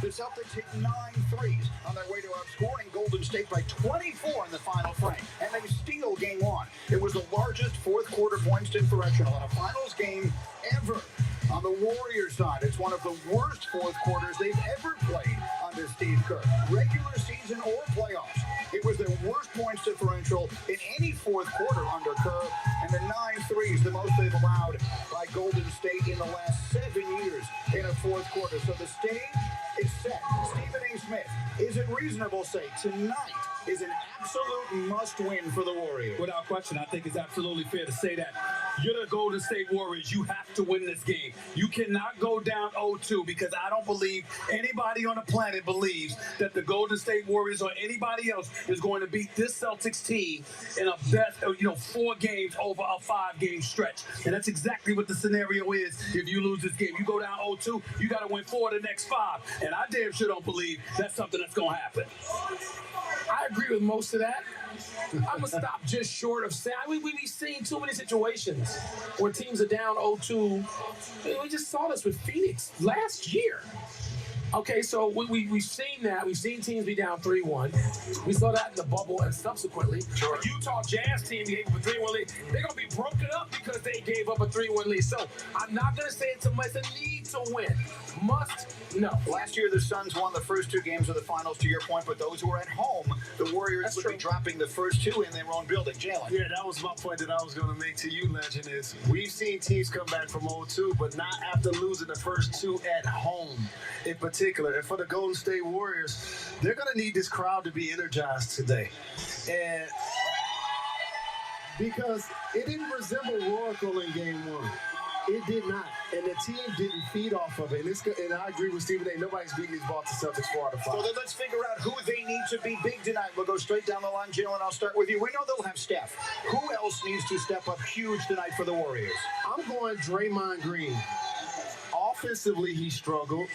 The Celtics hit 9 threes on their way to outscoring Golden State by 24 in the final frame, and they steal Game 1. It was the largest fourth-quarter points differential in a finals game ever. On the Warriors side, it's one of the worst fourth quarters they've ever played under Steve Kerr, regular season or playoffs. It was their worst points differential in any fourth quarter under Kerr, and the 9 threes, the most they've allowed by Golden State in the last 7 years in a fourth quarter. So the stage is set. Stephen A. Smith, is it reasonable to say tonight is an absolute must-win for the Warriors? Without question, I think it's absolutely fair to say that. You're the Golden State Warriors. You have to win this game. You cannot go down 0-2 because I don't believe anybody on the planet believes that the Golden State Warriors or anybody else is going to beat this Celtics team in a best, 4 games over a 5-game stretch. And that's exactly what the scenario is if you lose this game. You go down 0-2, you got to win 4 of the next 5. And I damn sure don't believe that's something that's going to happen. I agree with most of that. I'm going to stop just short of saying, we've seen too many situations where teams are down 0-2. We just saw this with Phoenix last year. Okay, so we've seen that. We've seen teams be down 3-1. We saw that in the bubble and subsequently. Sure. A Utah Jazz team gave up a 3-1 lead. They're going to be broken up because they gave up a 3-1 lead. So I'm not going to say it's a need to win. Must, no. Last year, the Suns won the first 2 games of the finals, to your point, but those who were at home, the Warriors would be dropping the first 2 in their own building. Jalen. Yeah, that was my point that I was going to make to you, Legend, is we've seen teams come back from 0-2, but not after losing the first 2 at home in particular. And for the Golden State Warriors, they're going to need this crowd to be energized today. And because it didn't resemble Oracle in Game 1. It did not. And the team didn't feed off of it. And I agree with Stephen A. Nobody's beating these Boston Celtics 4 out of 5. So then let's figure out who they need to be big tonight. We'll go straight down the line. Jalen, I'll start with you. We know they'll have Steph. Who else needs to step up huge tonight for the Warriors? I'm going Draymond Green. Offensively, he struggled.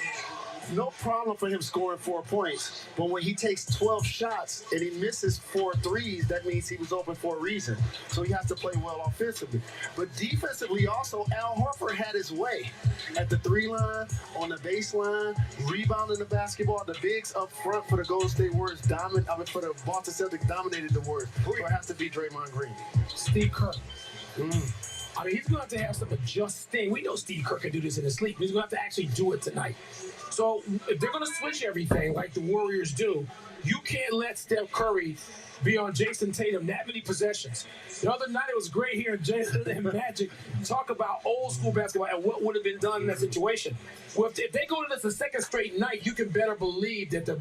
No problem for him scoring 4 points. But when he takes 12 shots and he misses 4 threes, that means he was open for a reason. So he has to play well offensively. But defensively also, Al Horford had his way at the 3-line, on the baseline, rebounding the basketball. The bigs up front for the Golden State Warriors for the Boston Celtics dominated the Warriors. So it has to be Draymond Green. Steve Kerr. I mean, he's going to have some adjusting. We know Steve Kerr can do this in his sleep. He's going to have to actually do it tonight. So if they're going to switch everything like the Warriors do, you can't let Steph Curry be on Jason Tatum that many possessions. The other night it was great hearing Jason and Magic talk about old school basketball and what would have been done in that situation. Well, if they go to this a second straight night, you can better believe that the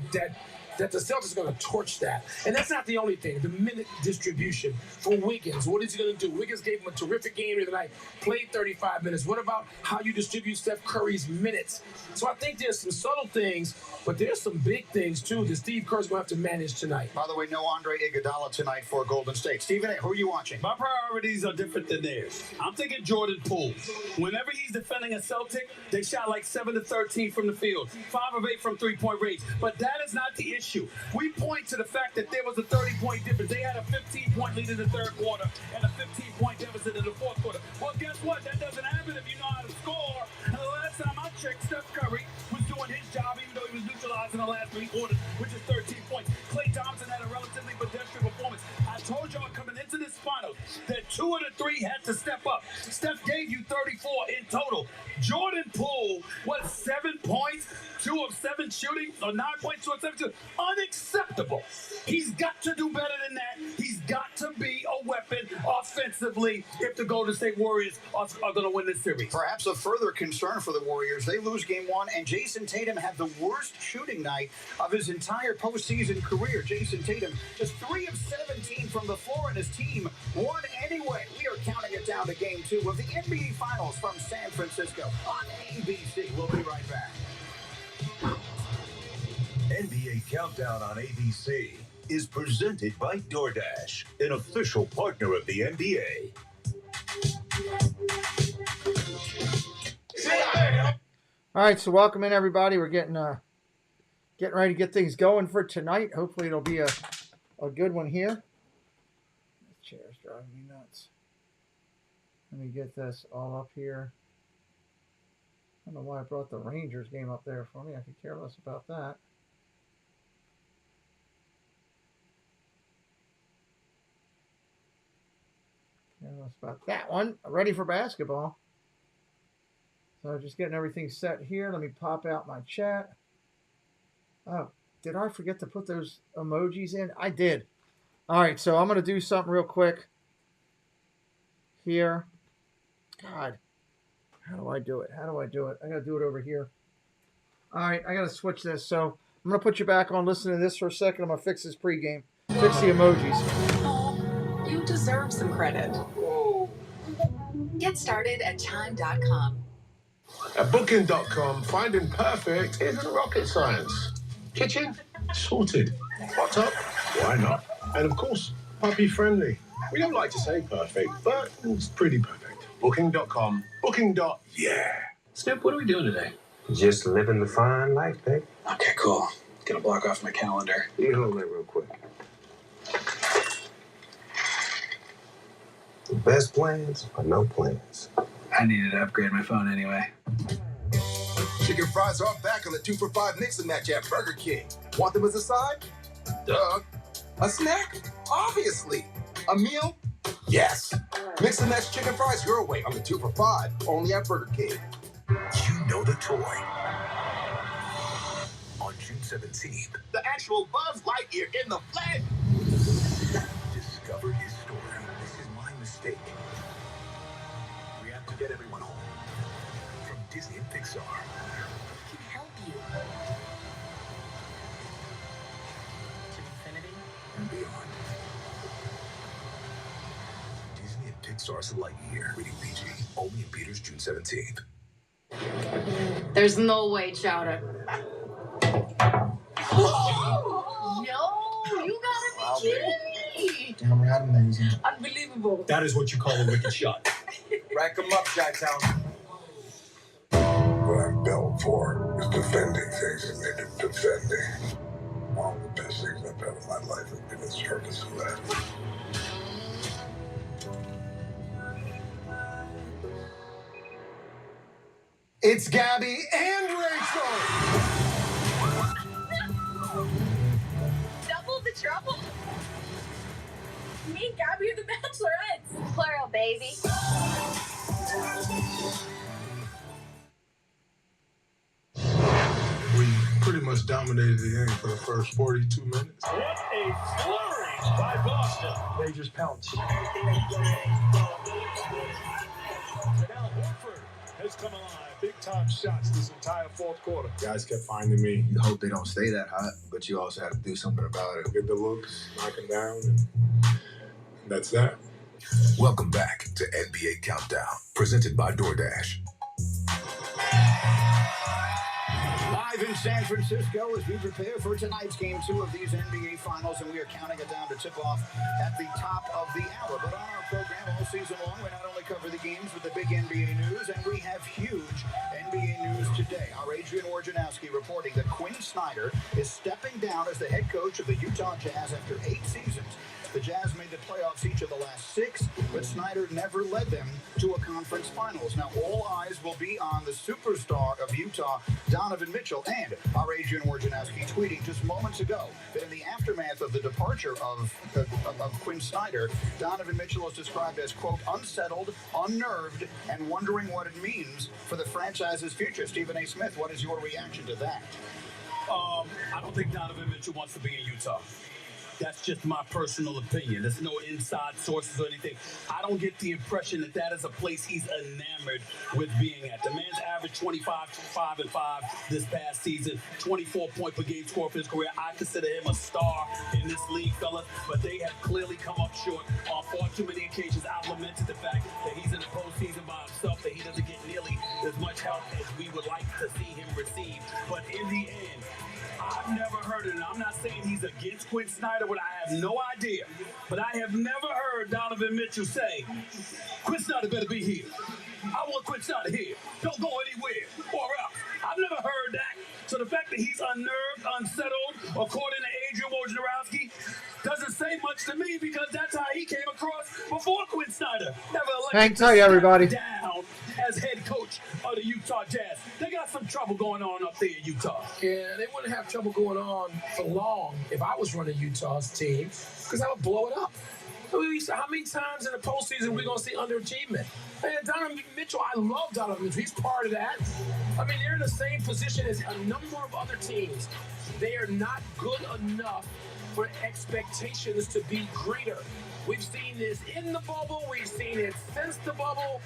Celtics are going to torch that. And that's not the only thing. The minute distribution for Wiggins. What is he going to do? Wiggins gave him a terrific game the other night, played 35 minutes. What about how you distribute Steph Curry's minutes? So I think there's some subtle things, but there's some big things, too, that Steve Kerr's going to have to manage tonight. By the way, no Andre Iguodala tonight for Golden State. Stephen A., who are you watching? My priorities are different than theirs. I'm thinking Jordan Poole. Whenever he's defending a Celtic, they shot like 7 of 13 from the field, 5 of 8 from three-point range. But that is not the issue. We point to the fact that there was a 30-point difference. They had a 15-point lead in the third quarter and a 15-point deficit in the fourth quarter. Well, guess what? That doesn't happen if you know how to score. And the last time I checked, Steph Curry was doing his job, even though he was neutralized in the last 3 quarters, which is 13 points. Klay Thompson had a relatively pedestrian performance. I told y'all coming into this finals that 2 of the 3 had to step up. Steph gave you 34 in total. Jordan Poole, 7 points? 2 of 7 shooting, or 9 points, 2 of 7 shooting. Unacceptable. He's got to do better than that. He's got to be a weapon offensively if the Golden State Warriors are going to win this series. Perhaps a further concern for the Warriors. They lose Game 1, and Jason Tatum had the worst shooting night of his entire postseason career. Jason Tatum just 3 of 17 from the floor, and his team won anyway. We are counting it down to Game 2 of the NBA Finals from San Francisco on ABC. We'll be right back. NBA Countdown on ABC is presented by DoorDash, an official partner of the NBA. All right, so welcome in, everybody. We're getting ready to get things going for tonight. Hopefully it'll be a good one here. This chair's driving me nuts. Let me get this all up here. I don't know why I brought the Rangers game up there for me. I could care less about that. Care less about that one. Ready for basketball. So just getting everything set here. Let me pop out my chat. Oh, did I forget to put those emojis in? I did. All right, so I'm going to do something real quick here. God, how do I do it? How do I do it? I got to do it over here. All right, I got to switch this. So I'm going to put you back on listening to this for a second. I'm going to fix this pregame. Fix the emojis. Oh, you deserve some credit. Get started at Chime.com. At Booking.com, finding perfect isn't rocket science. Kitchen? Sorted. Hot tub? Why not? And of course, puppy friendly. We don't like to say perfect, but it's pretty perfect. Booking.com. Booking.yeah. Snip, what are we doing today? Just living the fine life, babe. Okay, cool. Gonna block off my calendar. You hold that real quick. The best plans are no plans. I needed to upgrade my phone anyway. Chicken fries are back on the 2 for $5 mix and match at Burger King. Want them as a side? Duh. A snack? Obviously. A meal? Yes. Mix and match chicken fries your way on the 2 for $5, only at Burger King. You know the toy. On June 17th, The actual Buzz Lightyear in the flesh. discover his story. This is my mistake. We have to get everyone home. From Disney and Pixar. Can help you. To infinity? And beyond. Disney and Pixar's Lightyear. Rated PG. Only in theaters June 17th. There's no way, Chowder. No, you gotta be kidding me. Damn right, amazing. Unbelievable. That is what you call a wicked shot. Rack them up, Chi-Town. What I'm built for is defending things that need to defending. One of the best things I've done in my life has been in service of that. It's Gabby and Rachel. Double the trouble. Me and Gabby are the bachelorettes. Plural, baby. We pretty much dominated the game for the first 42 minutes. What a flourish by Boston. They just pounced. Now Horford has come alive. Big-time shots this entire fourth quarter. Guys kept finding me. You hope they don't stay that hot, but you also have to do something about it. Get the looks, knock them down, and that's that. Welcome back to NBA Countdown, presented by DoorDash. Live in San Francisco as we prepare for tonight's Game 2 of these NBA Finals, and we are counting it down to tip-off at the top of the hour. But on our program all season long, we not only cover the games with the big NBA news, and we have huge NBA news today. Our Adrian Wojnarowski reporting that Quinn Snyder is stepping down as the head coach of the Utah Jazz after 8 seasons. The Jazz made the playoffs each of the last 6, but Snyder never led them to a conference finals. Now, all eyes will be on the superstar of Utah, Donovan Mitchell, and our Adrian Wojnarowski tweeting just moments ago that in the aftermath of the departure of Quinn Snyder, Donovan Mitchell is described as, quote, unsettled, unnerved, and wondering what it means for the franchise's future. Stephen A. Smith, what is your reaction to that? I don't think Donovan Mitchell wants to be in Utah. That's just my personal opinion. There's no inside sources or anything. I don't get the impression that that is a place he's enamored with being at. The man's averaged 25, 5 and 5 this past season, 24 point per game score for his career. I consider him a star in this league, fellas, but they have clearly come up short on far too many occasions. I've lamented the fact that he's in the postseason by himself, that he doesn't get nearly as much help as we would like to see him receive. But in the end, I've never heard it, and I'm not saying he's against Quinn Snyder, but I have no idea. But I have never heard Donovan Mitchell say, Quinn Snyder better be here. I want Quinn Snyder here. Don't go anywhere or else. I've never heard that. So the fact that he's unnerved, unsettled, according to Adrian Wojnarowski, doesn't say much to me because that's how he came across before Quinn Snyder. Never Hang tight, everybody. down as head coach of the Utah Jazz. Jazz. They got some trouble going on up there in Utah. Yeah, they wouldn't have trouble going on for long if I was running Utah's team, because I would blow it up. I mean, how many times in the postseason are we going to see underachievement? Man, Donovan Mitchell, I love Donovan Mitchell. He's part of that. I mean, they're in the same position as a number of other teams. They are not good enough for expectations to be greater. We've seen this in the bubble. We've seen it since the bubble.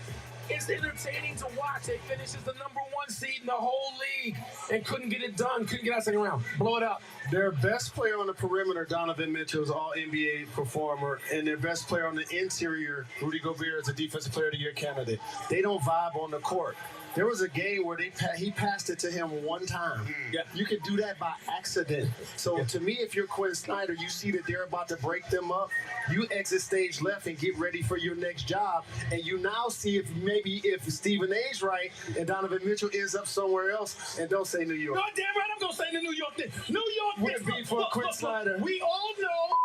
It's entertaining to watch. They finished as the number 1 seed in the whole league and couldn't get it done. Couldn't get out second round. Blow it up. Their best player on the perimeter, Donovan Mitchell, is all-NBA performer, and their best player on the interior, Rudy Gobert, is a Defensive Player of the Year candidate. They don't vibe on the court. There was a game where he passed it to him one time. Yeah. You could do that by accident. So to me, if you're Quinn Snyder, you see that they're about to break them up, you exit stage left and get ready for your next job. And you now see if Stephen A's right and Donovan Mitchell ends up somewhere else, and don't say New York. No, damn right, I'm going to say the New York Knicks. New York Would Knicks. be for Quinn Snyder. We all know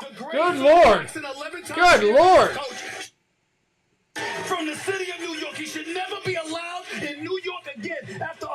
the great Good Lord. Jackson, 11-time Good Lord. coach from the city of New York. He should never be allowed in New York again after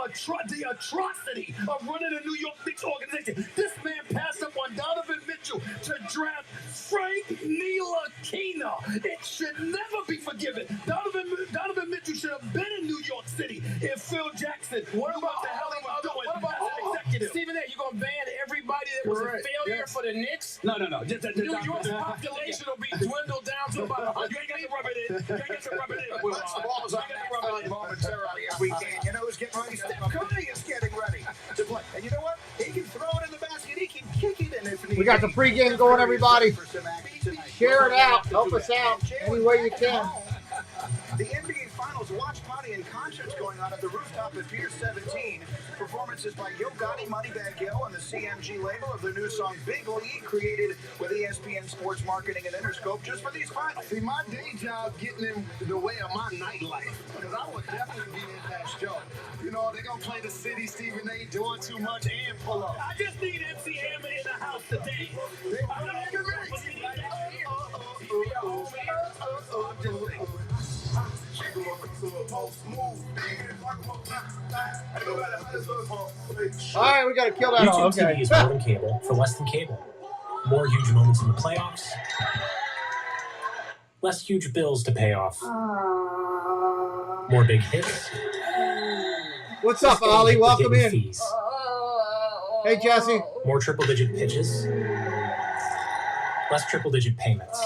the atrocity of running the New York Knicks organization. This man passed up on Donovan Mitchell to draft Frank Ntilikina. It should never be forgiven. Donovan Mitchell should have been in New York City if Phil Jackson knew what the hell he was doing as an executive. Stephen A., you going to ban everybody that was a failure for the Knicks? No. New York's population will be dwindled down to about 100 You ain't got to rub it in. You ain't got to rub it in. Let's the balls on that momentarily if we can. You know who's getting ready? Steph Curry is getting ready to play. And you know what? He can throw it in the basket. He can kick it in if We got the pregame going, everybody. Share it out. Help us out any way you can. The NBA Finals watch party and concerts going on at the rooftop at Pier 17. Performances by Yo Gotti, Moneybagg Yo, and the CMG label of the new song Big League, created with ESPN Sports Marketing and Interscope just for these finals. See, my day job getting in the way of my nightlife, because I would definitely be in that show. You know, they're going to play the city, Stephen A. doing too much and pull up. I just need MC Hammer in the house today. All right, we got to kill that all. YouTube Okay. TV is more than cable for less than cable. More huge moments in the playoffs. Less huge bills to pay off. More big hits. What's up, Ollie? Welcome in. Fees. Hey, Jesse. More triple-digit pitches. Less triple-digit payments.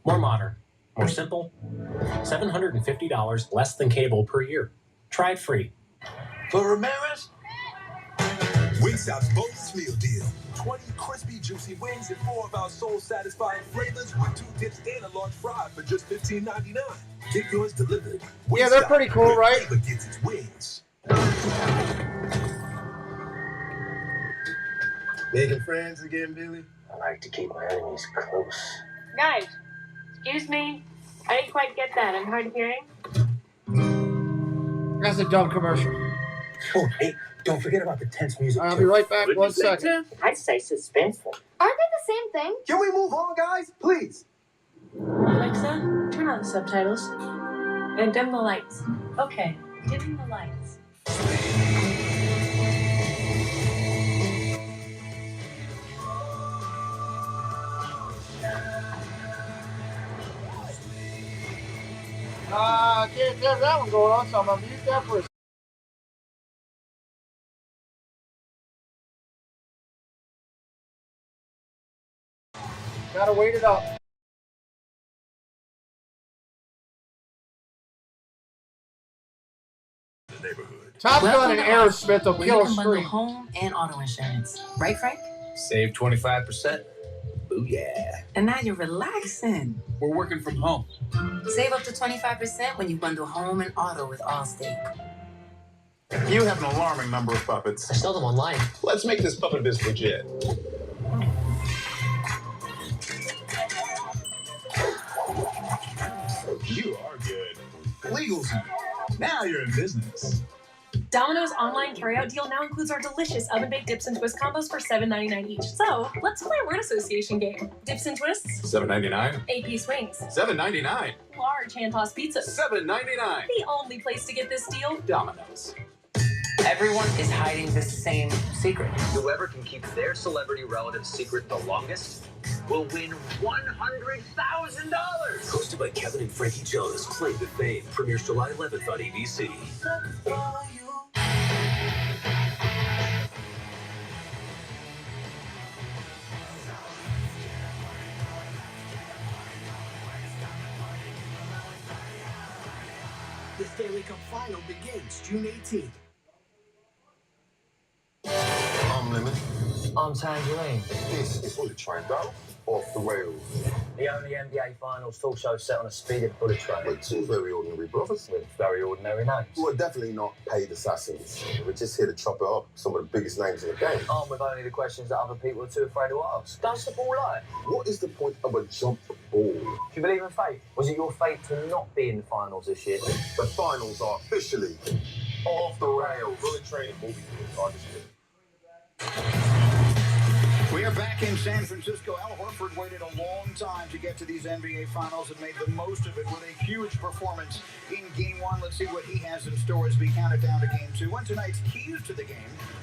More modern. More simple. $750 less than cable per year. Try it free. For Ramirez? Wingstop's bonus meal deal. 20 crispy, juicy wings and 4 of our soul-satisfying flavors with 2 dips and a large fry for just $15.99. Get yours delivered. Yeah, they're pretty cool, right? Flavor gets its wings. Making friends again, Billy? I like to keep my enemies close. Guys, excuse me. I didn't quite get that. I'm hard of hearing. That's a dumb commercial. Oh, hey, don't forget about the tense music. I'll be right back. 1 second. I'd say suspenseful. Aren't they the same thing? Can we move on, guys? Please. Alexa, turn on the subtitles. And dim the lights. Okay, dimming the lights. I can't have that one going on, so I'm going to mute that for a second. Gotta wait it up. Top Gun and Aerosmith will kill a stream. Home and auto insurance. Right, Frank? Save 25%. Booyah. And now you're relaxing. We're working from home. Save up to 25% when you bundle home and auto with Allstate. You have an alarming number of puppets. I sell them online. Let's make this puppet biz legit. You are good. LegalZoom. Now you're in business. Domino's online carryout deal now includes our delicious oven-baked dips and twist combos for $7.99 each. So, let's play a word association game. Dips and twists? $7.99. 8-piece wings. $7.99. Large hand-tossed pizzas. $7.99. The only place to get this deal? Domino's. Everyone is hiding the same secret. Whoever can keep their celebrity relative's secret the longest will win $100,000. Hosted by Kevin and Frankie Jonas, Claim to Fame. Premieres July 11th on ABC. The Stanley Cup Final begins June 18th. I'm Lemon. I'm Tangerine. This is Bullet Train, though. Off the rails. The only NBA Finals talk show set on a speeded bullet train. With two very ordinary brothers. With very ordinary names. Who are definitely not paid assassins. We're just here to chop it up some of the biggest names in the game. Armed with only the questions that other people are too afraid to ask. Does the ball lie? What is the point of a jump ball? Do you believe in fate? Was it your fate to not be in the finals this year? The finals are officially off the rails. Bullet Train and movie are just here. We are back in San Francisco. Al Horford waited a long time to get to these NBA Finals and made the most of it with a huge performance in Game 1. Let's see what he has in store as we count it down to Game 2. And tonight's keys to the game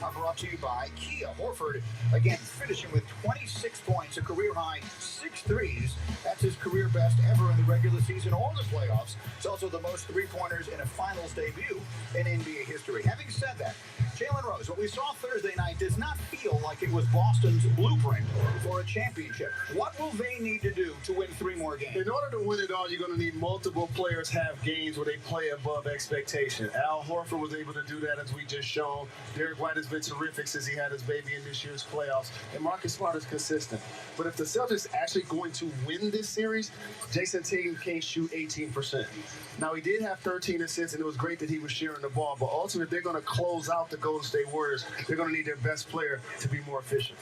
are brought to you by Kia. Horford, again, finishing with 26 points, a career-high 6 threes. That's his career best ever in the regular season or the playoffs. It's also the most three-pointers in a Finals debut in NBA history. Having said that, Jalen Rose, what we saw Thursday night does not feel like it was Boston's blueprint for a championship. What will they need to do to win 3 more games? In order to win it all, you're going to need multiple players have games where they play above expectation. Al Horford was able to do that, as we just shown. Derek White has been terrific since he had his baby in this year's playoffs. And Marcus Smart is consistent. But if the Celtics are actually going to win this series, Jason Tatum can't shoot 18%. Now, he did have 13 assists, and it was great that he was sharing the ball. But ultimately, if they're going to close out the Golden State Warriors, they're going to need their best player to be more efficient.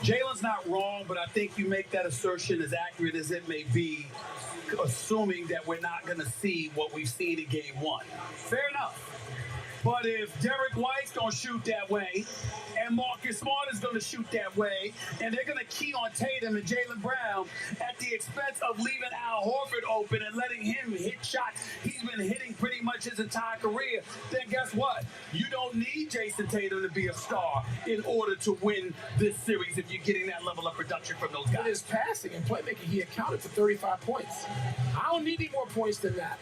Jalen's not wrong, but I think you make that assertion as accurate as it may be, assuming that we're not going to see what we've seen in Game 1. Fair enough. But if Derek White's going to shoot that way, and Marcus Smart is going to shoot that way, and they're going to key on Tatum and Jaylen Brown at the expense of leaving Al Horford open and letting him hit shots he's been hitting pretty much his entire career, then guess what? You don't need Jason Tatum to be a star in order to win this series if you're getting that level of production from those guys. With his passing and playmaking, he accounted for 35 points. I don't need any more points than that.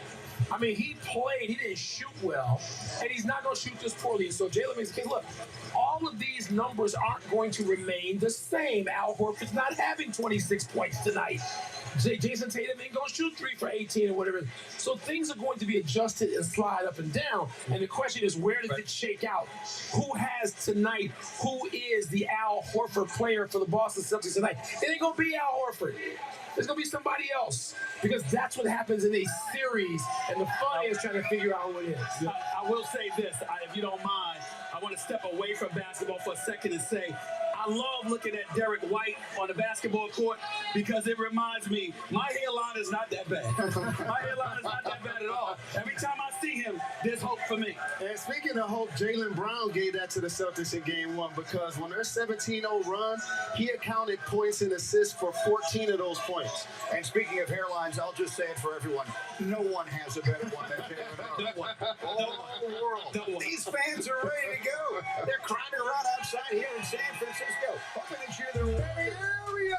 I mean, he played, he didn't shoot well, and he's not going to shoot this poorly. So Jalen makes the case, look, all of these numbers aren't going to remain the same. Al Horford's not having 26 points tonight. Jason Tatum ain't going to shoot 3 for 18 or whatever. So things are going to be adjusted and slide up and down. And the question is, where does it shake out? Who has tonight, who is the Al Horford player for the Boston Celtics tonight? It ain't going to be Al Horford. There's going to be somebody else, because that's what happens in a series, and the fun is trying to figure out who it is. I will say this, if you don't mind, I want to step away from basketball for a second and say, I love looking at Derek White on the basketball court because it reminds me, my hairline is not that bad. My hairline is not that bad at all. Every time I see him, there's hope for me. And speaking of hope, Jaylen Brown gave that to the Celtics in Game 1, because when their 17-0 run, he accounted points and assists for 14 of those points. And speaking of hairlines, I'll just say it for everyone. No one has a better one than Jaylen Brown. All the world. These fans are ready to go. They're crowded around outside here in San Francisco, hoping to cheer their area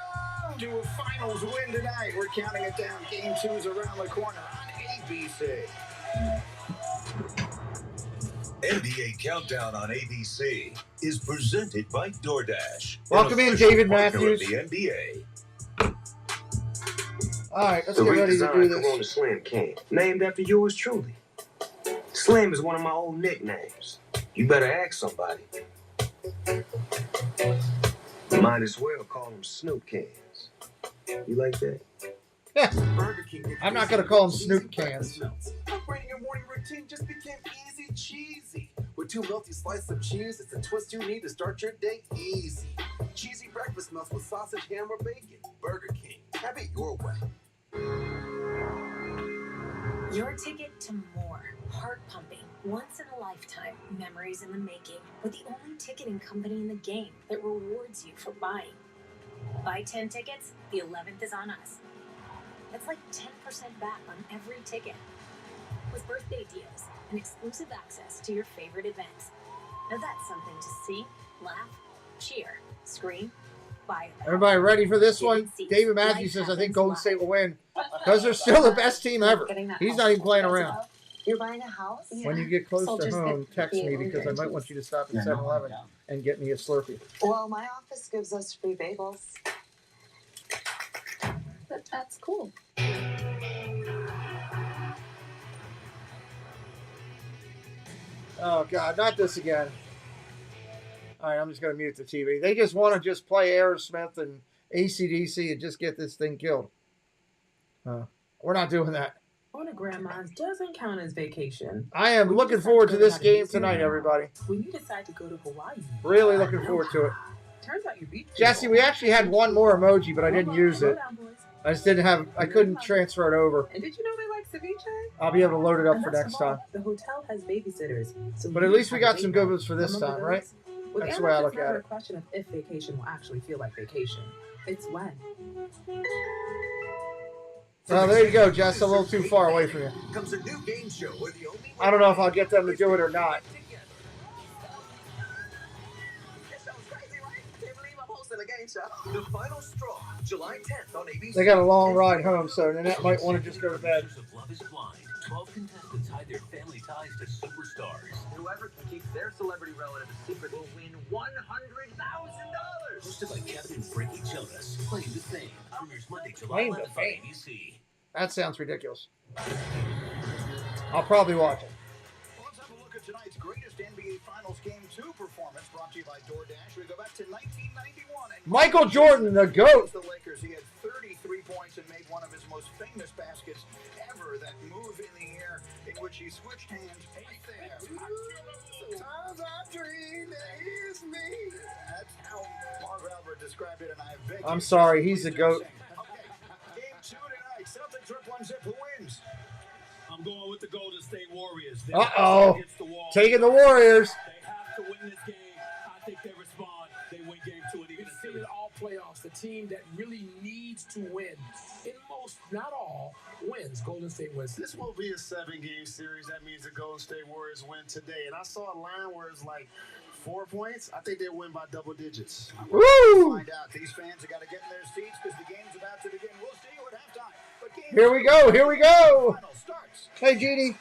to a finals win tonight. We're counting it down. Game 2's around the corner on ABC. NBA Countdown on ABC is presented by DoorDash. Welcome in, David Matthews. The NBA. All right, let's the get ready to do redesigned this. Corona Slim King, named after yours truly. Slim is one of my old nicknames. You better ask somebody. Might as well call them Snoop Cans. You like that? Yeah. I'm not going to call them Snoop Cans. Upgrading your morning routine just became easy cheesy. With 2 melty slices of cheese, it's a twist you need to start your day easy. Cheesy breakfast melts with sausage, ham, or bacon. Burger King. Have it your way. Your ticket to more heart-pumping, Once in a lifetime, memories in the making, with the only ticketing company in the game that rewards you for buying. Buy 10 tickets, the 11th is on us. That's like 10% back on every ticket. With birthday deals and exclusive access to your favorite events. Now that's something to see, laugh, cheer, scream, buy. Everybody ready for this one? David Matthews says, I think Golden State will win because they're still the best team ever. He's not even playing around. You're buying a house? When you get close to home, text me because I might want you to stop at 7-Eleven and get me a Slurpee. Well, my office gives us free bagels. But that's cool. Oh, God, not this again. All right, I'm just going to mute the TV. They just want to just play Aerosmith and AC/DC and just get this thing killed. We're not doing that. Going to grandma's doesn't count as vacation. I am looking forward to this game tonight, everybody. When you decide to go to Hawaii. Really looking forward to it. Turns out you beat Jesse, we actually had one more emoji, but I didn't use it. I just didn't have, I couldn't transfer it over. And did you know they like ceviche? I'll be able to load it up for next time. The hotel has babysitters. So But at least we got some good ones for this time, right? That's the way I look at it. It's not a question of if vacation will actually feel like vacation. It's when. Oh, there you go, Jess. A little too far away from you. Comes a new game show where the only I don't know if I'll get them to do it or not. The Final Straw, July 10th on ABC. They got a long ride home, so Nanette might want to just go to bed. Love is Blind. 12 contestants hide their family ties to superstars. Whoever can keep their celebrity relative a secret will win $100,000. Hosted by Kevin and Frankie Jonas. Playing the Fame. Premieres Monday, July Playing the 11th on Fame. ABC. That sounds ridiculous. I'll probably watch it. Let's have a look at tonight's greatest NBA Finals Game 2 performance, brought to you by DoorDash. We go back to 1991. And Michael Jordan, the GOAT. The Lakers, he had 33 points and made one of his most famous baskets ever, that move in the air in which he switched hands right there. Sometimes I dream that it's me. That's how Marv Albert described it, and I beg I'm sorry, he's the GOAT. Game 2 tonight. Celtics rip one zip. Who wins? I'm going with the Golden State Warriors. Uh-oh. Taking the Warriors. They have to win this game. I think they respond. They win game 2 and even We've seen it all playoffs. The team that really needs to win, in most, not all, wins. Golden State wins. This will be a 7-game series. That means the Golden State Warriors win today. And I saw a line where it's like 4 points. I think they'll win by double digits. Woo! Find out. These fans have got to get in their seats because the game's about to begin. We'll see you at halftime. But game Here we go. Here we go. final starts. Hey, Jeannie.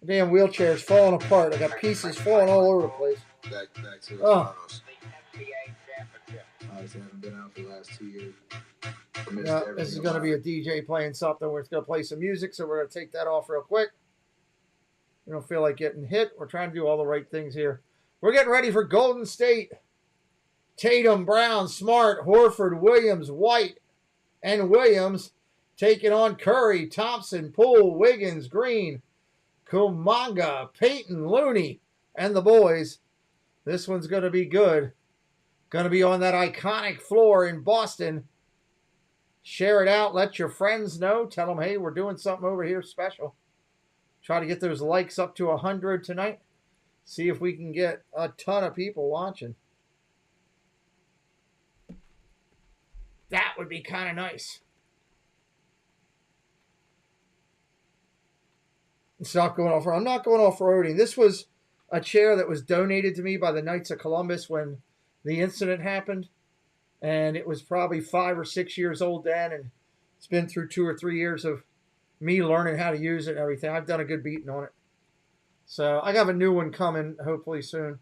Damn wheelchair's falling apart. I got pieces falling all over the place. Back to the Oh. finals. Obviously, haven't been out for the last 2 years. Yeah, this is going to be a DJ playing something where it's going to play some music, so we're going to take that off real quick. We don't feel like getting hit. We're trying to do all the right things here. We're getting ready for Golden State. Tatum, Brown, Smart, Horford, Williams, White, and Williams taking on Curry, Thompson, Poole, Wiggins, Green, Kumanga, Peyton, Looney, and the boys. This one's going to be good. Going to be on that iconic floor in Boston. Share it out. Let your friends know. Tell them, hey, we're doing something over here special. Try to get those likes up to 100 tonight. See if we can get a ton of people watching. That would be kind of nice. Stop going off-road. I'm not going off-roading. This was a chair that was donated to me by the Knights of Columbus when the incident happened. And it was probably 5 or 6 years old then. And it's been through 2 or 3 years of me learning how to use it and everything. I've done a good beating on it. So I got a new one coming hopefully soon.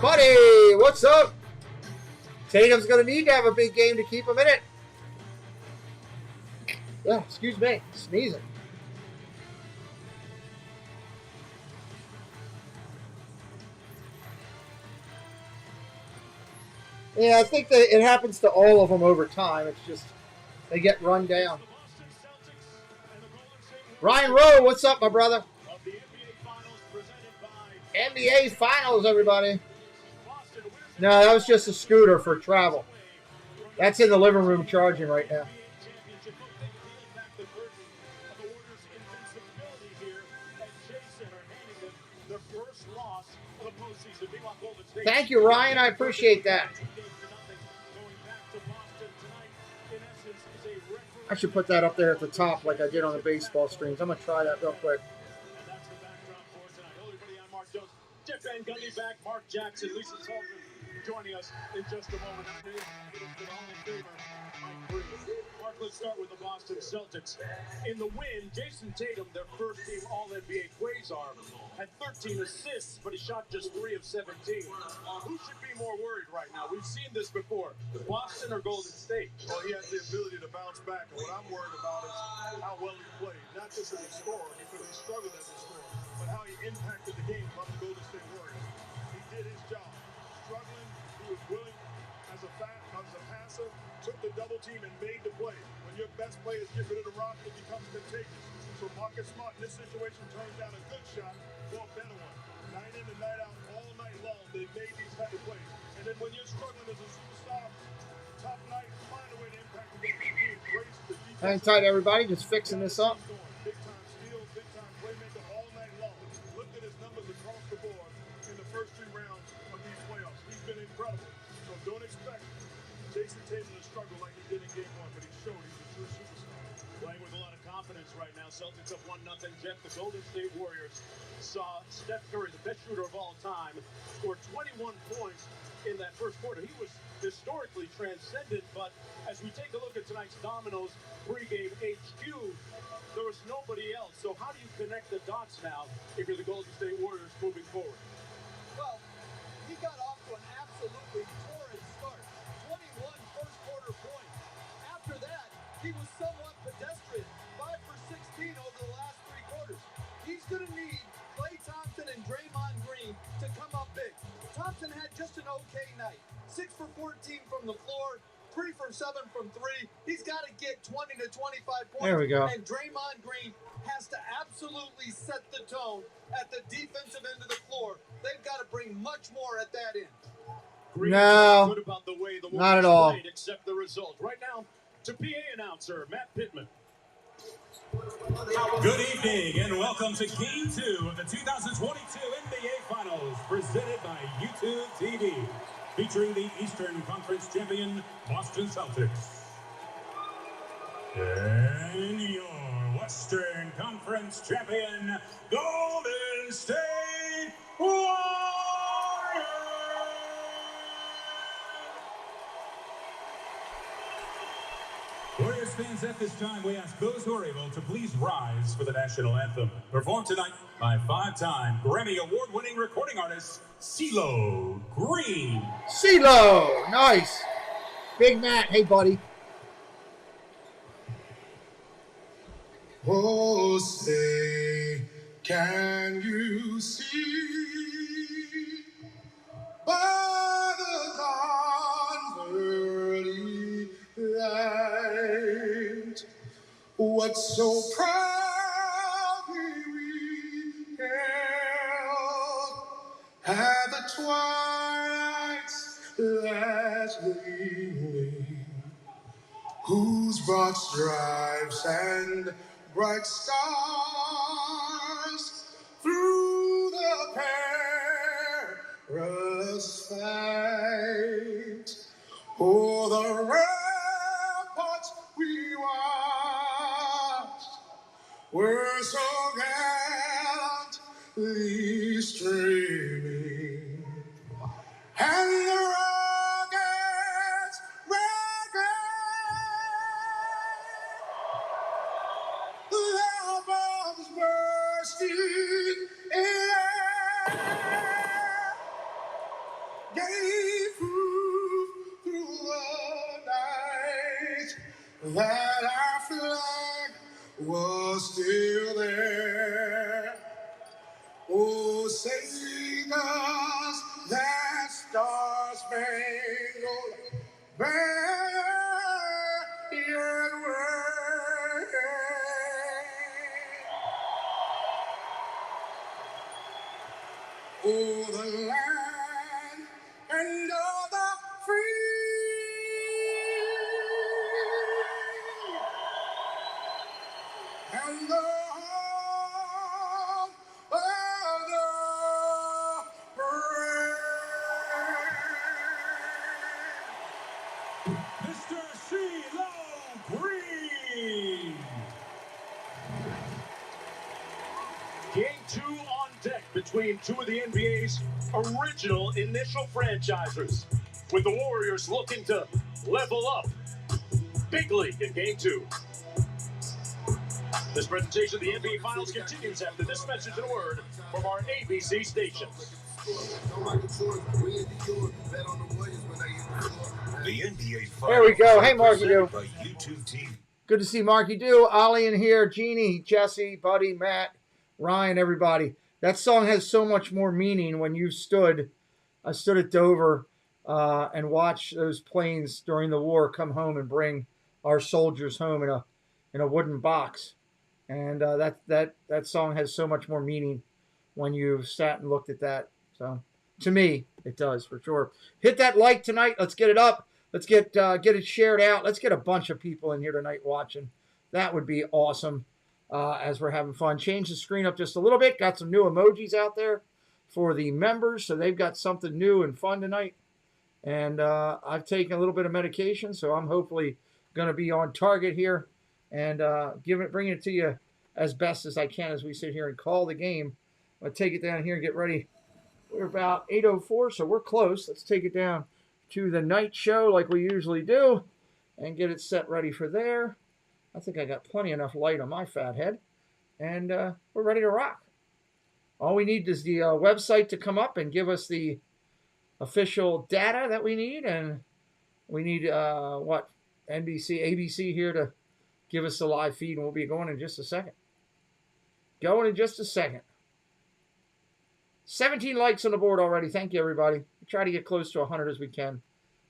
Buddy, what's up? Tatum's going to need to have a big game to keep him in it. Yeah, excuse me, sneezing. Yeah, I think that it happens to all of them over time. It's just they get run down. Ryan Rowe, what's up, my brother? NBA Finals, everybody. No, that was just a scooter for travel. That's in the living room charging right now. Thank you, Ryan. I appreciate that. I should put that up there at the top like I did on the baseball streams. I'm going to try that real quick. Jeff Van Gundy back, Mark Jackson, Lisa Sullivan joining us in just a moment. Mark, let's start with the Boston Celtics. In the win, Jason Tatum, their first team All-NBA Quasar, had 13 assists, but he shot just 3 of 17. Who should be more worried right now? We've seen this before. Boston or Golden State? Well, he has the ability to bounce back, and what I'm worried about is how well he played. Not just as a scorer, because he struggled as a scorer, but how he impacted the game about the Golden State Warriors. He did his job. Struggling, he was willing as a passer, took the double team and made the play. When your best players get rid of the rock, it becomes contagious. So Marcus Smart in this situation turns down a good shot for a better one. Night in and night out, all night long, they made these type of plays. And then when you're struggling as a superstar, top night, find a way to impact the game. He embraced the defense. Hang tight, everybody. Just fixing this up. Big time steals, big time playmaker all night long. Look at his numbers across the board in the first 3 rounds of these playoffs. He's been incredible. So don't expect Jason Tatum to struggle like he did in Game 1, but he showed he's a true superstar. Playing with a lot of confidence right now. Celtics up 1-0. Jeff, the Golden State Warriors saw Steph Curry, the best shooter of all time, score 21 points in that first quarter. He was historically transcendent, but as we take a look at tonight's Domino's pregame HQ, there was nobody else. So how do you connect the dots now if you're the Golden State Warriors moving forward? Well, he got off to an absolutely torrid start. 21 first quarter points. After that, he was somewhat pedestrian. 5 for 16 over the last 3 quarters. He's going to need Klay Thompson and Draymond Green to come up big. Thompson had just an okay night. 6 for 14 from the floor. 3 for 7 from 3. He's got to get 20 to 25 points. There we go. And Draymond Green has to absolutely set the tone at the defensive end of the floor. They've got to bring much more at that end. No, not at all. Except the result. Right now, to PA announcer Matt Pittman. Good evening and welcome to Game 2 of the 2022 NBA Finals, presented by YouTube TV, featuring the Eastern Conference champion Boston Celtics and your Western Conference champion Golden State Warriors. Warriors fans, at this time, we ask those who are able to please rise for the national anthem. Performed tonight by 5-time Grammy Award-winning recording artist, CeeLo Green. CeeLo, nice. Big Matt, hey, buddy. Oh, say, can you see by the dawn's early light what so proudly we hailed at the twilight's last gleaming, whose broad stripes and bright stars through the perilous fight, o'er the ramparts we watched, were so gallantly streaming, and the rockets red their bombs bursting in air, gave proof through the night that our flag was still there. Oh, sing us that star-spangled banner yet wave. Oh, the land and of the free, and the home of the brave. between two of the NBA's original initial franchisers, with the Warriors looking to level up big league in Game 2. This presentation of the NBA Finals continues after this message and word from our ABC stations. The NBA Finals. There we go. Hey, Marky Do. by YouTube TV. Good to see Marky Do, Ollie in here, Jeannie, Jesse, Buddy, Matt, Ryan, everybody. That song has so much more meaning when you stood. I stood at Dover and watched those planes during the war come home and bring our soldiers home in a wooden box. And that song has so much more meaning when you sat and looked at that. So to me, it does for sure. Hit that like tonight. Let's get it up. Let's get it shared out. Let's get a bunch of people in here tonight watching. That would be awesome as we're having fun. Change the screen up just a little bit. Got some new emojis out there for the members, so they've got something new and fun tonight. And I've taken a little bit of medication, so I'm hopefully going to be on target here and bringing it to you as best as I can as we sit here and call the game. I'll take it down here and get ready. We're about 8:04, so we're close. Let's take it down to the night show like we usually do and get it set ready for there. I think I got plenty enough light on my fat head. And we're ready to rock. All we need is the website to come up and give us the official data that we need. And we need, NBC, ABC here to give us the live feed. And we'll be going in just a second. 17 likes on the board already. Thank you, everybody. We try to get close to 100 as we can.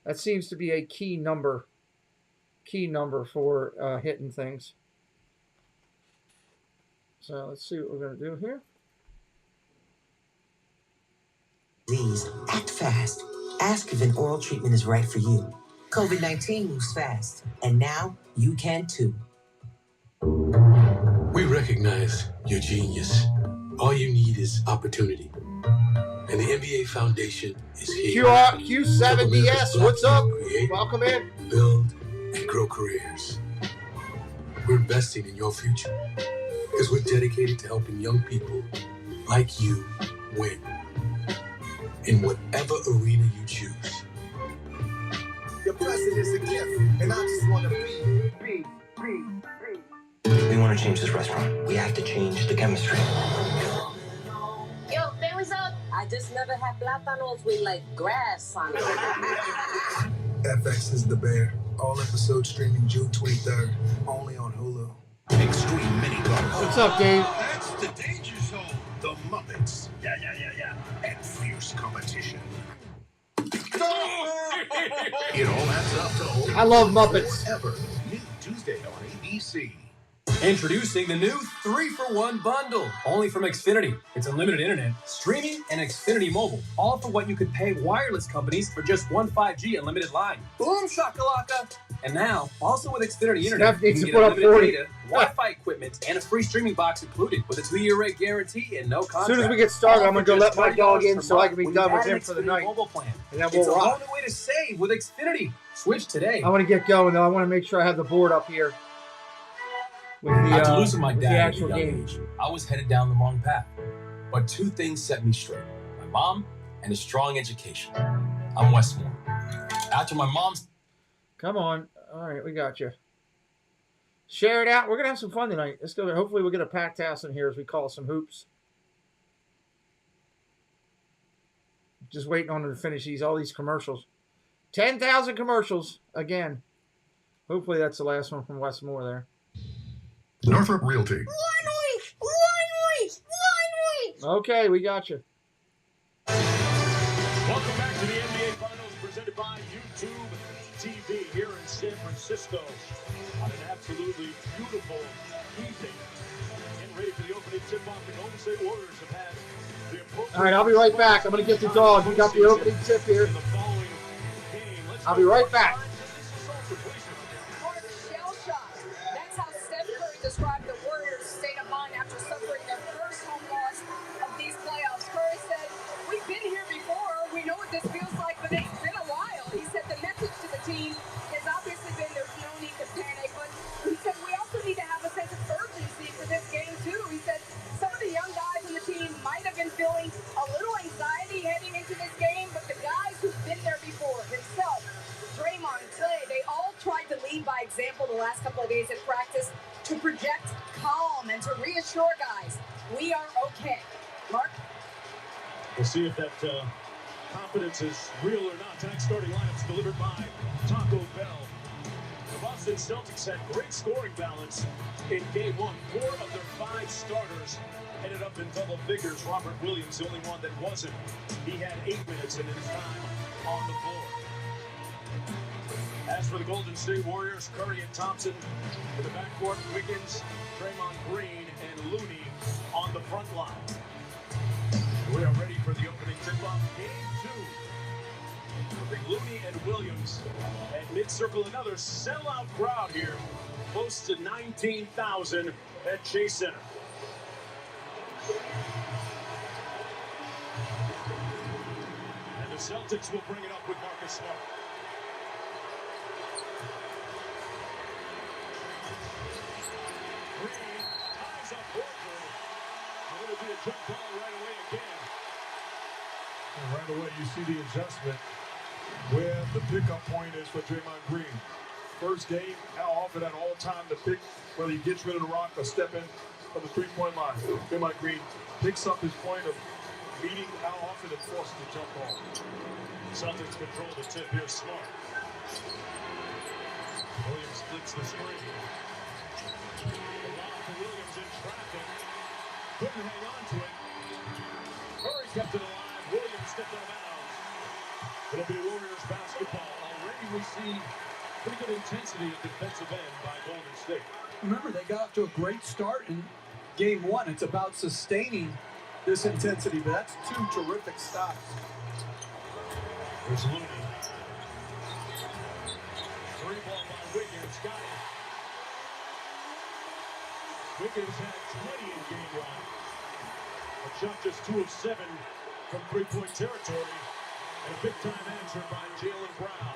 That seems to be a key number for hitting things. So let's see what we're going to do here. Please act fast. Ask if an oral treatment is right for you. COVID-19 moves fast, and now you can too. We recognize your genius. All you need is opportunity. And the NBA Foundation is here. Q7DS, what's up? Create, welcome in. Build, and grow careers. We're investing in your future because we're dedicated to helping young people like you win in whatever arena you choose. Your present is a gift, and I just want to be. We want to change this restaurant. We have to change the chemistry. Yo, family's up. I just never had plátanos with like grass on it. FX is the Bear. All episodes streaming June 23rd, only on Hulu. Extreme Mini Golf. What's up, Dave? That's the Danger Zone. The Muppets. Yeah. And fierce competition. It all adds up to I love Muppets. Forever. New Tuesday on ABC. Introducing the new 3-for-1 bundle, only from Xfinity. It's unlimited internet, streaming, and Xfinity Mobile, all for what you could pay wireless companies for just one 5G unlimited line. Boom shakalaka! And now, also with Xfinity internet, Steph needs you to get put up unlimited 40. data, Wi-Fi equipment, and a free streaming box included with a 2-year rate guarantee and no contract. As soon as we get started, I'm going to go let my dog in so I can be when done you with add him an for the Xfinity night. Mobile plan. And then It's we'll a rock. whole new way to save with Xfinity. Switch today. I want to get going, though. I want to make sure I have the board up here. With the, After losing my with the dad at a actual young game. age, I was headed down the wrong path. But two things set me straight. My mom and a strong education. I'm Westmore. After my mom's... Come on. All right, we got you. Share it out. We're going to have some fun tonight. Let's go. Hopefully we'll get a packed house in here as we call some hoops. Just waiting on them to finish all these commercials. 10,000 commercials again. Hopefully that's the last one from Westmore there. Northrop Realty. Okay, we got you. Welcome back to the NBA Finals presented by YouTube TV here in San Francisco on an absolutely beautiful evening. Getting ready for the opening tip-off. The Golden State Warriors have had the appropriate... All right, I'll be right back. I'm going to get the dog. We got the opening tip here. I'll be right back. That's how Steph Curry described the Warriors' state of mind after suffering their first home loss of these playoffs. Curry said, "We've been here before. We know what this feels like, but it's been a while." He said the message to the team has obviously been there's no need to panic, but he said we also need to have a sense of urgency for this game too. He said some of the young guys on the team might have been feeling example the last couple of days at practice to project calm and to reassure guys, we are okay. Mark? We'll see if that confidence is real or not. Tonight's starting lineup's delivered by Taco Bell. The Boston Celtics had great scoring balance in game one. 4 of their 5 starters ended up in double figures. Robert Williams, the only one that wasn't. He had 8 minutes in his time on the floor. As for the Golden State Warriors, Curry and Thompson in the backcourt, Wiggins, Draymond Green, and Looney on the front line. We are ready for the opening tip-off. Game 2. With Looney and Williams at mid-circle. Another sellout crowd here. Close to 19,000 at Chase Center. And the Celtics will bring it up with Marcus Smart. Green ties up Horford. And it'll be a jump ball right away again. And right away, you see the adjustment where the pickup point is for Draymond Green. First game, how often at all time to pick, whether he gets rid of the rock or step in from the three-point line. Draymond Green picks up his point of meeting how often and forcing the jump ball. Celtics control the tip. Here's Smart. Williams flicks the screen. The lob to Williams in traffic. Couldn't hang on to it. Curry kept it alive. Williams stepped out of bounds. It'll be Warriors basketball. Already we see pretty good intensity at defensive end by Golden State. Remember, they got off to a great start in game 1. It's about sustaining this intensity, but that's 2 terrific stops. There's Looney. 3 ball by Wiggins. Got it. Wiggins had 20 in game 1. A shot just 2 of 7 from three-point territory. And a big-time answer by Jaylen Brown.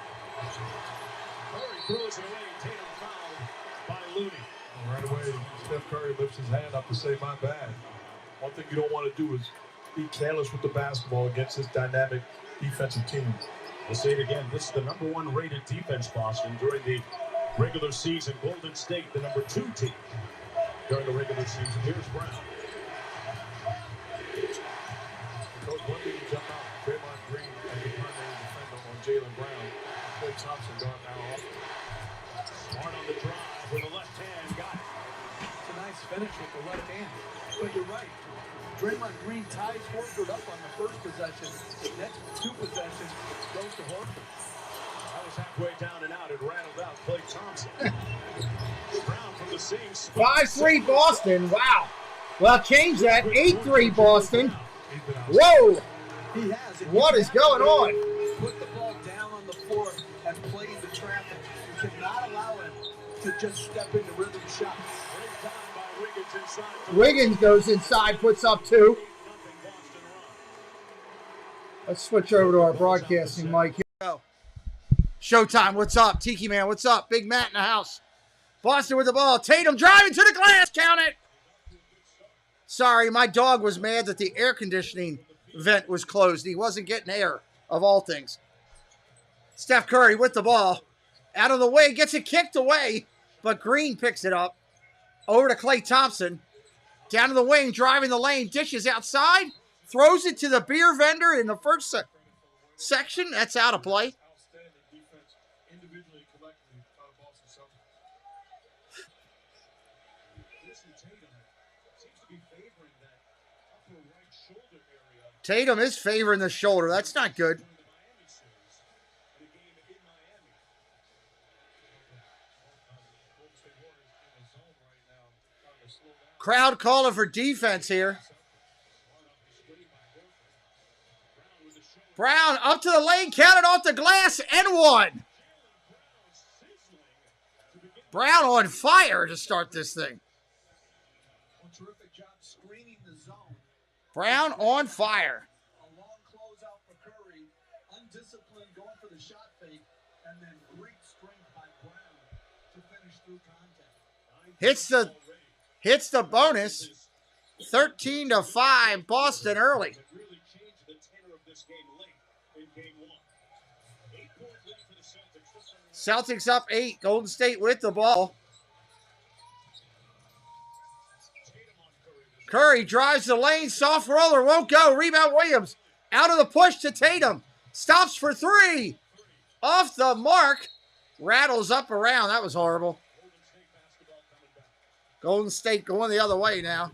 Curry throws it away. Tatum fouled by Looney. And right away, Steph Curry lifts his hand up to say, my bad. One thing you don't want to do is be careless with the basketball against this dynamic defensive team. We'll say it again. This is the number 1 rated defense, Boston, during the regular season. Golden State, the number 2 team during the regular season. Here's Brown. Coach, one thing you jump out, Draymond Green as the primary defender on Jaylen Brown. Klay Thompson gone down off. Smart on the drive with the left hand. Got it. It's a nice finish with the left hand. But you're right. Draymond Green ties Horford up on the first possession. The next 2 possessions goes to Horford. That was halfway down and out. It rattled out Klay Thompson. Brown from the same spot. 5-3 Boston. Wow. Well, change that. 8-3 Boston. Whoa. He has. What is going on? Put the ball down on the floor and play into traffic. You cannot allow him to just step into rhythm shots. Wiggins goes inside, puts up 2. Let's switch over to our broadcasting mic here. Go. Showtime, what's up? Tiki Man, what's up? Big Matt in the house. Boston with the ball. Tatum driving to the glass. Count it. Sorry, my dog was mad that the air conditioning vent was closed. He wasn't getting air, of all things. Steph Curry with the ball. Out of the way, gets it kicked away, but Green picks it up. Over to Klay Thompson. Down to the wing, driving the lane, dishes outside. Throws it to the beer vendor in the first section. That's out of play. Tatum is favoring the shoulder. That's not good. Crowd calling for defense here. Brown up to the lane, counted off the glass, and 1. Brown on fire to start this thing. Terrific job screening the zone. Brown on fire. A long closeout for Curry. Undisciplined, going for the shot fake. And then great strength by Brown to finish through contact. Hits the bonus. 13-5, Boston early. Really changed the tenor of this game late in game 1. 8-point lead for the Celtics. Celtics up 8. Golden State with the ball. Curry drives the lane. Soft roller. Won't go. Rebound Williams. Out of the push to Tatum. Stops for 3. Off the mark. Rattles up around. That was horrible. Golden State going the other way now.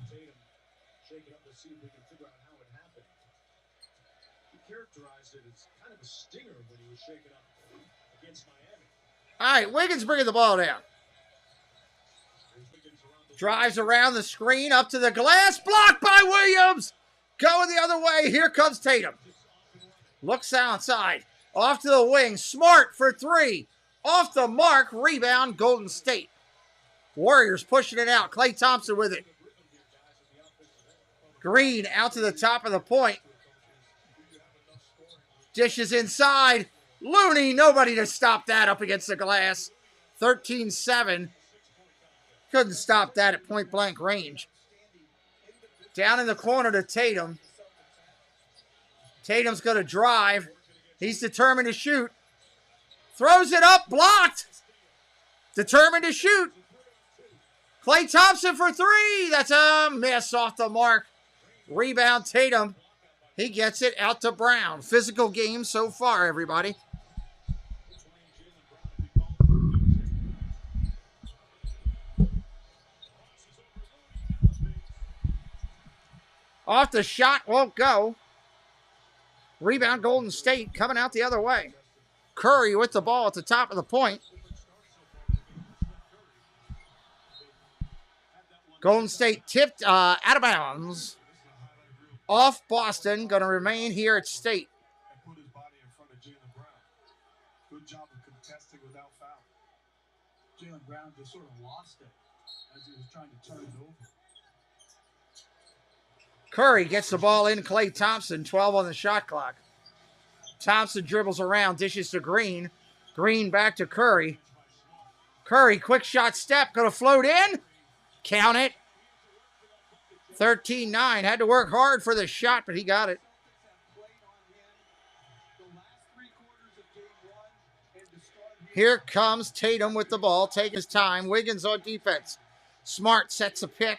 All right, Wiggins bringing the ball down. Drives around the screen, up to the glass. Blocked by Williams. Going the other way. Here comes Tatum. Looks outside. Off to the wing. Smart for 3. Off the mark. Rebound, Golden State. Warriors pushing it out. Klay Thompson with it. Green out to the top of the point. Dishes inside. Looney, nobody to stop that up against the glass. 13-7. Couldn't stop that at point-blank range. Down in the corner to Tatum. Tatum's going to drive. He's determined to shoot. Throws it up, blocked. Determined to shoot. Klay Thompson for 3. That's a miss off the mark. Rebound Tatum. He gets it out to Brown. Physical game so far, everybody. Off the shot, won't go. Rebound Golden State coming out the other way. Curry with the ball at the top of the point. Golden State tipped out of bounds. Off Boston, going to remain here at State. Put his body in front of Jaylen Brown. Good job of contesting without foul. Jaylen Brown just sort of lost it as he was trying to turn it over. Curry gets the ball in. Klay Thompson, 12 on the shot clock. Thompson dribbles around, dishes to Green. Green back to Curry. Curry, quick shot step, going to float in. Count it. 13-9. Had to work hard for the shot, but he got it. Here comes Tatum with the ball, taking his time. Wiggins on defense. Smart sets a pick.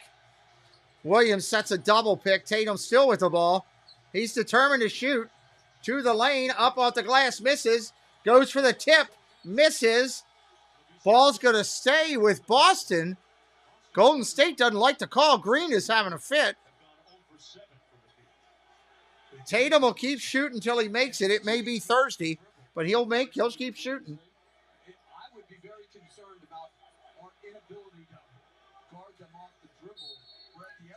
Williams sets a double pick. Tatum still with the ball. He's determined to shoot. To the lane, up off the glass, misses. Goes for the tip, misses. Ball's going to stay with Boston. Golden State doesn't like the call. Green is having a fit. Tatum will keep shooting until he makes it. It may be Thursday, but he'll keep shooting. I would be very concerned about our inability to guard them off the dribble.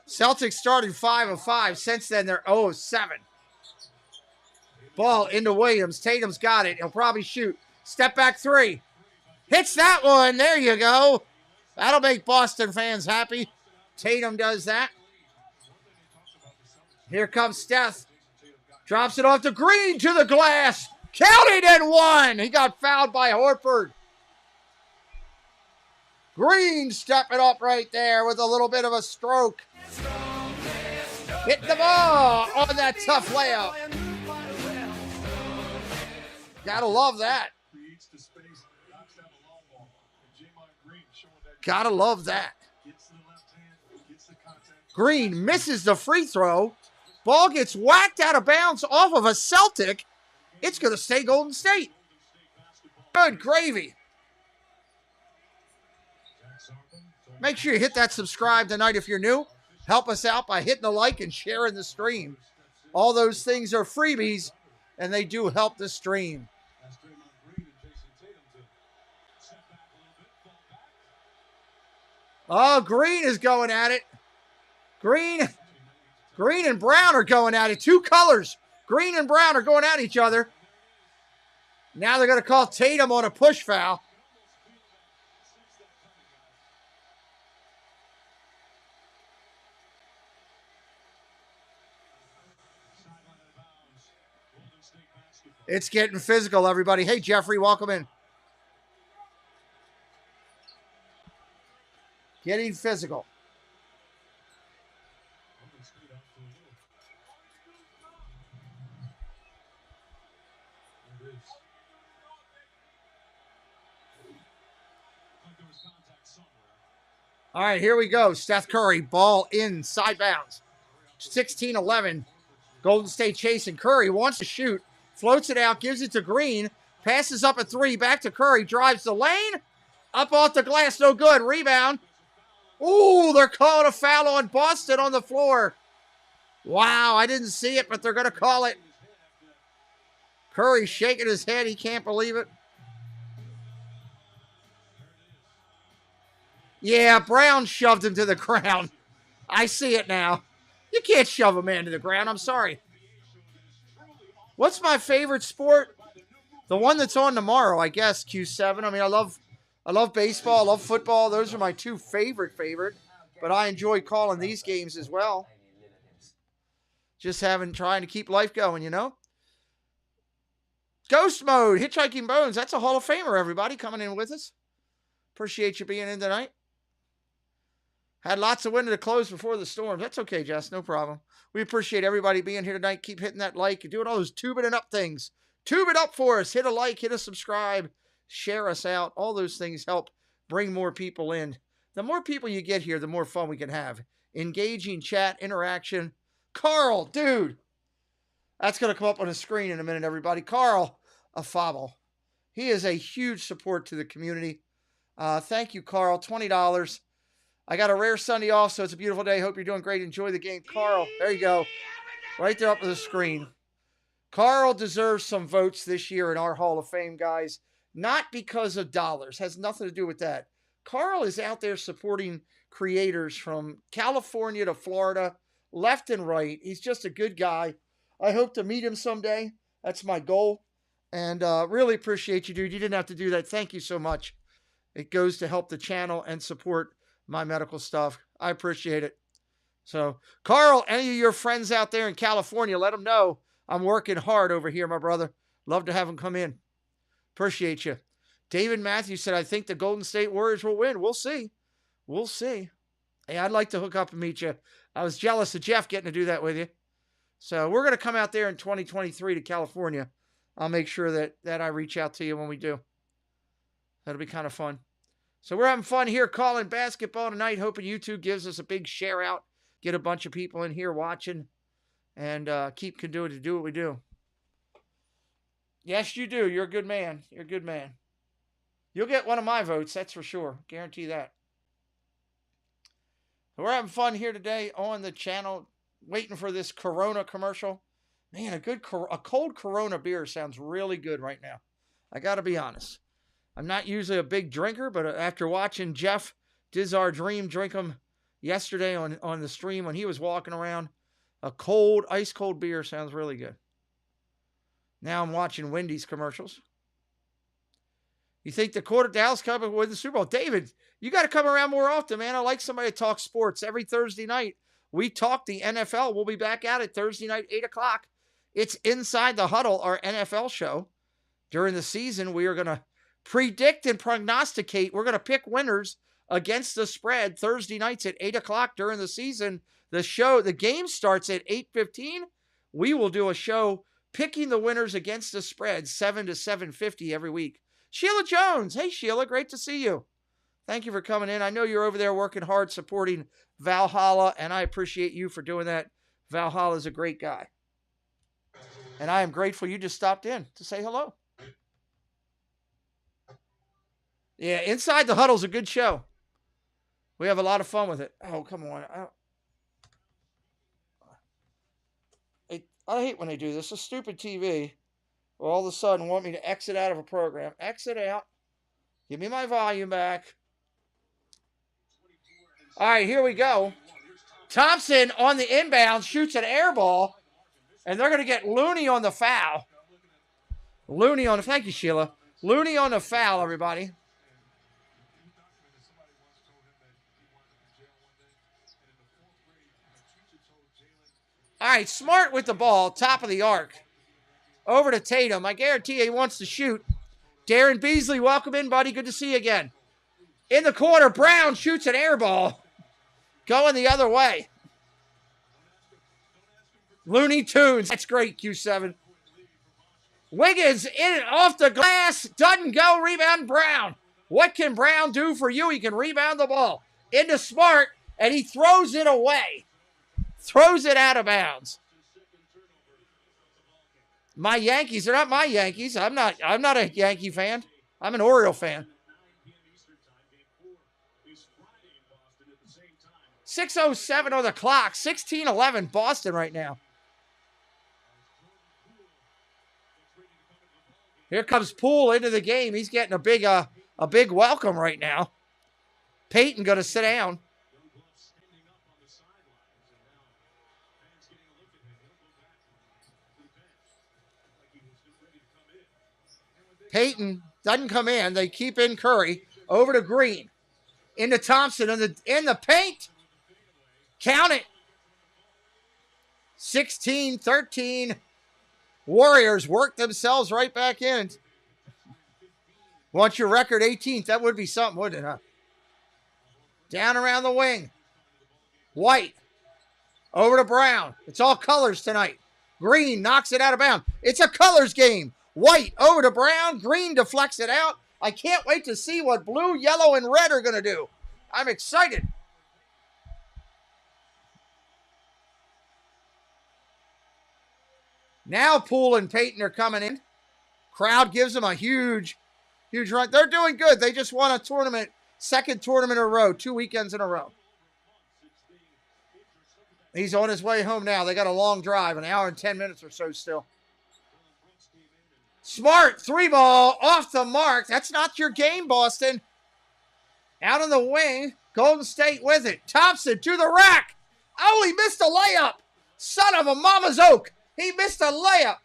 Celtics started 5 of 5. Since then, they're 0 of 7. Ball into Williams. Tatum's got it. He'll probably shoot. Step back 3. Hits that one. There you go. That'll make Boston fans happy. Tatum does that. Here comes Steph. Drops it off to Green to the glass. Counted and 1. He got fouled by Horford. Green stepping up right there with a little bit of a stroke. Hit the ball on that tough layup. Gotta love that. Gotta love that. Green misses the free throw. Ball gets whacked out of bounds off of a Celtic. It's going to stay Golden State. Good gravy. Make sure you hit that subscribe tonight if you're new. Help us out by hitting the like and sharing the stream. All those things are freebies, and they do help the stream. Oh, Green is going at it. Green and Brown are going at it. 2 colors. Green and Brown are going at each other. Now they're going to call Tatum on a push foul. It's getting physical, everybody. Hey, Jeffrey, welcome in. Getting physical. All right, here we go. Steph Curry, ball inside bounds. 16-11. Golden State chasing. Curry wants to shoot. Floats it out, gives it to Green. Passes up a three, back to Curry. Drives the lane. Up off the glass, no good. Rebound. Ooh, they're calling a foul on Boston on the floor. Wow, I didn't see it, but they're going to call it. Curry shaking his head. He can't believe it. Yeah, Brown shoved him to the ground. I see it now. You can't shove a man to the ground. I'm sorry. What's my favorite sport? The one that's on tomorrow, I guess, Q7. I mean, I love baseball. I love football. Those are my two favorite. But I enjoy calling these games as well. Just trying to keep life going, you know? Ghost Mode, Hitchhiking Bones. That's a Hall of Famer, everybody, coming in with us. Appreciate you being in tonight. Had lots of wind to the close before the storm. That's okay, Jess. No problem. We appreciate everybody being here tonight. Keep hitting that like and doing all those tubing it up things. Tube it up for us. Hit a like, hit a subscribe, share us out. All those things help bring more people in. The more people you get here, the more fun we can have. Engaging chat, interaction. Carl, dude. That's going to come up on the screen in a minute, everybody. Carl Afabo. He is a huge support to the community. Thank you, Carl. $20. I got a rare Sunday off, so it's a beautiful day. Hope you're doing great. Enjoy the game. Carl, there you go. Right there up on the screen. Carl deserves some votes this year in our Hall of Fame, guys. Not because of dollars. Has nothing to do with that. Carl is out there supporting creators from California to Florida, left and right. He's just a good guy. I hope to meet him someday. That's my goal. And really appreciate you, dude. You didn't have to do that. Thank you so much. It goes to help the channel and support my medical stuff. I appreciate it. So, Carl, any of your friends out there in California, let them know I'm working hard over here, my brother. Love to have them come in. Appreciate you. David Matthews said, I think the Golden State Warriors will win. We'll see. We'll see. Hey, I'd like to hook up and meet you. I was jealous of Jeff getting to do that with you. So we're going to come out there in 2023 to California. I'll make sure that I reach out to you when we do. That'll be kind of fun. So we're having fun here calling basketball tonight. Hoping YouTube gives us a big share out. Get a bunch of people in here watching. And keep continuing to do what we do. Yes, you do. You're a good man. You're a good man. You'll get one of my votes, that's for sure. Guarantee that. We're having fun here today on the channel. Waiting for this Corona commercial. Man, a cold Corona beer sounds really good right now. I got to be honest. I'm not usually a big drinker, but after watching Jeff Diz-Our Dream drink them yesterday on the stream when he was walking around, a ice cold beer sounds really good. Now I'm watching Wendy's commercials. You think the Dallas Cowboys will win the Super Bowl? David, you got to come around more often, man. I like somebody to talk sports every Thursday night. We talk the NFL. We'll be back at it Thursday night, 8 o'clock. It's Inside the Huddle, our NFL show. During the season, we are going to predict and prognosticate. We're going to pick winners against the spread Thursday nights at 8 o'clock during the season. The game starts at 8:15. We will do a show picking the winners against the spread, 7 to 7:50 every week. Sheila Jones. Hey, Sheila, great to see you. Thank you for coming in. I know you're over there working hard supporting Valhalla, and I appreciate you for doing that. Valhalla is a great guy. And I am grateful you just stopped in to say hello. Yeah, Inside the Huddle is a good show. We have a lot of fun with it. Oh, come on. I hate when they do this. It's a stupid TV. Well, all of a sudden want me to exit out of a program. Exit out. Give me my volume back. All right, here we go. Thompson on the inbound shoots an air ball, and they're going to get Looney on the foul. Thank you, Sheila. Looney on the foul, everybody. All right, Smart with the ball, top of the arc. Over to Tatum. I guarantee he wants to shoot. Darren Beasley, welcome in, buddy. Good to see you again. In the corner, Brown shoots an air ball. Going the other way. Looney Tunes. That's great, Q7. Wiggins in off the glass. Doesn't go. Rebound, Brown. What can Brown do for you? He can rebound the ball into Smart, and he throws it away. Throws it out of bounds. My Yankees, they're not my Yankees. I'm not a Yankee fan. I'm an Oriole fan. 6:07 on the clock. 16-11 Boston right now. Here comes Poole into the game. He's getting a big welcome right now. Peyton going to sit down. Peyton doesn't come in. They keep in Curry. Over to Green. Into Thompson in the paint. Count it. 16-13. Warriors work themselves right back in. Want your record 18th? That would be something, wouldn't it, huh? Down around the wing. White. Over to Brown. It's all colors tonight. Green knocks it out of bounds. It's a colors game. White over to Brown. Green deflects it out. I can't wait to see what blue, yellow, and red are going to do. I'm excited. Now Poole and Peyton are coming in. Crowd gives them a huge run. They're doing good. They just won a tournament, second tournament in a row, 2 weekends in a row. He's on his way home now. They got a long drive, an hour and 10 minutes or so still. Smart, 3-ball, off the mark. That's not your game, Boston. Out on the wing, Golden State with it. Thompson to the rack. Oh, he missed a layup. Son of a mama's oak. He missed a layup.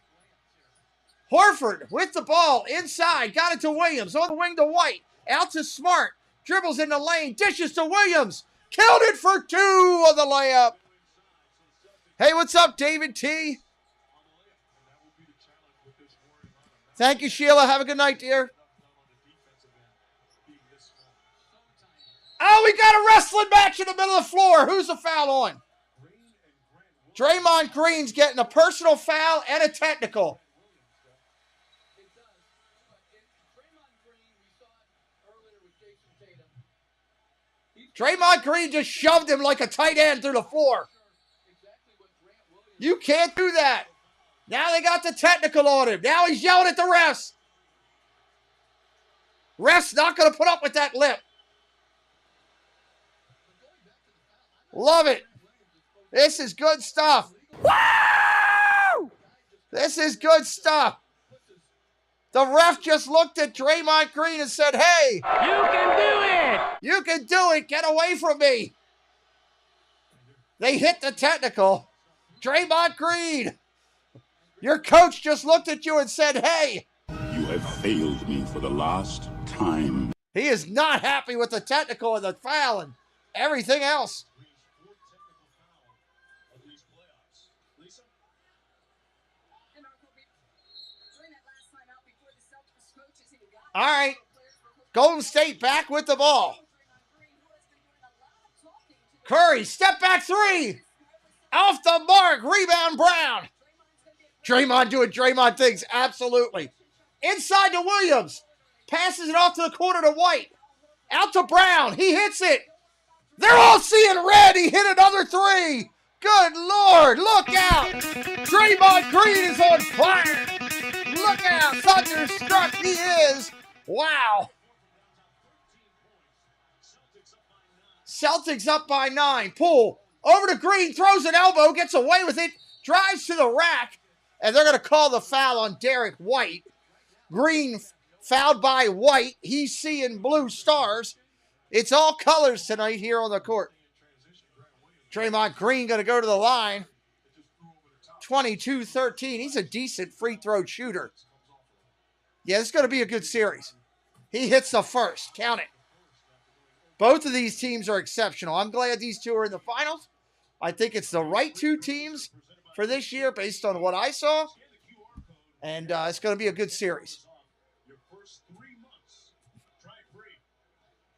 Horford with the ball inside. Got it to Williams. On the wing to White. Out to Smart. Dribbles in the lane. Dishes to Williams. Killed it for 2 on the layup. Hey, what's up, David T? Thank you, Sheila. Have a good night, dear. Oh, we got a wrestling match in the middle of the floor. Who's the foul on? Draymond Green's getting a personal foul and a technical. Draymond Green just shoved him like a tight end through the floor. You can't do that. Now they got the technical on him. Now he's yelling at the refs. Refs not going to put up with that lip. Love it. This is good stuff. Woo! This is good stuff. The ref just looked at Draymond Green and said, hey, you can do it. You can do it. Get away from me. They hit the technical. Draymond Green, your coach just looked at you and said, hey. You have failed me for the last time. He is not happy with the technical and the foul and everything else. All right. Golden State back with the ball. Curry, step back 3. Off the mark. Rebound Brown. Draymond doing Draymond things. Absolutely. Inside to Williams. Passes it off to the corner to White. Out to Brown. He hits it. They're all seeing red. He hit another 3. Good Lord. Look out. Draymond Green is on fire. Look out. Thunderstruck he is. Wow. Celtics up by 9. Poole over to Green. Throws an elbow. Gets away with it. Drives to the rack. And they're going to call the foul on Derek White. Green fouled by White. He's seeing blue stars. It's all colors tonight here on the court. Draymond Green going to go to the line. 22-13. He's a decent free throw shooter. Yeah, it's going to be a good series. He hits the first. Count it. Both of these teams are exceptional. I'm glad these two are in the finals. I think it's the right 2 teams for this year based on what I saw. And it's going to be a good series.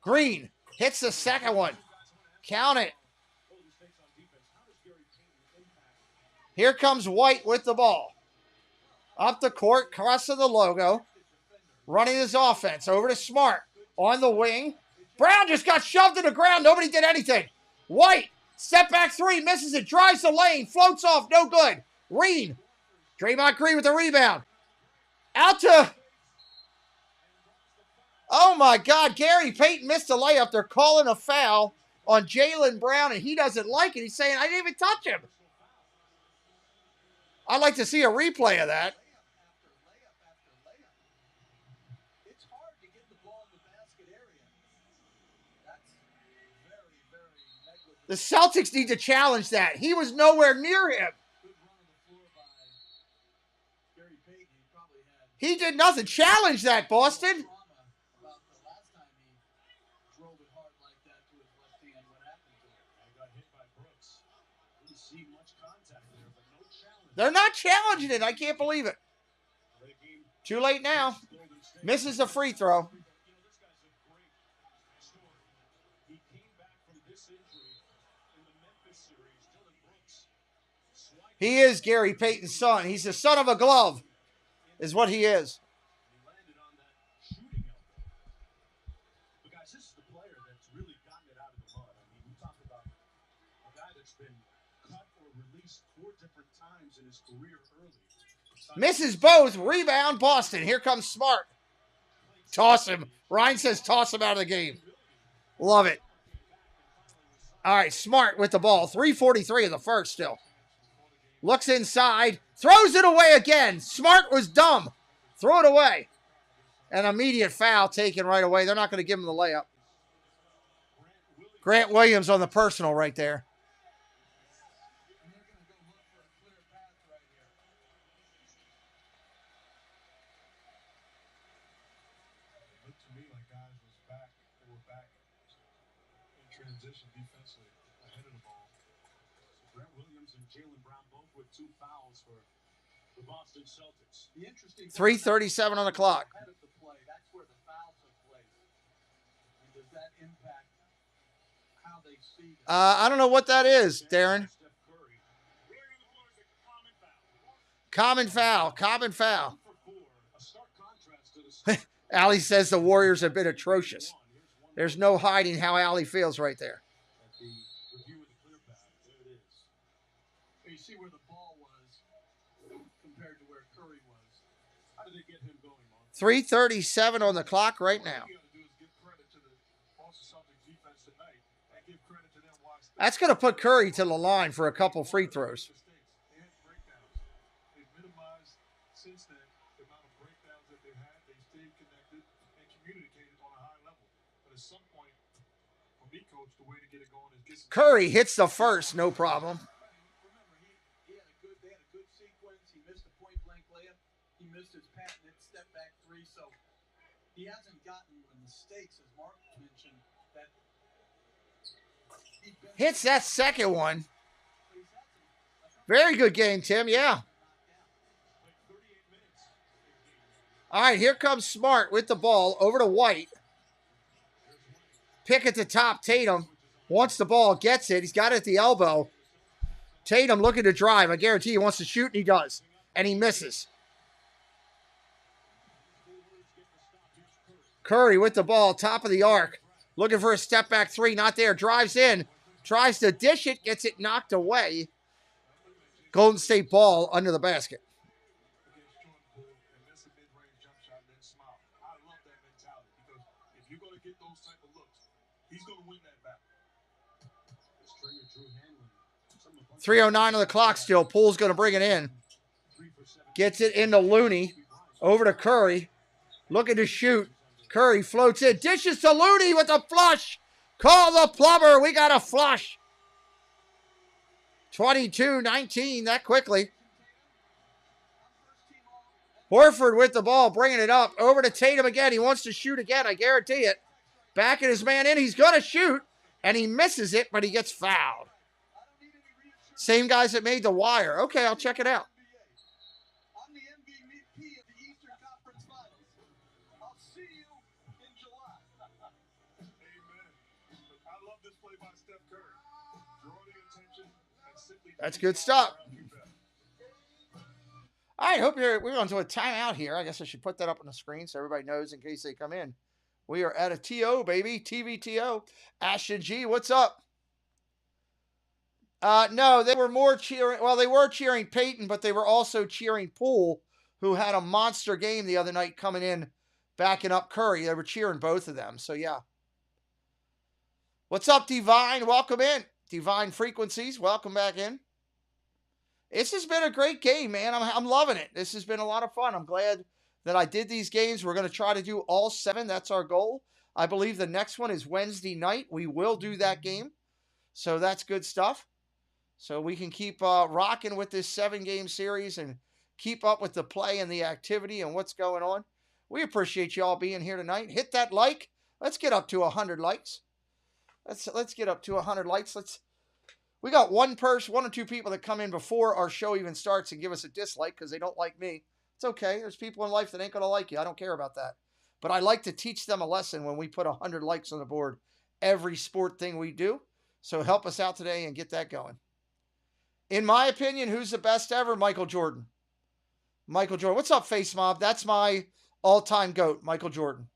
Green hits the second one. Count it. Here comes White with the ball. Up the court, crossing the logo. Running his offense. Over to Smart. On the wing. Brown just got shoved to the ground. Nobody did anything. White, step back three, misses it, drives the lane, floats off, no good. Green. Draymond Green with the rebound. Out to... Oh, my God. Gary Payton missed a layup. They're calling a foul on Jaylen Brown, and he doesn't like it. He's saying, I didn't even touch him. I'd like to see a replay of that. It's hard to get the ball in the basket area. That's very, very negligent. The Celtics need to challenge that. He was nowhere near him. Good run on the floor by Gary Payton. He probably had He did nothing. Challenge that, Boston. trauma about the last time he drove it hard like that to his left hand. What happened to him? I got hit by Brooks. Didn't see much contact there, but no challenge. They're not challenging it. I can't believe it. Too late now. Misses the free throw. You know, this guy's a great story. He came back from this injury in the Memphis series. Dylan Brooks swiped. He is Gary Payton's son. He's the son of a glove, is what he is. He landed on that shooting elbow. But guys, this is the player that's really gotten it out of the mud. I mean, we talk about a guy that's been cut or released 4 different times in his career early. Misses both. Rebound, Boston. Here comes Smart. Toss him. Ryan says toss him out of the game. Love it. All right, Smart with the ball. 3:43 in the first still. Looks inside. Throws it away again. Smart was dumb. Throw it away. An immediate foul taken right away. They're not going to give him the layup. Grant Williams on the personal right there. And they're going to go look for a clear path right here. It looked to me like guys were back in transition defensively ahead of the ball. So Brent Williams and Jaylen Brown both with 2 fouls for the Boston Celtics. The interesting 3:37 on the clock. ahead of the play, that's where the foul took place. And does that impact how they see the I don't know what that is, Darren. Steph Curry. Common foul. Common foul. 4, a stark contrast to the Allie says the Warriors have been atrocious. There's no hiding how Allie feels right there. at the review of the clear path. There it is. you see where the ball was compared to where Curry was. How did they get him going, Mark? 3:37 on the clock right now. What you got to do is give credit to the Boston Celtics defense tonight and give credit to them watching. That's going to put Curry to the line for a couple free throws. They had breakdowns. They've minimized since then the amount of breakdowns that they've had. They stayed connected and communicated on a high level. But at some point, for me, coach, the way to get it going is get some Curry hits the first, no problem. Remember, they had a good sequence. He missed a point blank layup. He missed his patented step back 3. So he hasn't gotten the mistakes, as Mark mentioned, that he's been Hits that second one. Very good game, Tim. Yeah. All right, here comes Smart with the ball over to White. Pick at the top. Tatum wants the ball, gets it. He's got it at the elbow. Tatum looking to drive. I guarantee he wants to shoot, and he does. And he misses. Curry with the ball, top of the arc. Looking for a step back 3, not there. Drives in, tries to dish it, gets it knocked away. Golden State ball under the basket. against Jordan Poole and miss a mid-range jump shot and then smile. I love that mentality because if you're going to get those type of looks, he's going to win that battle. The stringer Drew Hanlon. 3:09 on the clock still. Poole's going to bring it in. Gets it into Looney. Over to Curry. Looking to shoot. Curry floats in. Dishes to Looney with a flush. Call the plumber. We got a flush. 22-19 that quickly. Horford with the ball, bringing it up. Over to Tatum again. He wants to shoot again, I guarantee it. Backing his man in. He's going to shoot. And he misses it, but he gets fouled. Same guys that made the wire. Okay, I'll check it out. I'm the MVP of the Eastern Conference Finals. I'll see you in July. Amen. I love this play by Steph Curry. Draw the attention and simply That's good stuff. All right, hope we're going to a timeout here. I guess I should put that up on the screen so everybody knows in case they come in. We are at a TO, baby. TVTO. Ashton G, what's up? No, they were more cheering. Well, they were cheering Peyton, but they were also cheering Poole, who had a monster game the other night coming in, backing up Curry. They were cheering both of them. So, yeah. What's up, Divine? Welcome in. Divine Frequencies, welcome back in. This has been a great game, man. I'm loving it. This has been a lot of fun. I'm glad that I did these games. We're going to try to do all 7. That's our goal. I believe the next one is Wednesday night. We will do that game. So that's good stuff. So we can keep rocking with this 7-game series and keep up with the play and the activity and what's going on. We appreciate you all being here tonight. Hit that like. Let's get up to 100 likes. Let's get up to 100 likes. We got one or two people that come in before our show even starts and give us a dislike because they don't like me. It's okay. There's people in life that ain't going to like you. I don't care about that. But I like to teach them a lesson when we put 100 likes on the board every sport thing we do. So help us out today and get that going. In my opinion, who's the best ever? Michael Jordan. Michael Jordan. What's up, Face Mob? That's my all-time GOAT, Michael Jordan.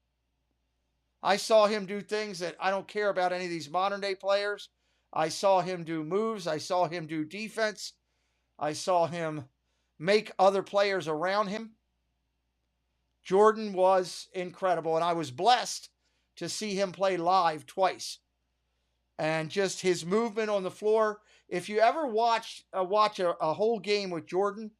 I saw him do things that I don't care about any of these modern-day players. I saw him do moves. I saw him do defense. I saw him make other players around him. Jordan was incredible, and I was blessed to see him play live twice. And just his movement on the floor. If you ever watch a whole game with Jordan,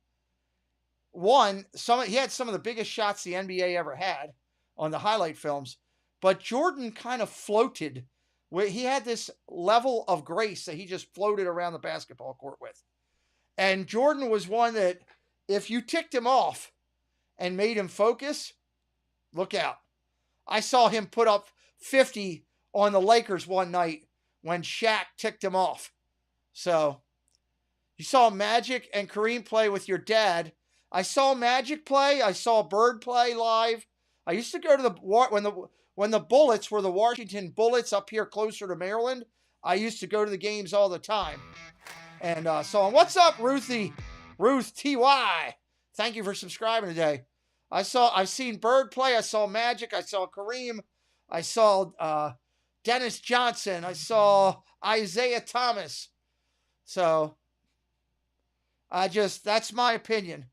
he had some of the biggest shots the NBA ever had on the highlight films. But Jordan kind of floated. He had this level of grace that he just floated around the basketball court with. And Jordan was one that if you ticked him off and made him focus, look out. I saw him put up 50 on the Lakers one night when Shaq ticked him off. So, you saw Magic and Kareem play with your dad. I saw Magic play. I saw Bird play live. I used to go to when the Bullets were the Washington Bullets up here closer to Maryland. I used to go to the games all the time. And saw him. What's up, Ruthie? Ruth TY. Thank you for subscribing today. I've seen Bird play. I saw Magic. I saw Kareem. I saw Dennis Johnson. I saw Isaiah Thomas. So, that's my opinion.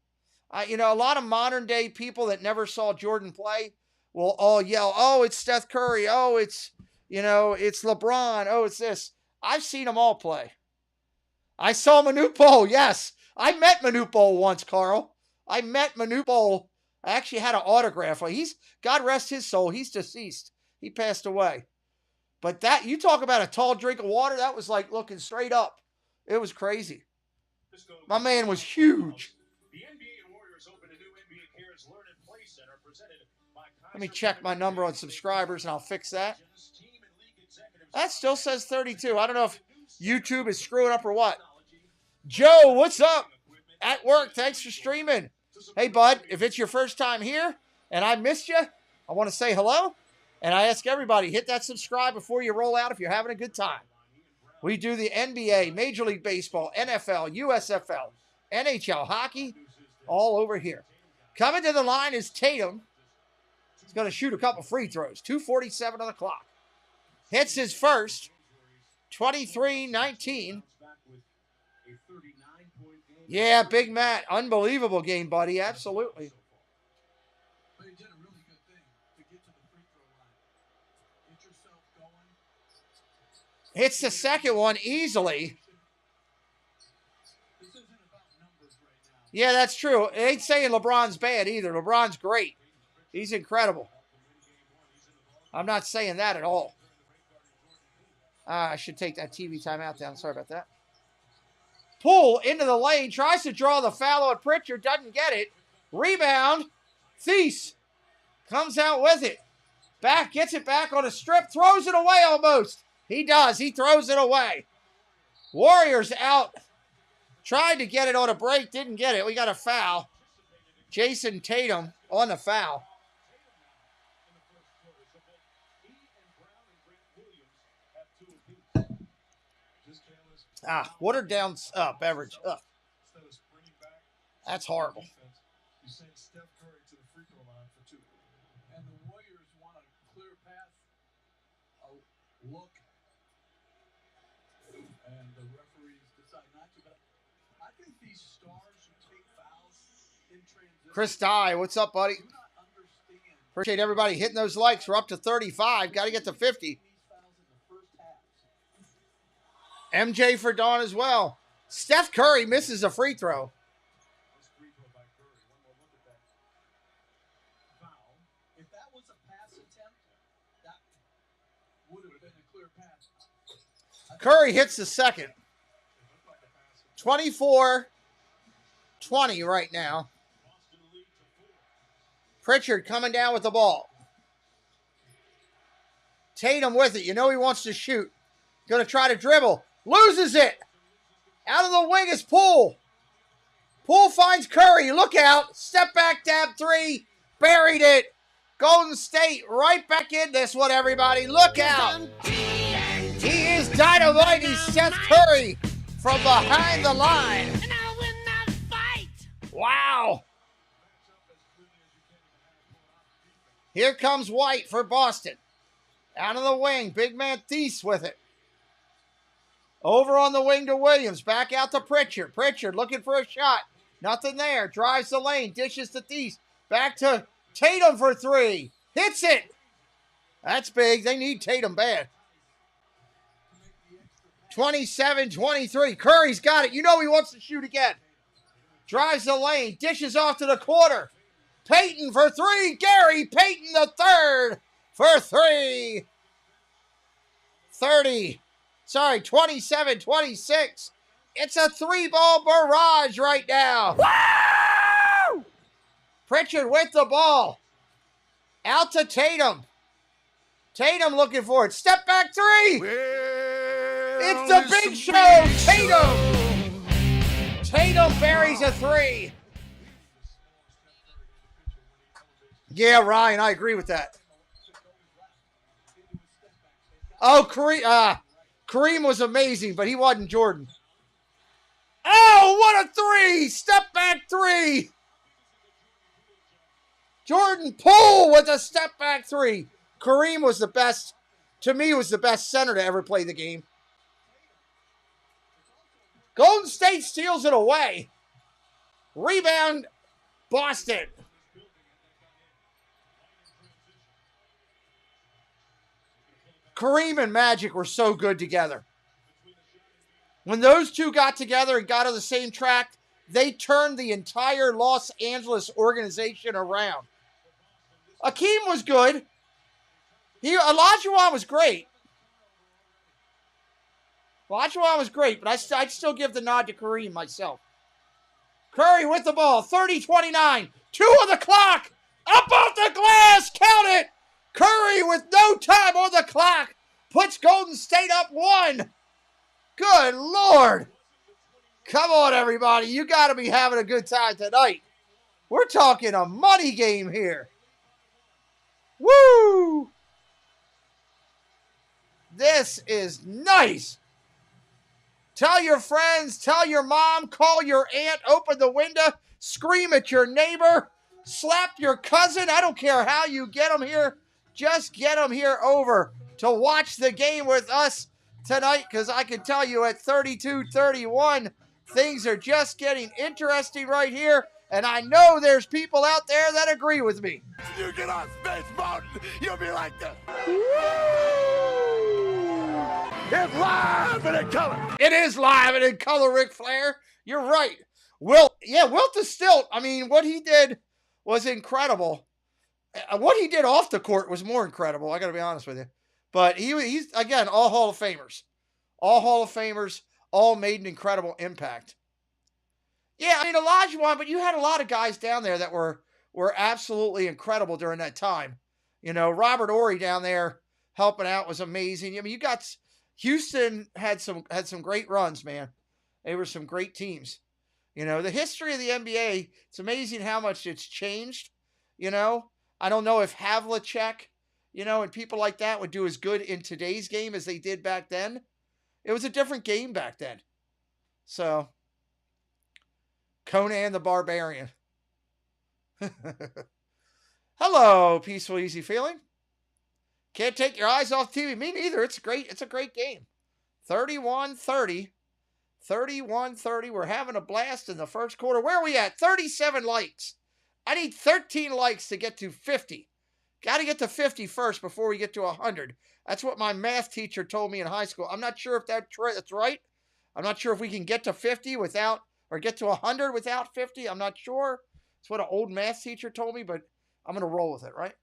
A lot of modern day people that never saw Jordan play will all yell, oh, it's Steph Curry. Oh, it's LeBron. Oh, it's this. I've seen them all play. I saw Manute Bol. Yes. I met Manute Bol once, Carl. I met Manute Bol. I actually had an autograph. God rest his soul. He's deceased. He passed away. But you talk about a tall drink of water, that was like looking straight up. It was crazy. My man was huge. Let me check my number on subscribers and I'll fix that. That still says 32. I don't know if YouTube is screwing up or what. Joe, what's up? At work, thanks for streaming. Hey, bud, if it's your first time here and I missed you, I want to say hello. And I ask everybody, hit that subscribe before you roll out if you're having a good time. We do the NBA, Major League Baseball, NFL, USFL, NHL hockey, all over here. Coming to the line is Tatum. He's going to shoot a couple free throws. 2:47 on the clock. Hits his first. 23-19. Yeah, Big Matt. Unbelievable game, buddy. Absolutely. But he did a really good thing to get to the free throw line. Get yourself going. Hits the second one easily. This isn't about numbers right now. Yeah, that's true. It ain't saying LeBron's bad either. LeBron's great. He's incredible. I'm not saying that at all. I should take that TV timeout down. Sorry about that. Poole into the lane. Tries to draw the foul on Pritchard. Doesn't get it. Rebound. Thies comes out with it. Gets it back on a strip. Throws it away almost. He does. He throws it away. Warriors out. Tried to get it on a break. Didn't get it. We got a foul. Jason Tatum on the foul. Watered down beverage. Ugh. That's horrible. You sent Steph Curry to the free throw line for 2. And the Warriors want a clear path look, and the referees decide not to. But I think these stars who take fouls in transition. Chris Dye, what's up, buddy? Appreciate everybody hitting those likes. We're up to 35. Got to get to 50. MJ for Dawn as well. Steph Curry misses a free throw. If that was a pass attempt, that would have been a clear pass. Curry hits the second. 24-20 right now. Pritchard coming down with the ball. Tatum with it. You know he wants to shoot. Going to try to dribble. Loses it. Out of the wing is Poole. Poole finds Curry. Look out. Step back, dab three. Buried it. Golden State right back in this one, everybody. Look out. He is dynamite. He's Seth Curry from behind the line. And I'll win that fight. Wow. Here comes White for Boston. Out of the wing. Big man Thies with it. Over on the wing to Williams. Back out to Pritchard. Pritchard looking for a shot. Nothing there. Drives the lane. Dishes to Thies. Back to Tatum for three. Hits it. That's big. They need Tatum bad. 27-23. Curry's got it. You know he wants to shoot again. Drives the lane. Dishes off to the corner. Payton for three. Gary Payton the third for three. 27-26. It's a three-ball barrage right now. Woo! Pritchard with the ball. Out to Tatum. Tatum looking for it. Step back three. It's the big show. Tatum. Tatum buries a three. Yeah, Ryan, I agree with that. Oh, Kareem was amazing, but he wasn't Jordan. Oh, what a three! Step back three. Jordan Poole with a step back three. Kareem was the best, to me, was the best center to ever play the game. Golden State steals it away. Rebound, Boston. Kareem and Magic were so good together. When those two got together and got on the same track, they turned the entire Los Angeles organization around. Akeem was good. Olajuwon was great. Olajuwon was great, but I'd still give the nod to Kareem myself. Curry with the ball, 30-29. 2 on the clock. Up off the glass, count it. Curry with no time on the clock puts Golden State up 1. Good Lord. Come on, everybody. You got to be having a good time tonight. We're talking a money game here. Woo! This is nice. Tell your friends, tell your mom, call your aunt, open the window, scream at your neighbor, slap your cousin. I don't care how you get them here. Just get them here over to watch the game with us tonight, because I can tell you at 32-31, things are just getting interesting right here, and I know there's people out there that agree with me. You get on Space Mountain, you'll be like this. It's live and in color. It is live and in color, Ric Flair. You're right. Wilt is still, I mean, what he did was incredible. What he did off the court was more incredible, I got to be honest with you. But he's, again, all Hall of Famers. All Hall of Famers, all made an incredible impact. Yeah, I mean, Olajuwon, but you had a lot of guys down there that were absolutely incredible during that time. You know, Robert Horry down there helping out was amazing. I mean, you got Houston had some great runs, man. They were some great teams. You know, the history of the NBA, it's amazing how much it's changed. You know, I don't know if Havlicek, you know, and people like that would do as good in today's game as they did back then. It was a different game back then. So, Conan the Barbarian. Hello, Peaceful Easy Feeling. Can't take your eyes off TV. Me neither. It's great. It's a great game. 31-30. 31-30. We're having a blast in the first quarter. Where are we at? 37 likes. I need 13 likes to get to 50. Got to get to 50 first before we get to 100. That's what my math teacher told me in high school. I'm not sure if that's right. I'm not sure if we can get to 50 without, or get to 100 without 50. I'm not sure. It's what an old math teacher told me, but I'm going to roll with it, right?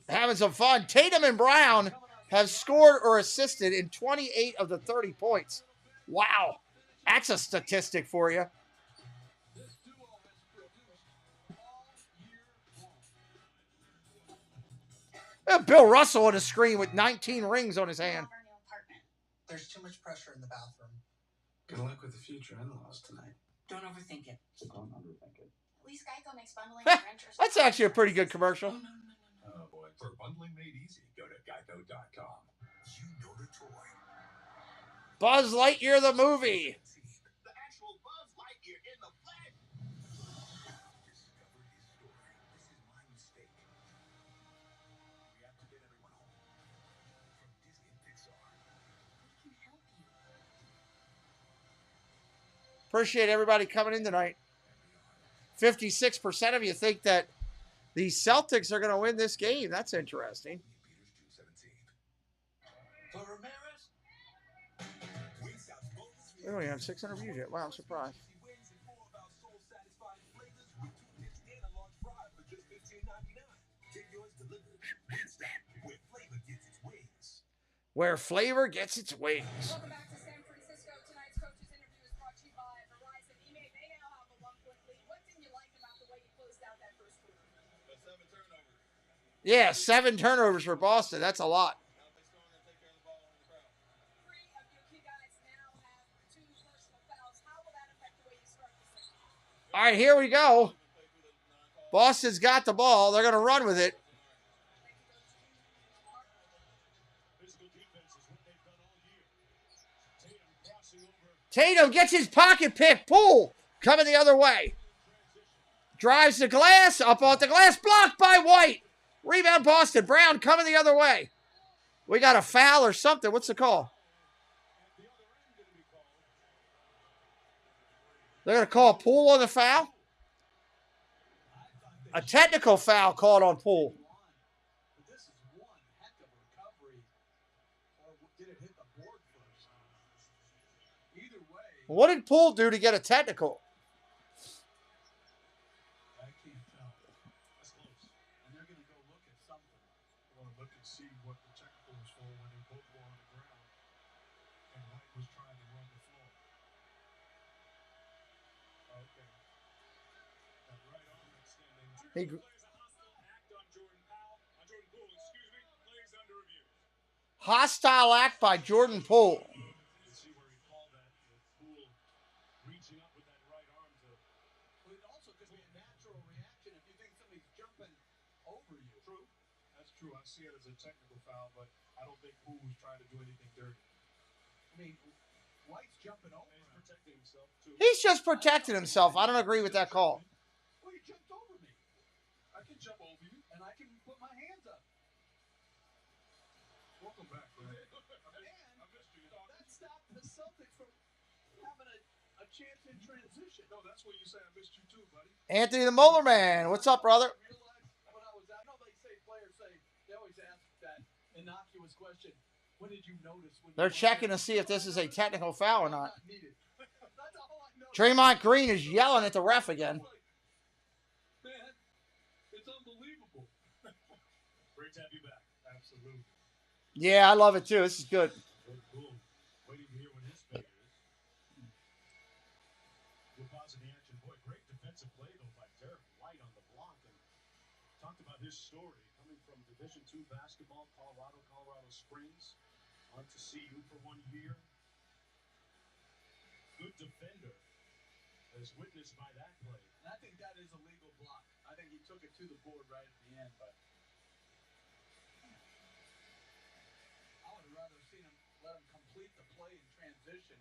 Having some fun. Tatum and Brown have scored or assisted in 28 of the 30 points. Wow. That's a statistic for you. Bill Russell on the screen with 19 rings on his hand. There's too much pressure in the bathroom. Good luck with the future in-laws tonight. Don't overthink it. Don't underthink it. At least Geico makes bundling and renters. That's actually a pretty good commercial. Oh boy. For bundling made easy, go to geico.com. You know the toy. Buzz Lightyear the movie. The actual Buzz Lightyear in the flesh. Discover his story. This is my mistake. We have to get everyone home. From Disney and Pixar. We can help you. Appreciate everybody coming in tonight. 56% of you think that the Celtics are going to win this game. That's interesting. We don't even have 600 views yet. Wow, I'm surprised. Where flavor gets its wings. Welcome back to San Francisco. Tonight's coaches interview is brought to you by Verizon. They now have a 1-point lead. What didn't you like about the way you closed out that first quarter? The 7 turnovers. Yeah, 7 turnovers for Boston. That's a lot. Three of your key guys now have 2 personal fouls. How will that affect the way you start the second? All right, here we go. Boston's got the ball. They're going to run with it. Tatum gets his pocket pick. Poole coming the other way. Drives the glass. Up off the glass. Blocked by White. Rebound Boston. Brown coming the other way. We got a foul or something. What's the call? They're going to call Poole on the foul. A technical foul called on Poole. But this is one heck of a recovery. Or did it hit the board first? Either way. What did Poole do to get a technical? I can't tell. That's close. And they're going to go look at something. They're going to look and see what the technical was for when they both were on the ground and White was trying to run the floor. Okay. That right arm extending. He, hostile act by Jordan Poole. See where he called that, Poole reaching up with that right arm to. Well, it also could be a natural reaction if you think somebody's jumping over you. True. That's true. I see it as a technical foul, but I don't think Poole was trying to do anything dirty. I mean, White's jumping over. He's protecting himself, too. He's just protecting himself. I don't agree with that call. Well, you jumped over me. I can jump over you, and I can put my hands up. Welcome back, man. And that stopped the Celtics from having a chance in transition. No, that's when you say I missed you too, buddy. Anthony the Molar Man. What's up, brother? When I was out, I know players say, they always ask that innocuous question, when did you notice? They're checking to see if this is a technical foul or not. That's all I know. Draymond Green is yelling at the ref again. Man, it's unbelievable. Great to have you back. Absolutely. Yeah, I love it too. This is good. Cool. Waiting to hear what his fate is. We'll pause in the action. Boy, great defensive play, though, by Derek White on the block. And talked about his story coming from Division II basketball, Colorado Springs, on to CU for 1 year. Good defender, as witnessed by that play. And I think that is a legal block. I think he took it to the board right at the end, but I would have rather seen him let him complete the play in transition.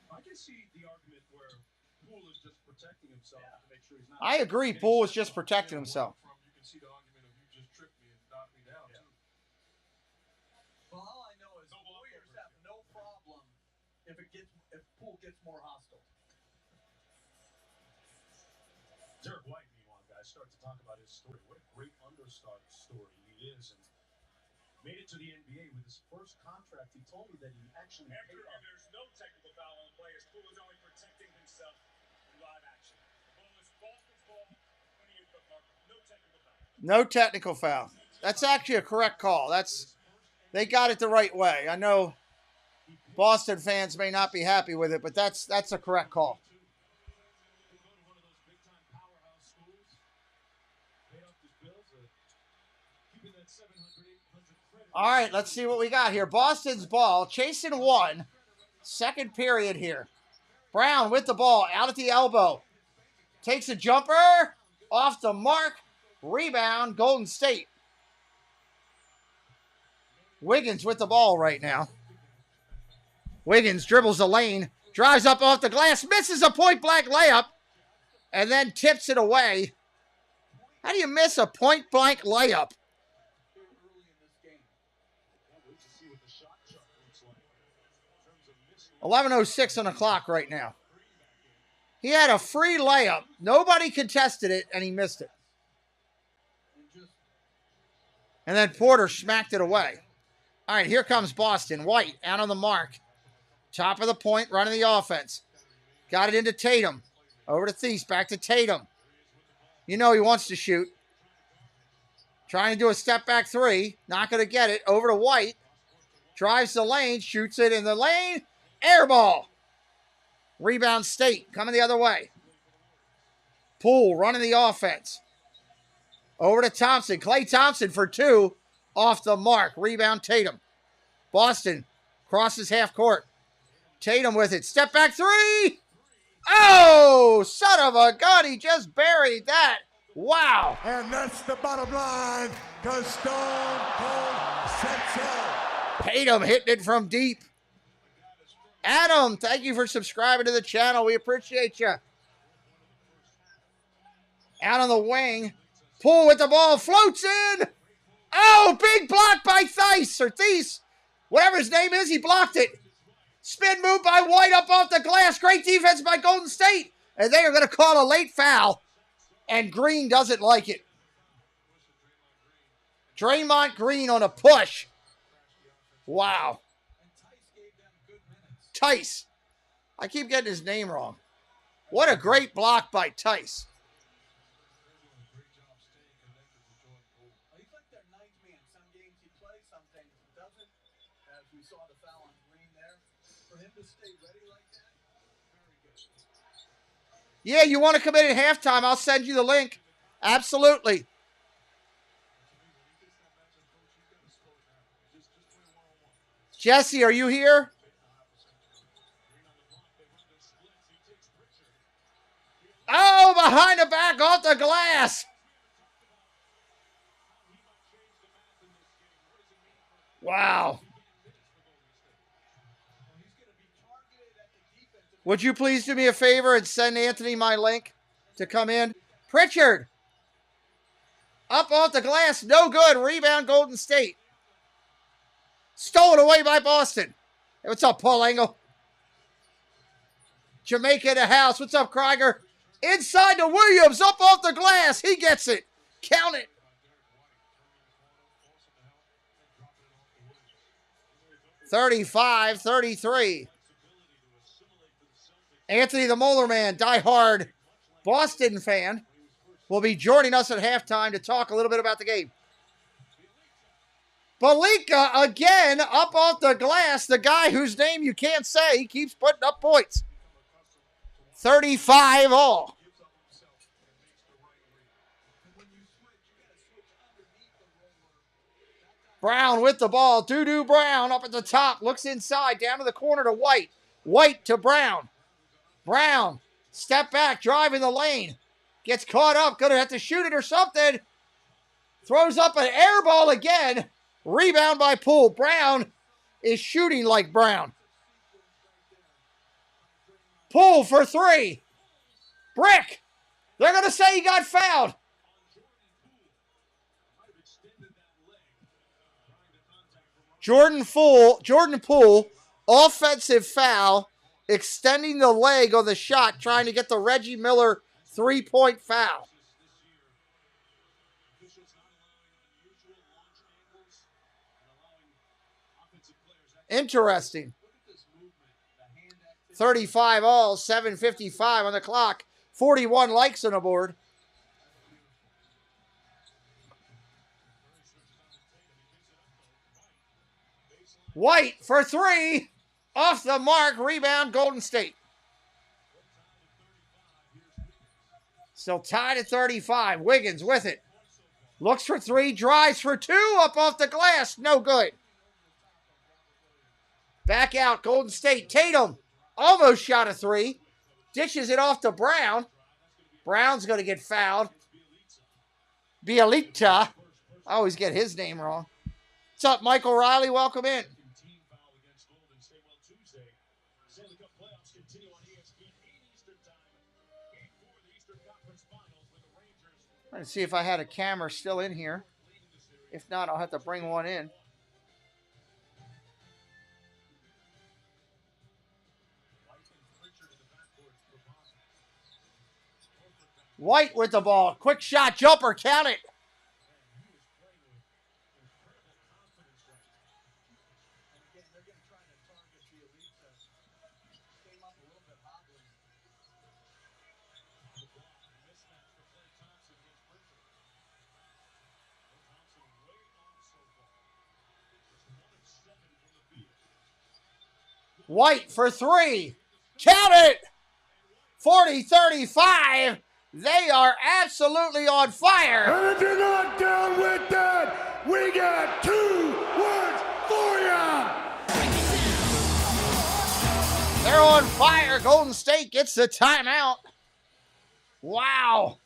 I can see the argument where Poole is just protecting himself to make sure he's not. I agree. Poole was just protecting himself. You can see the argument of you just tripped me and knocked me down too. Well, all I know is the Warriors have no problem if Poole gets more hostile. Derek White, meanwhile, guys, start to talk about his story. What a great underdog story he is, and made it to the NBA with his first contract. He told me that he actually paid off. There's no technical foul on the play as Poole is only protecting himself in live action. The ball is Boston's ball. 28-foot marker. No technical foul. No technical foul. That's actually a correct call. They got it the right way. I know Boston fans may not be happy with it, but that's a correct call. All right, let's see what we got here. Boston's ball, chasing one. Second period here. Brown with the ball, out at the elbow. Takes a jumper, off the mark. Rebound, Golden State. Wiggins with the ball right now. Wiggins dribbles the lane, drives up off the glass, misses a point-blank layup, and then tips it away. How do you miss a point-blank layup? 11:06 on the clock right now. He had a free layup. Nobody contested it, and he missed it. And then Porter smacked it away. All right, here comes Boston. White out on the mark. Top of the point, running the offense. Got it into Tatum. Over to Thies, back to Tatum. You know he wants to shoot. Trying to do a step-back three. Not going to get it. Over to White. Drives the lane, shoots it in the lane. Air ball. Rebound State, coming the other way. Poole running the offense. Over to Thompson. Klay Thompson for two. Off the mark. Rebound Tatum. Boston crosses half court. Tatum with it. Step back three. Oh, son of a gun. He just buried that. Wow. And that's the bottom line, because Stone Cold said so. Tatum hitting it from deep. Adam, thank you for subscribing to the channel. We appreciate you. Out on the wing. Poole with the ball. Floats in. Oh, big block by Thies. Whatever his name is, he blocked it. Spin move by White up off the glass. Great defense by Golden State. And they are going to call a late foul. And Green doesn't like it. Draymond Green on a push. Wow. Tice. I keep getting his name wrong. What a great block by Tice. He's like their ninth man. Some games he plays, some games he doesn't. As we saw the foul on Green there. For him to stay ready like that, very good. Yeah, you want to come in at halftime, I'll send you the link. Absolutely. Jesse, are you here? Oh, behind the back, off the glass. Wow. Would you please do me a favor and send Anthony my link to come in? Pritchard. Up off the glass, no good. Rebound Golden State. Stolen away by Boston. Hey, what's up, Paul Engel? Jamaica in the house. What's up, Krieger? Inside to Williams, up off the glass. He gets it. Count it. (35-33). Anthony the Molar Man, diehard Boston fan, will be joining us at halftime to talk a little bit about the game. Balika again up off the glass. The guy whose name you can't say keeps putting up points. 35 all. Brown with the ball. Doo-Doo Brown up at the top. Looks inside. Down to the corner to White. White to Brown. Brown. Step back. Driving the lane. Gets caught up. Gonna have to shoot it or something. Throws up an air ball again. Rebound by Poole. Brown is shooting like Brown. Poole for three. Brick! They're going to say he got fouled. Jordan Poole, offensive foul, extending the leg on the shot, trying to get the Reggie Miller 3-point foul. Interesting. 35 all, 7:55 on the clock. 41 likes on the board. White for three. Off the mark. Rebound, Golden State. Still tied at 35. Wiggins with it. Looks for three. Drives for two. Up off the glass. No good. Back out. Golden State. Tatum almost shot a three. Dishes it off to Brown. Brown's going to get fouled. Bielita. I always get his name wrong. What's up, Michael Riley? Welcome in. Let's see if I had a camera still in here. If not, I'll have to bring one in. White with the ball. Quick shot, jumper, count it. White for three. Count it. 40-35. They are absolutely on fire. And if you're not down with that, we got 2 words for you. They're on fire. Golden State gets the timeout. Wow.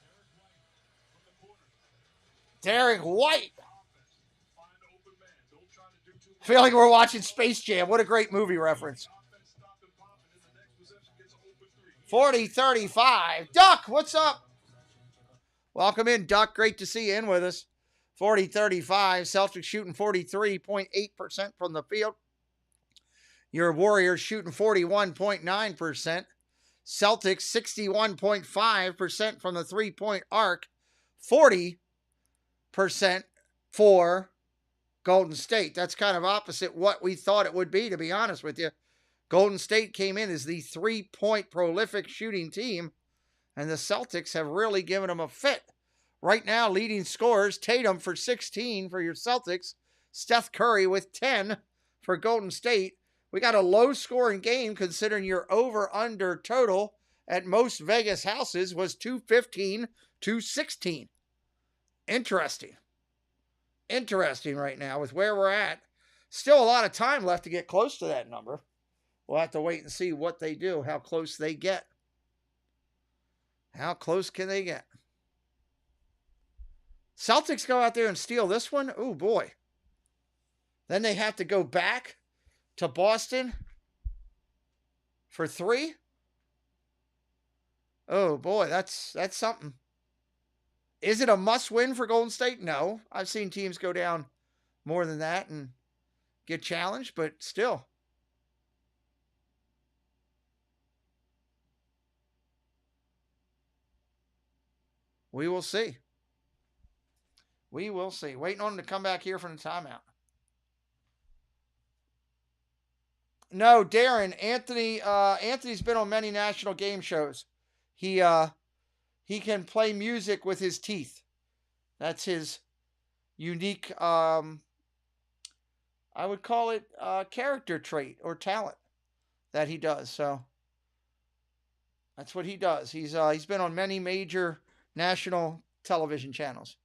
Derek White. Feel like we're watching Space Jam. What a great movie reference. 40-35. Duck, what's up? Welcome in, Duck. Great to see you in with us. 40-35. Celtics shooting 43.8% from the field. Your Warriors shooting 41.9%. Celtics 61.5% from the three-point arc. 40% for Golden State. That's kind of opposite what we thought it would be, to be honest with you. Golden State came in as the three-point prolific shooting team, and the Celtics have really given them a fit. Right now, leading scorers, Tatum for 16 for your Celtics, Steph Curry with 10 for Golden State. We got a low-scoring game considering your over-under total at most Vegas houses was 215, 216. Interesting. Interesting right now with where we're at. Still a lot of time left to get close to that number. We'll have to wait and see what they do, how close they get. How close can they get? Celtics go out there and steal this one. Oh, boy. Then they have to go back to Boston for 3. Oh, boy, that's something. Is it a must-win for Golden State? No. I've seen teams go down more than that and get challenged, but still. We will see. We will see. Waiting on him to come back here from the timeout. No, Darren, Anthony's been on many national game shows. He can play music with his teeth. That's his unique, I would call it character trait or talent that he does. So that's what he does. He's been on many major national television channels.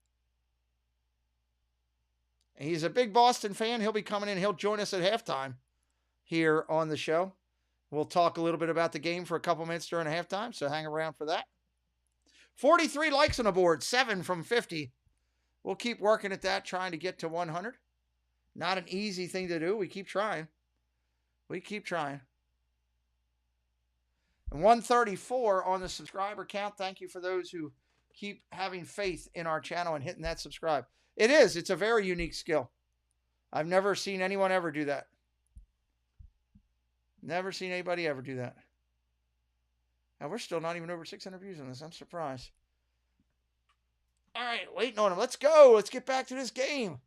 He's a big Boston fan. He'll be coming in. He'll join us at halftime here on the show. We'll talk a little bit about the game for a couple minutes during halftime, so hang around for that. 43 likes on the board, 7 from 50. We'll keep working at that, trying to get to 100. Not an easy thing to do. We keep trying. We keep trying. And 134 on the subscriber count. Thank you for those who keep having faith in our channel and hitting that subscribe. It is. It's a very unique skill. I've never seen anyone ever do that. Never seen anybody ever do that. And we're still not even over 600 views on this. I'm surprised. All right, waiting on him. Let's go. Let's get back to this game.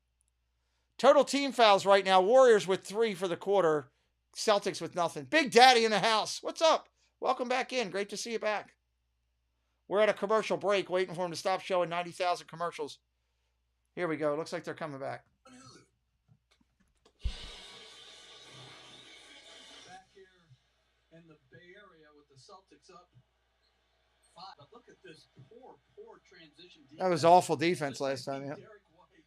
Total team fouls right now. Warriors with 3 for the quarter. Celtics with nothing. Big Daddy in the house. What's up? Welcome back in. Great to see you back. We're at a commercial break waiting for him to stop showing 90,000 commercials. Here we go. Looks like they're coming back. Back here in the Bay Area with the Celtics up 5. But look at this poor transition defense. That was awful defense last time, yeah. Derek White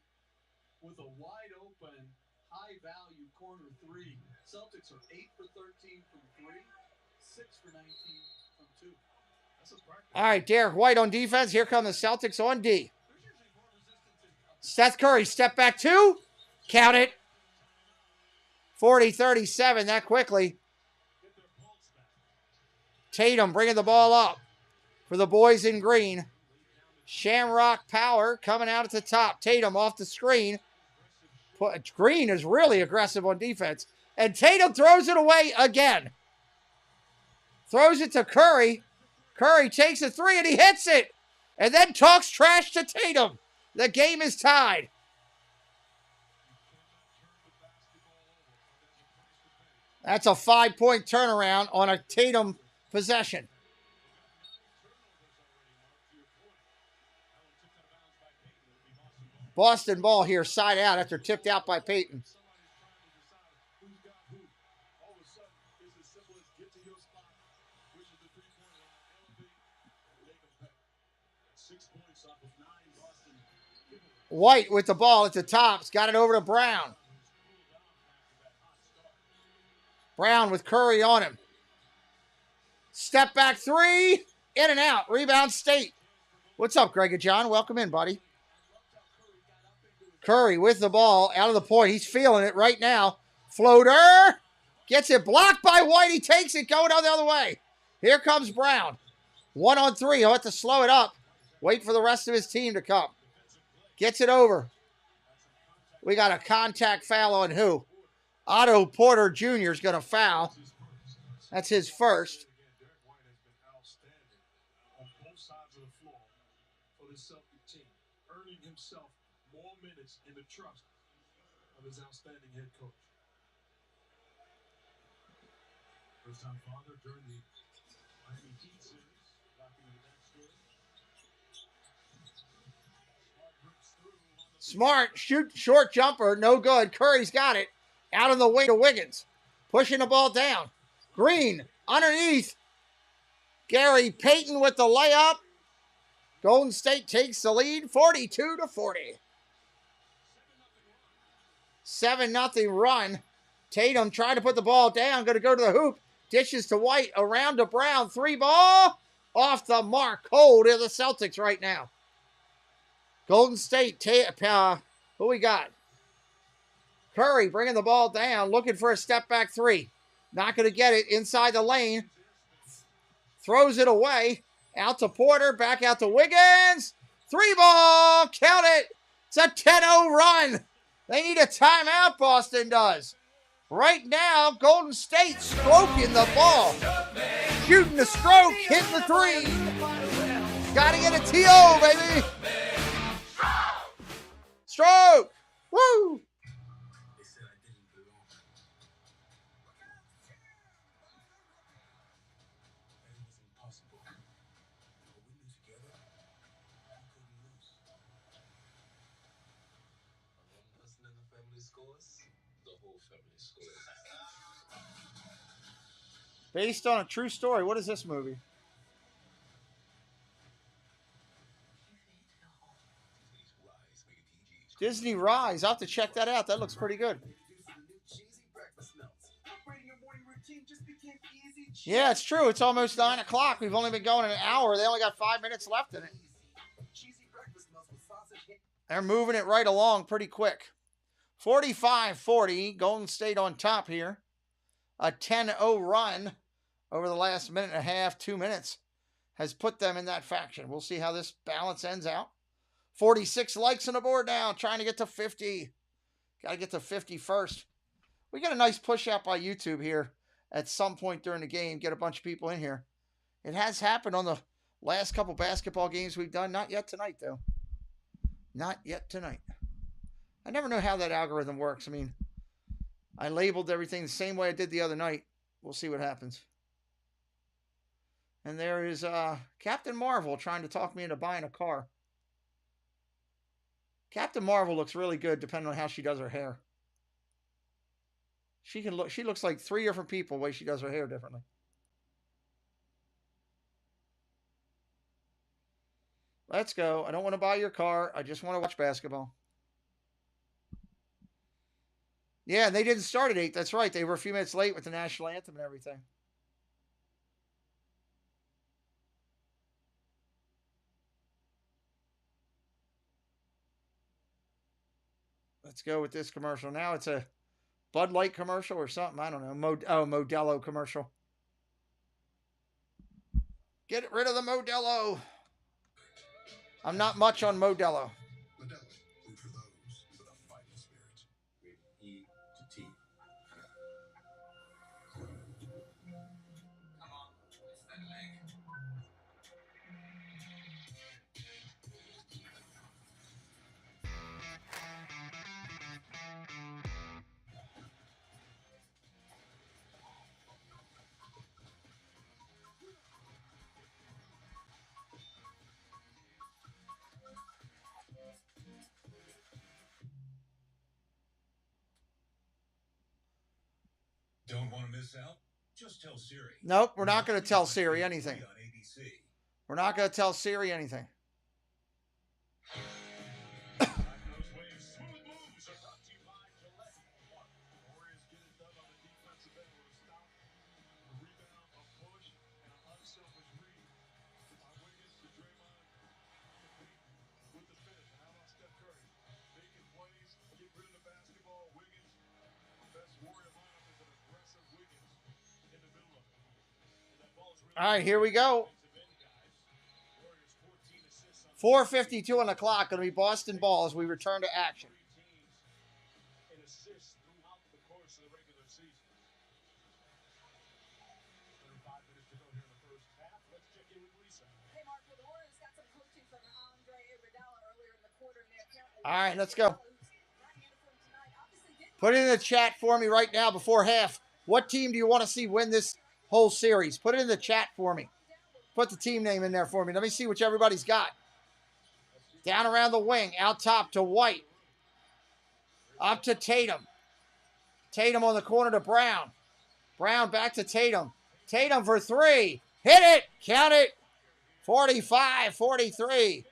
with a wide open, high value corner 3. Celtics are 8 for 13 from 3, 6 for 19 from 2. That's a practice. All right, Derek White on defense. Here come the Celtics on D. Seth Curry, step back 2. Count it. 40-37, that quickly. Tatum bringing the ball up for the boys in green. Shamrock Power coming out at the top. Tatum off the screen. Green is really aggressive on defense. And Tatum throws it away again. Throws it to Curry. Curry takes a 3 and he hits it. And then talks trash to Tatum. The game is tied. That's a 5-point turnaround on a Tatum possession. Boston ball here, side out after tipped out by Payton. White with the ball at the top. He's got it over to Brown. Brown with Curry on him. Step back 3. In and out. Rebound State. What's up, Greg and John? Welcome in, buddy. Curry with the ball out of the point. He's feeling it right now. Floater. Gets it blocked by White. He takes it going on the other way. Here comes Brown. 1-on-3. He'll have to slow it up. Wait for the rest of his team to come. Gets it over. We got a contact foul on who? Otto Porter Jr. is going to foul. That's his first. Derek White has been outstanding on both sides of the floor for the Celtic team, earning himself more minutes in the trust of his outstanding head coach. First-time father during the Miami Heat series, documented that story. Smart, shoot, short jumper, no good. Curry's got it. Out on the wing to Wiggins. Pushing the ball down. Green, underneath. Gary Payton with the layup. Golden State takes the lead, 42-40. 7-0 run. Tatum trying to put the ball down, going to go to the hoop. Dishes to White, around to Brown. 3 ball, off the mark. Cold to the Celtics right now. Golden State, who we got? Curry bringing the ball down, looking for a step back 3. Not going to get it inside the lane. Throws it away. Out to Porter, back out to Wiggins. 3 ball, count it. It's a 10-0 run. They need a timeout, Boston does. Right now, Golden State stroking the ball. Shooting the stroke, hitting the 3. Got to get a TO, baby. Stroke. Woo. Based on a true story. What is this movie? Disney Rise. I'll have to check that out. That looks pretty good. Yeah, it's true. It's almost 9 o'clock. We've only been going an hour. They only got 5 minutes left in it. They're moving it right along pretty quick. 45-40. Golden State on top here. A 10-0 run over the last minute and a half, 2 minutes, has put them in that faction. We'll see how this balance ends out. 46 likes on the board now, trying to get to 50. Got to get to 50 first. We got a nice push out by YouTube here at some point during the game. Get a bunch of people in here. It has happened on the last couple basketball games we've done. Not yet tonight, though. Not yet tonight. I never know how that algorithm works. I mean, I labeled everything the same way I did the other night. We'll see what happens. And there is Captain Marvel trying to talk me into buying a car. Captain Marvel looks really good depending on how she does her hair. She looks like 3 different people the way she does her hair differently. Let's go. I don't want to buy your car. I just want to watch basketball. Yeah, they didn't start at 8. That's right. They were a few minutes late with the national anthem and everything. Let's go with this commercial. Now it's a Bud Light commercial or something. I don't know. Modelo commercial. Get rid of the Modelo. I'm not much on Modelo. Modelo, food for those with a fighting spirit. With E to T. Come on, it's that leg. Don't want to miss out? Just tell Siri. Nope, we're not going to tell Siri anything. We're not going to tell Siri anything. All right, here we go. 4:52 on the clock. Going to be Boston ball as we return to action. All right, let's go. Put it in the chat for me right now before half. What team do you want to see win this whole series? Put it in the chat for me. Put the team name in there for me. Let me see what everybody's got. Down around the wing. Out top to White. Up to Tatum. Tatum on the corner to Brown. Brown back to Tatum. Tatum for 3. Hit it. Count it. 45-43.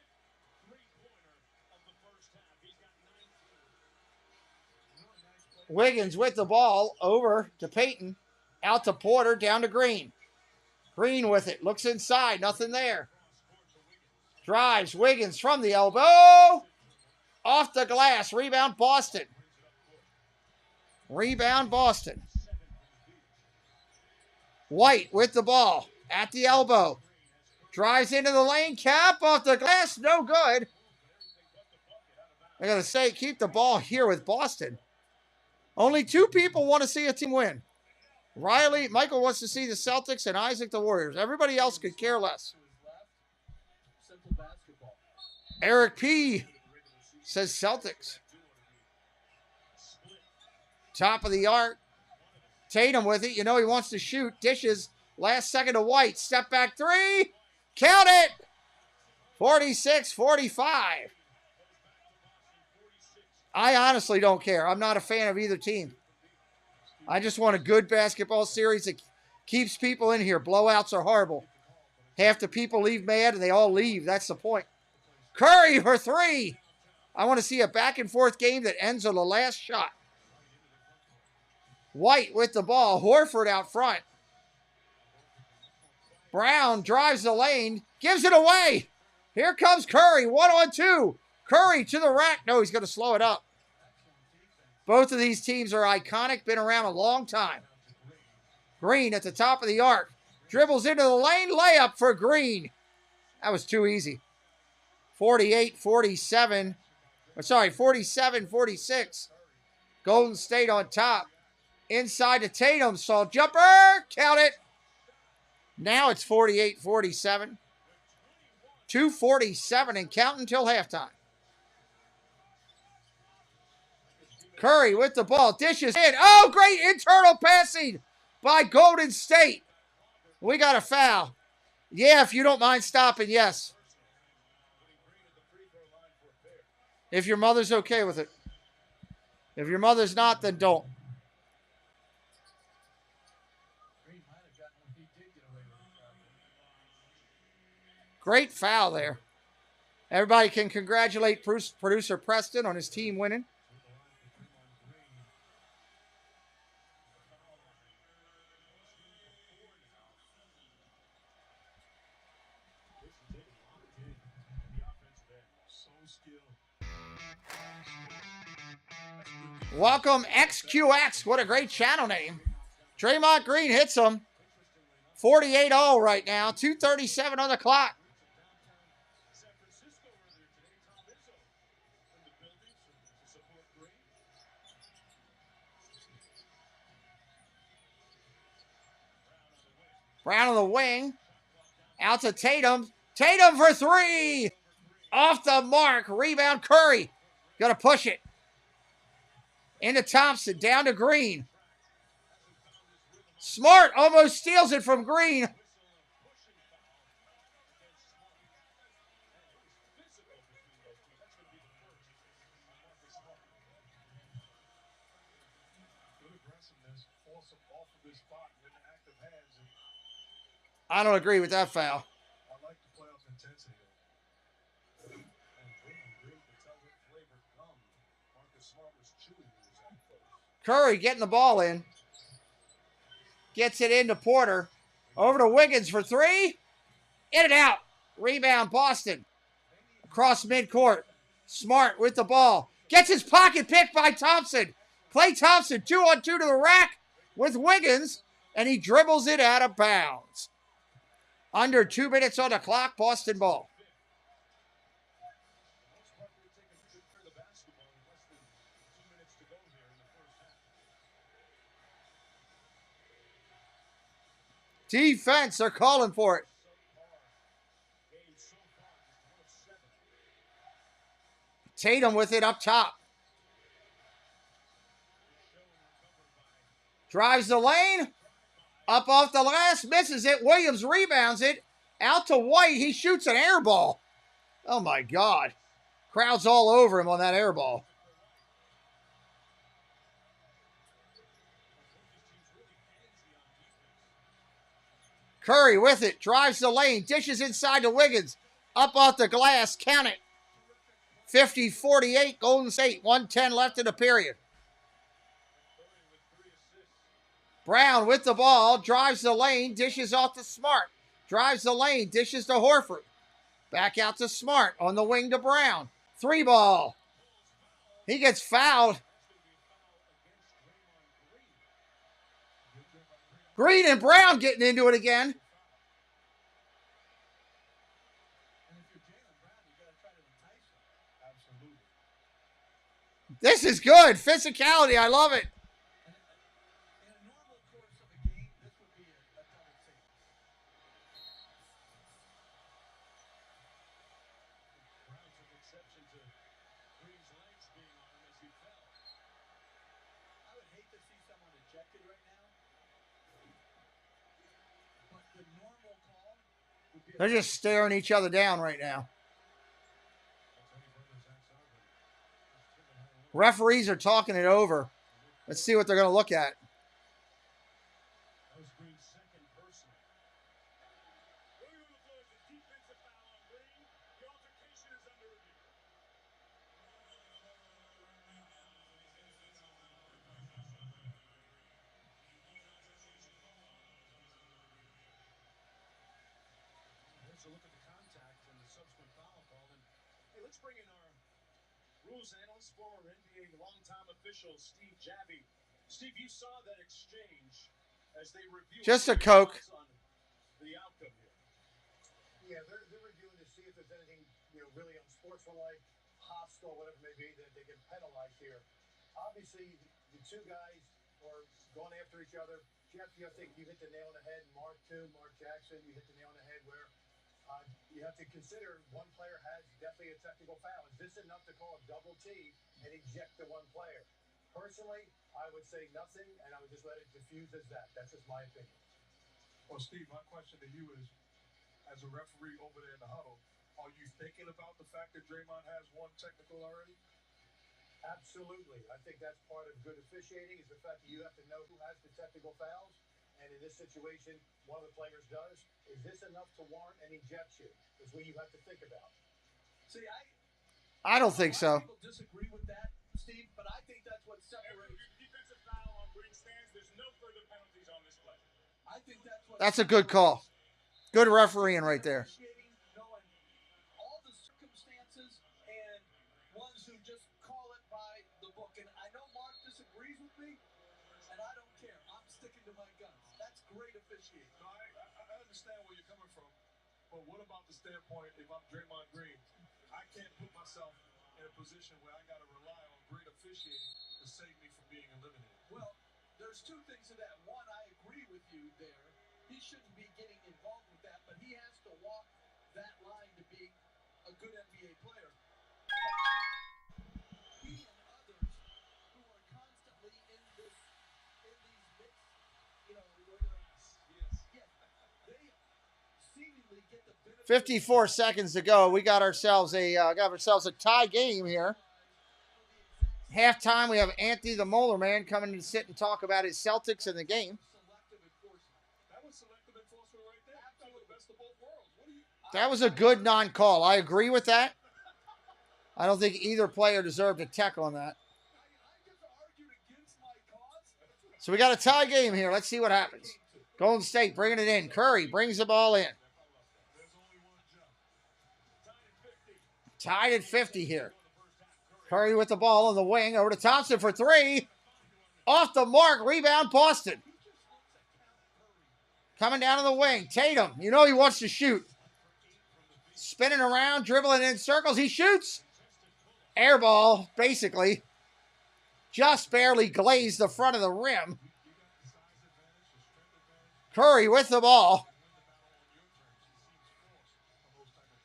Wiggins with the ball. Over to Peyton. Out to Porter. Down to Green. Green with it. Looks inside. Nothing there. Drives. Wiggins from the elbow. Off the glass. Rebound Boston. Rebound Boston. White with the ball. At the elbow. Drives into the lane. Cap off the glass. No good. I gotta say, keep the ball here with Boston. Only 2 people want to see a team win. Riley, Michael wants to see the Celtics and Isaac the Warriors. Everybody else could care less. Eric P. says Celtics. Top of the arc. Tatum with it. You know he wants to shoot. Dishes. Last second to White. Step back 3. Count it. 46-45. I honestly don't care. I'm not a fan of either team. I just want a good basketball series that keeps people in here. Blowouts are horrible. Half the people leave mad and they all leave. That's the point. Curry for 3. I want to see a back and forth game that ends on the last shot. White with the ball. Horford out front. Brown drives the lane. Gives it away. Here comes Curry. 1-on-2. Curry to the rack. No, he's going to slow it up. Both of these teams are iconic. Been around a long time. Green at the top of the arc. Dribbles into the lane. Layup for Green. That was too easy. 48-47. Sorry, 47-46. Golden State on top. Inside to Tatum. Saw jumper. Count it. Now it's 48-47. 2:47 and count until halftime. Curry with the ball. Dishes in. Oh, great internal passing by Golden State. We got a foul. Yeah, if you don't mind stopping, yes. If your mother's okay with it. If your mother's not, then don't. Great foul there. Everybody can congratulate producer Preston on his team winning. Welcome XQX. What a great channel name. Draymond Green hits him. 48-0 right now. 2:37 on the clock. Brown on the wing. Out to Tatum. Tatum for three. Off the mark. Rebound Curry. Got to push it. Into Thompson. Down to Green. Smart almost steals it from Green. I don't agree with that foul. I like the playoff intensity. Curry getting the ball in. Gets it into Porter. Over to Wiggins for three. In and out. Rebound Boston. Across midcourt. Smart with the ball. Gets his pocket picked by Thompson. Klay Thompson 2-on-2 to the rack with Wiggins. And he dribbles it out of bounds. Under 2 minutes on the clock. Boston ball. Defense, they're calling for it. Tatum with it up top. Drives the lane. Up off the glass, misses it. Williams rebounds it. Out to White. He shoots an air ball. Oh, my God. Crowd's all over him on that air ball. Curry with it. Drives the lane. Dishes inside to Wiggins. Up off the glass. Count it. 50-48. Golden State. 1:10 left in the period. Brown with the ball. Drives the lane. Dishes off to Smart. Drives the lane. Dishes to Horford. Back out to Smart. On the wing to Brown. 3 ball. He gets fouled. Green and Brown getting into it again. This is good. Physicality. I love it. They're just staring each other down right now. Referees are talking it over. Let's see what they're going to look at. Look at the contact and the subsequent foul call. And hey, let's bring in our rules analyst, former NBA longtime official, Steve Javie. Steve, you saw that exchange as they reviewed. Just a Coke. the outcome here. Yeah, they're reviewing to see if there's anything, really unsportsmanlike, hostile, whatever it may be, that they can penalize here. Obviously, the two guys are going after each other. Jeff, I think you hit the nail on the head. Mark, too. Mark Jackson, you hit the nail on the head where you have to consider one player has definitely a technical foul. Is this enough to call a double T and eject the one player? Personally, I would say nothing, and I would just let it diffuse as that. That's just my opinion. Well, Steve, my question to you is, as a referee over there in the huddle, are you thinking about the fact that Draymond has one technical already? Absolutely. I think that's part of good officiating is the fact that you have to know who has the technical fouls. And in this situation, one of the players does. Is this enough to warrant an ejection? Is what you have to think about. See, I don't think so. People disagree with that, Steve, but I think that's what separates. Defensive foul on green stands. There's no further penalties on this play. I think That's a good call. Good refereeing right there. Knowing all the circumstances and ones who just call it by the book. And I know Mark disagrees with me, and I don't care. I'm sticking to my guns. That's great officiating. No, I understand where you're coming from, but what about the standpoint if I'm Draymond Green? I can't put myself in a position where I got to rely on great officiating to save me from being eliminated. Well, there's two things to that. One, I agree with you there. He shouldn't be getting involved with that, but he has to walk that line to be a good NBA player. He and others who are constantly in these mixed, they seemingly get the benefit. 54 seconds to go. We got ourselves a tie game here. Halftime, we have Anthony the Molar Man coming to sit and talk about his Celtics in the game. That was selective enforcement right there. Absolutely the best of both worlds. What do you? That was a good non-call. I agree with that. I don't think either player deserved a tackle on that. So we got a tie game here. Let's see what happens. Golden State bringing it in. Curry brings the ball in. Tied at 50 here. Curry with the ball on the wing. Over to Thompson for three. Off the mark. Rebound Boston. Coming down to the wing. Tatum. You know he wants to shoot. Spinning around. Dribbling in circles. He shoots. Air ball, basically. Just barely glazed the front of the rim. Curry with the ball.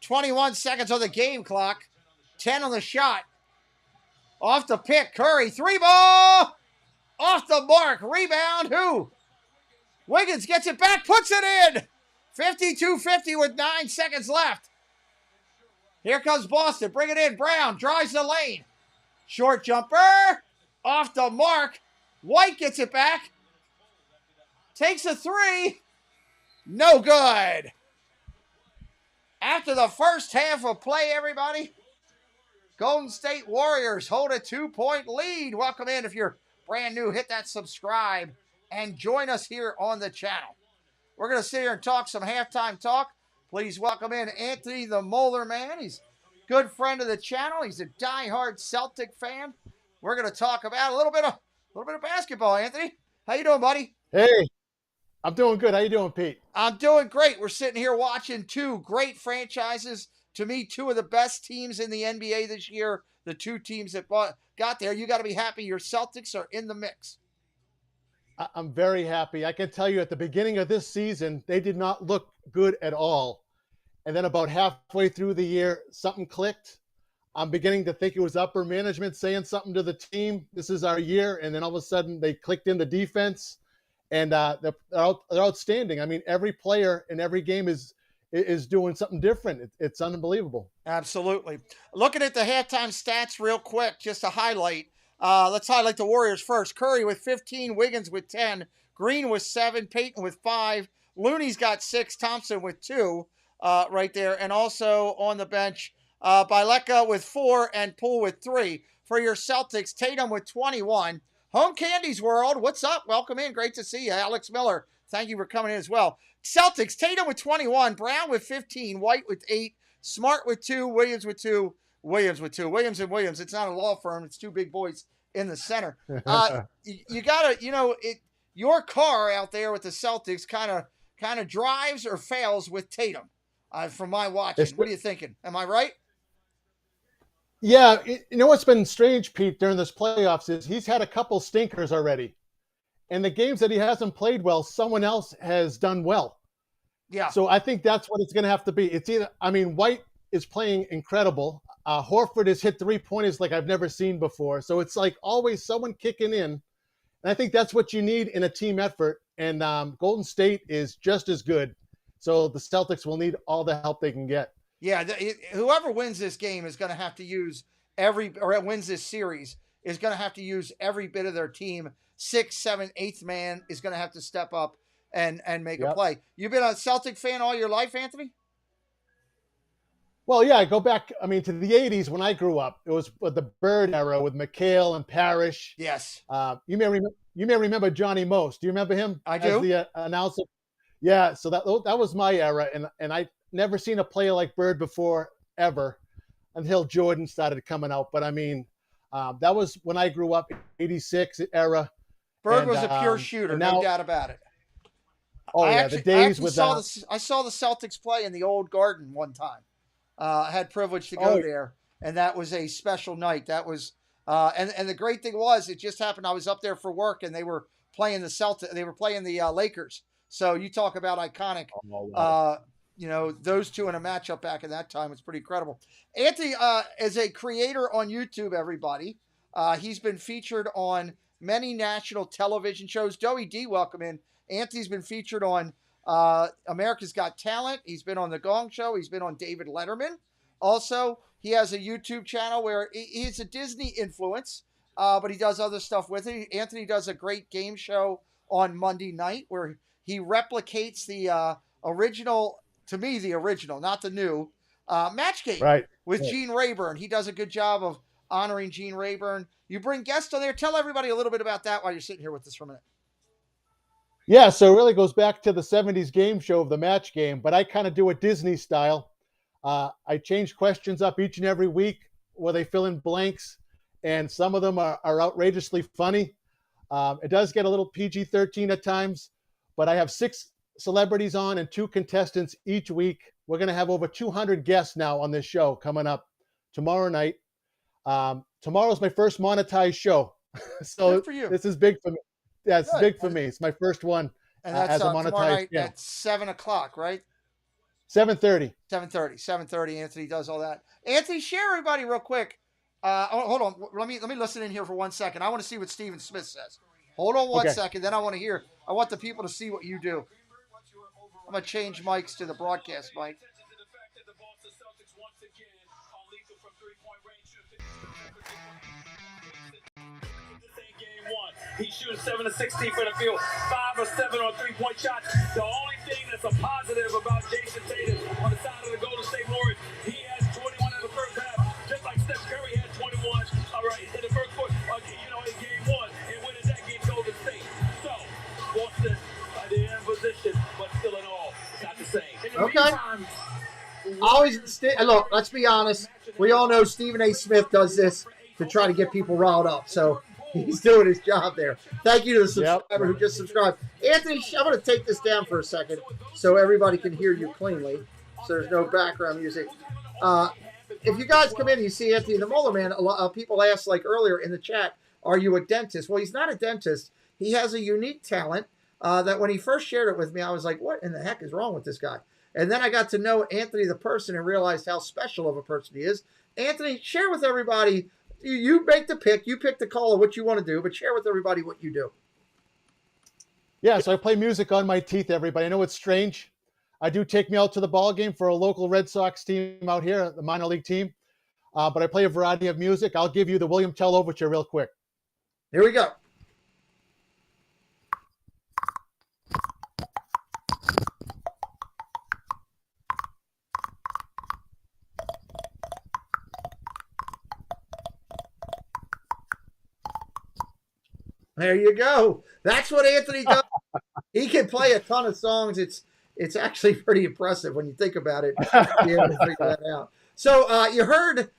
21 seconds on the game clock. 10 on the shot. Off the pick. Curry. Three ball. Off the mark. Rebound. Who? Wiggins gets it back. Puts it in. 52-50 with 9 seconds left. Here comes Boston. Bring it in. Brown drives the lane. Short jumper. Off the mark. White gets it back. Takes a three. No good. After the first half of play, everybody, Golden State Warriors hold a 2-point lead. Welcome in. If you're brand new, hit that subscribe and join us here on the channel. We're going to sit here and talk some halftime talk. Please welcome in Anthony the Molar Man. He's a good friend of the channel. He's a diehard Celtic fan. We're going to talk about a little bit of basketball. Anthony, how you doing, buddy? Hey, I'm doing good. How you doing, Pete? I'm doing great. We're sitting here watching two great franchises. To me, two of the best teams in the NBA this year. The two teams that got there. You got to be happy your Celtics are in the mix. I'm very happy. I can tell you at the beginning of this season, they did not look good at all. And then about halfway through the year, something clicked. I'm beginning to think it was upper management saying something to the team. This is our year. And then all of a sudden they clicked in the defense, and they're outstanding. I mean, every player in every game is doing something different. It's unbelievable. Absolutely. Looking at the halftime stats real quick, just to highlight. Let's highlight the Warriors first. Curry with 15, Wiggins with 10, Green with 7, Payton with 5, Looney's got 6, Thompson with 2 right there. And also on the bench, Byleka with 4 and Poole with 3. For your Celtics, Tatum with 21. Home Candy's World, what's up? Welcome in. Great to see you. Alex Miller, thank you for coming in as well. Celtics, Tatum with 21, Brown with 15, White with 8, Smart with 2, Williams with 2, Williams with 2. Williams and Williams. It's not a law firm. It's two big boys in the center. You got to, your car out there with the Celtics kind kind of drives or fails with Tatum from my watching. What are you thinking? Am I right? Yeah, you know what's been strange, Pete, during this playoffs is he's had a couple stinkers already. And the games that he hasn't played well, someone else has done well. Yeah. So I think that's what it's going to have to be. It's either, White is playing incredible. Horford has hit 3-pointers like I've never seen before. So it's like always someone kicking in. And I think that's what you need in a team effort. And Golden State is just as good. So the Celtics will need all the help they can get. Yeah, whoever wins this game is going to have to use wins this series is going to have to use every bit of their team. 6th, 7th, 8th man is going to have to step up and make a play. You've been a Celtic fan all your life, Anthony? Well, yeah, I go back, to the 80s when I grew up. It was the Bird era with McHale and Parrish. Yes. You may remember Johnny Most. Do you remember him? I do. As the announcer? Yeah, so that was my era, and I never seen a player like Bird before, ever, until Jordan started coming out. But that was when I grew up, 86 era. Bird was a pure shooter, no doubt about it. Oh, the days with I saw the Celtics play in the old Garden one time. I had privilege to go there, and that was a special night. That was, and the great thing was, it just happened. I was up there for work, and they were playing the Celtics. They were playing the Lakers. So you talk about iconic. Those two in a matchup back in that time. It's pretty incredible. Anthony is a creator on YouTube, everybody. He's been featured on many national television shows. Joey D, welcome in. Anthony's been featured on America's Got Talent. He's been on The Gong Show. He's been on David Letterman. Also, he has a YouTube channel where he's a Disney influence, but he does other stuff with it. Anthony does a great game show on Monday night where he replicates the original, to me, the original, not the new, Match Game with Gene Rayburn. He does a good job of honoring Gene Rayburn. You bring guests on there. Tell everybody a little bit about that while you're sitting here with us for a minute. Yeah, so it really goes back to the 70s game show of the Match Game, but I kind of do it Disney style. I change questions up each and every week where they fill in blanks, and some of them are outrageously funny. It does get a little PG-13 at times, but I have 6 celebrities on and 2 contestants each week. We're going to have over 200 guests now on this show coming up tomorrow night. Tomorrow's my first monetized show. So good for you. This is big for me. Yeah, it's big for me. It's my first one and that's as a tomorrow monetized night at 7 o'clock, right? 7:30. 7:30. Anthony does all that. Anthony, share everybody real quick. Hold on. Let me listen in here for 1 second. I want to see what Steven Smith says. Hold on one second. Then I want the people to see what you do. I'm going to change mics to the broadcast mic. He's shooting 7 of 16 from the field, 5 of 7 on 3-point shots. The only thing that's a positive about Jason Tatum on the side of the Golden State Warriors, he has 21 in the first half, just like Steph Curry had 21. All right, in the first quarter, in game 1, and winning that game, Golden State. So, Boston, they're in position, but still in all, it's not the same. Meantime, look, let's be honest. We all know Stephen A. Smith does this to try to get people riled up. So he's doing his job there. Thank you to the subscriber who just subscribed. Anthony, I'm going to take this down for a second so everybody can hear you cleanly, so there's no background music. If you guys come in and you see Anthony the Molar Man, a lot of people asked, like earlier in the chat, are you a dentist? Well, he's not a dentist. He has a unique talent that when he first shared it with me, I was like, what in the heck is wrong with this guy? And then I got to know Anthony the person and realized how special of a person he is. Anthony, share with everybody. You make the pick. You pick the call of what you want to do, but share with everybody what you do. Yeah, so I play music on my teeth, everybody. I know it's strange. I do take me out to the ball game for a local Red Sox team out here, the minor league team. But I play a variety of music. I'll give you the William Tell Overture real quick. Here we go. There you go. That's what Anthony does. He can play a ton of songs. It's actually pretty impressive when you think about it. Be able to figure that out. So you heard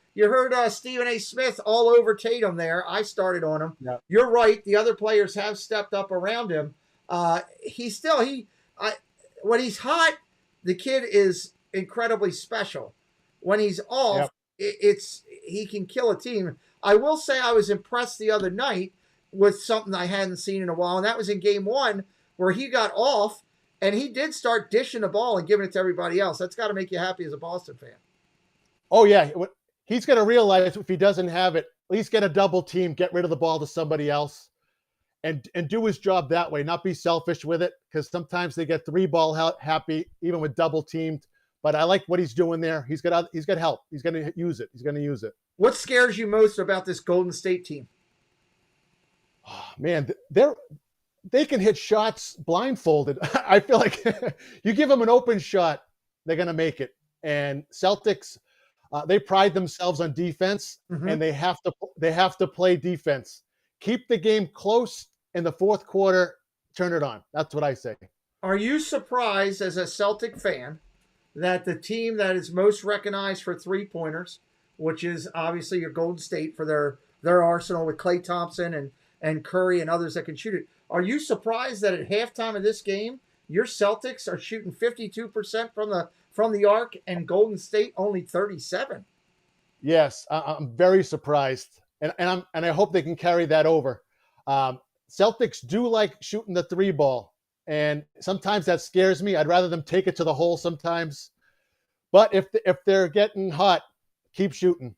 Stephen A. Smith all over Tatum there. I started on him. Yeah. You're right. The other players have stepped up around him. when he's hot, the kid is incredibly special. When he's off, he can kill a team. I will say I was impressed the other night with something I hadn't seen in a while, and that was in game 1 where he got off and he did start dishing the ball and giving it to everybody else. That's got to make you happy as a Boston fan. Oh, yeah. He's going to realize if he doesn't have it, at least get a double team, get rid of the ball to somebody else, and do his job that way, not be selfish with it, because sometimes they get 3-ball happy, even with double teamed. But I like what he's doing there. He's got help. He's going to use it. What scares you most about this Golden State team? Oh, man, they can hit shots blindfolded. I feel like you give them an open shot, they're going to make it. And Celtics, they pride themselves on defense, and they have to play defense. Keep the game close in the fourth quarter. Turn it on. That's what I say. Are you surprised as a Celtic fan that the team that is most recognized for 3-pointers, which is obviously your Golden State for their arsenal with Klay Thompson and Curry and others that can shoot it, are you surprised that at halftime of this game, your Celtics are shooting 52% from the arc and Golden State only 37%? Yes, I'm very surprised, and I hope they can carry that over. Celtics do like shooting the 3-ball, and sometimes that scares me. I'd rather them take it to the hole sometimes. But if they're getting hot, keep shooting.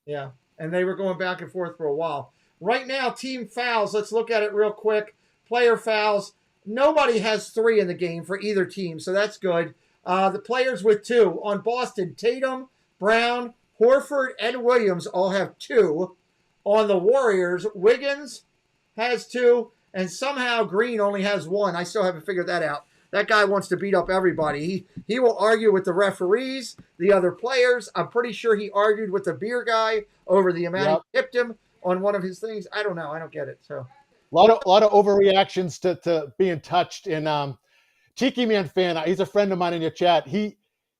Yeah, and they were going back and forth for a while. Right now, team fouls. Let's look at it real quick. Player fouls. Nobody has 3 in the game for either team, so that's good. The players with 2. On Boston, Tatum, Brown, Horford, and Williams all have 2. On the Warriors, Wiggins has 2, and somehow Green only has 1. I still haven't figured that out. That guy wants to beat up everybody. He will argue with the referees, the other players. I'm pretty sure he argued with the beer guy over the amount he tipped him on one of his things. I don't know. I don't get it. So a lot of overreactions to being touched. And Cheeky Man fan, he's a friend of mine in your chat. He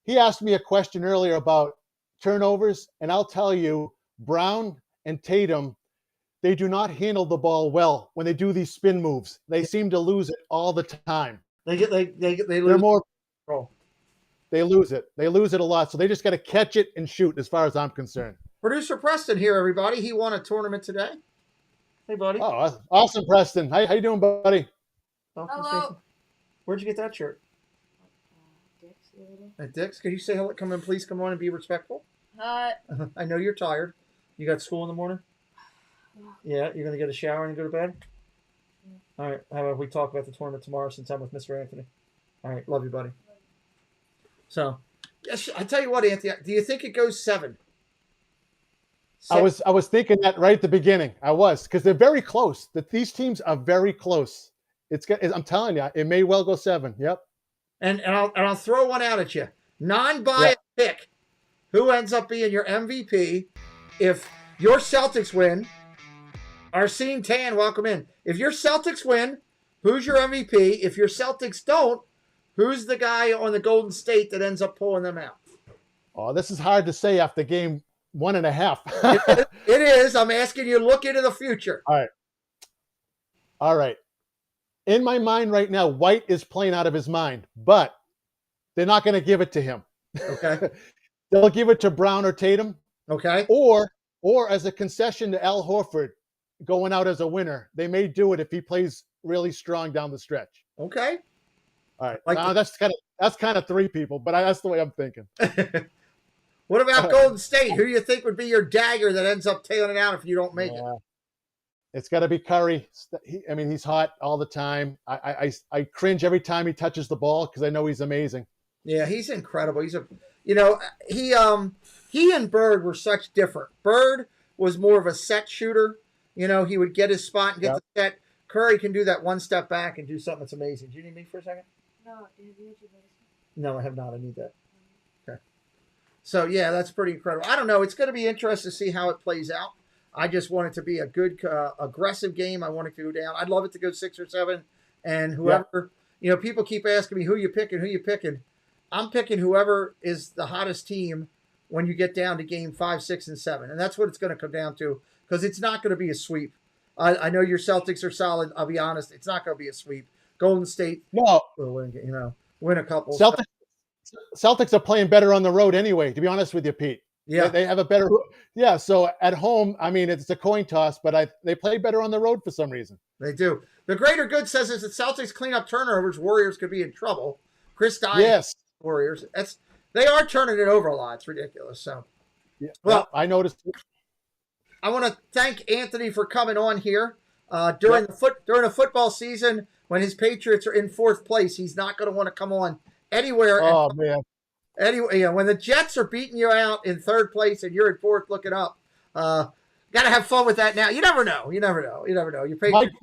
asked me a question earlier about turnovers, and I'll tell you, Brown and Tatum, they do not handle the ball well when they do these spin moves. They seem to lose it all the time. They lose. They're more control. They lose it. They lose it a lot. So they just got to catch it and shoot, as far as I'm concerned. Producer Preston here, everybody. He won a tournament today. Hey, buddy. Oh, awesome, Preston. How you doing, buddy? Hello. Where'd you get that shirt? At Dick's. Could you say hello? Please come on and be respectful. Hi. I know you're tired. You got school in the morning? Yeah, you're going to get a shower and go to bed? Yeah. All right. How about we talk about the tournament tomorrow since I'm with Mr. Anthony? All right. Love you, buddy. So, yes, I tell you what, Anthony, do you think it goes 7? I was thinking that right at the beginning. I was, because they're very close. These teams are very close. I'm telling you, it may well go 7. Yep. And I'll throw one out at you. Non-biased pick. Who ends up being your MVP if your Celtics win? Arsene Tan, welcome in. If your Celtics win, who's your MVP? If your Celtics don't, who's the guy on the Golden State that ends up pulling them out? Oh, this is hard to say after game 1.5. It is. I'm asking you to look into the future. All right. In my mind right now, White is playing out of his mind, but they're not going to give it to him. Okay. They'll give it to Brown or Tatum. Okay. Or as a concession to Al Horford going out as a winner. They may do it if he plays really strong down the stretch. Okay. All right. Now, that's kind of 3 people, but that's the way I'm thinking. What about Golden State? Who do you think would be your dagger that ends up tailing it out if you don't make it? It's got to be Curry. He's hot all the time. I cringe every time he touches the ball because I know he's amazing. Yeah, he's incredible. He and Bird were such different. Bird was more of a set shooter. He would get his spot and get the set. Curry can do that one step back and do something that's amazing. Do you need me for a second? No, I have not. I need that. Okay. So, yeah, that's pretty incredible. I don't know. It's going to be interesting to see how it plays out. I just want it to be a good, aggressive game. I want it to go down. I'd love it to go 6 or 7. And whoever, people keep asking me, who you picking? I'm picking whoever is the hottest team when you get down to game 5, 6, and 7. And that's what it's going to come down to, because it's not going to be a sweep. I know your Celtics are solid. I'll be honest. It's not going to be a sweep. Golden State No, will win, win a couple. Celtics are playing better on the road anyway, to be honest with you, Pete. Yeah. They have a better – yeah, so at home, I mean, it's a coin toss, but they play better on the road for some reason. They do. The greater good says if the Celtics clean up turnovers, Warriors could be in trouble. Chris Dye, yes. Warriors. They are turning it over a lot. It's ridiculous. So, yeah, well, I noticed. I want to thank Anthony for coming on here during the football season when his Patriots are in 4th place. He's not going to want to come on anywhere. Oh man. Anyway, when the Jets are beating you out in 3rd place and you're in 4th looking up, got to have fun with that now. You never know. You never know. Your Patriots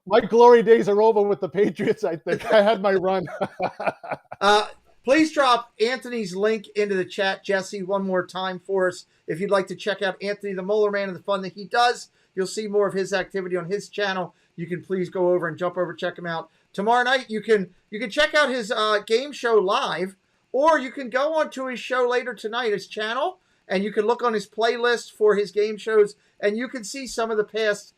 my glory days are over with the Patriots, I think. I had my run. Please drop Anthony's link into the chat, Jesse, one more time for us. If you'd like to check out Anthony the Molar Man and the fun that he does, you'll see more of his activity on his channel. You can please go over and jump over, check him out. Tomorrow night, you can check out his game show live, or you can go onto his show later tonight, his channel, and you can look on his playlist for his game shows, and you can see some of the past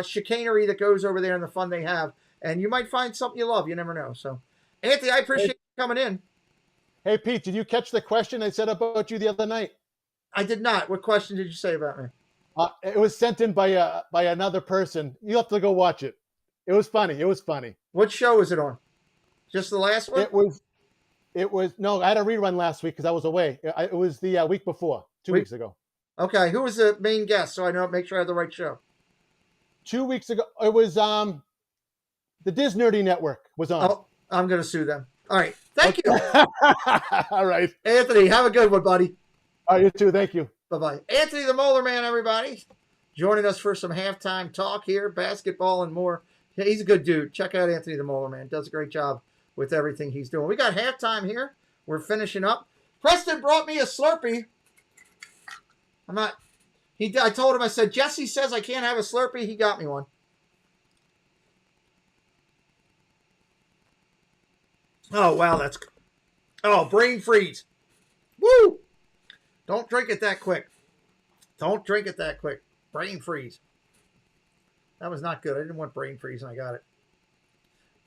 chicanery that goes over there and the fun they have. And you might find something you love. You never know. So, Anthony, I appreciate you coming in. Hey, Pete, did you catch the question I said about you the other night? I did not. What question did you say about me? It was sent in by another person. You have to go watch it. It was funny. What show was it on? Just the last one? It was no, I had a rerun last week because I was away. It was the week before, 2 weeks ago. Okay, who was the main guest so I know make sure I have the right show? 2 weeks ago, it was the Disney Nerdy Network was on. Oh, I'm going to sue them. All right. Thank you. All right. Anthony, have a good one, buddy. All right, you too. Thank you. Bye-bye. Anthony the Molar Man, everybody. Joining us for some halftime talk here, basketball and more. He's a good dude. Check out Anthony the Molar Man. Does a great job with everything he's doing. We got halftime here. We're finishing up. Preston brought me a Slurpee. I told him, I said, Jesse says I can't have a Slurpee. He got me one. Oh, wow, brain freeze. Woo! Don't drink it that quick. Brain freeze. That was not good. I didn't want brain freeze, and I got it.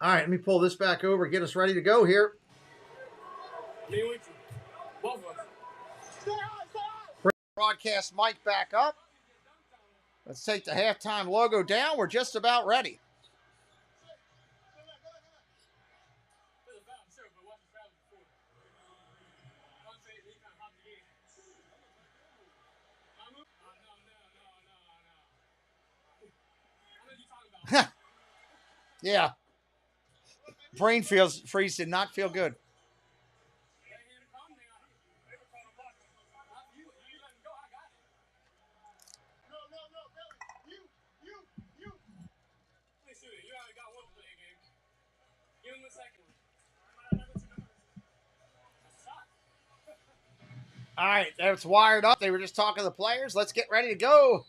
All right, let me pull this back over, get us ready to go here. Me with you. Both of us. Broadcast mic back up. Let's take the halftime logo down. We're just about ready. Yeah. Brain freeze did not feel good. All right, that's wired up. They were just talking to the players. Let's get ready to go.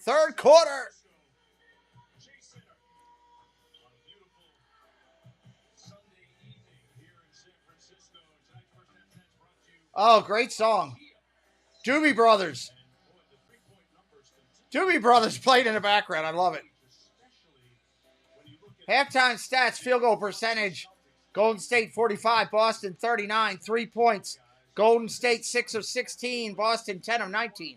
3rd quarter. Oh, great song. Doobie Brothers. Doobie Brothers played in the background. I love it. Halftime stats, field goal percentage. Golden State 45, Boston 39, 3 points. Golden State 6 of 16, Boston 10 of 19.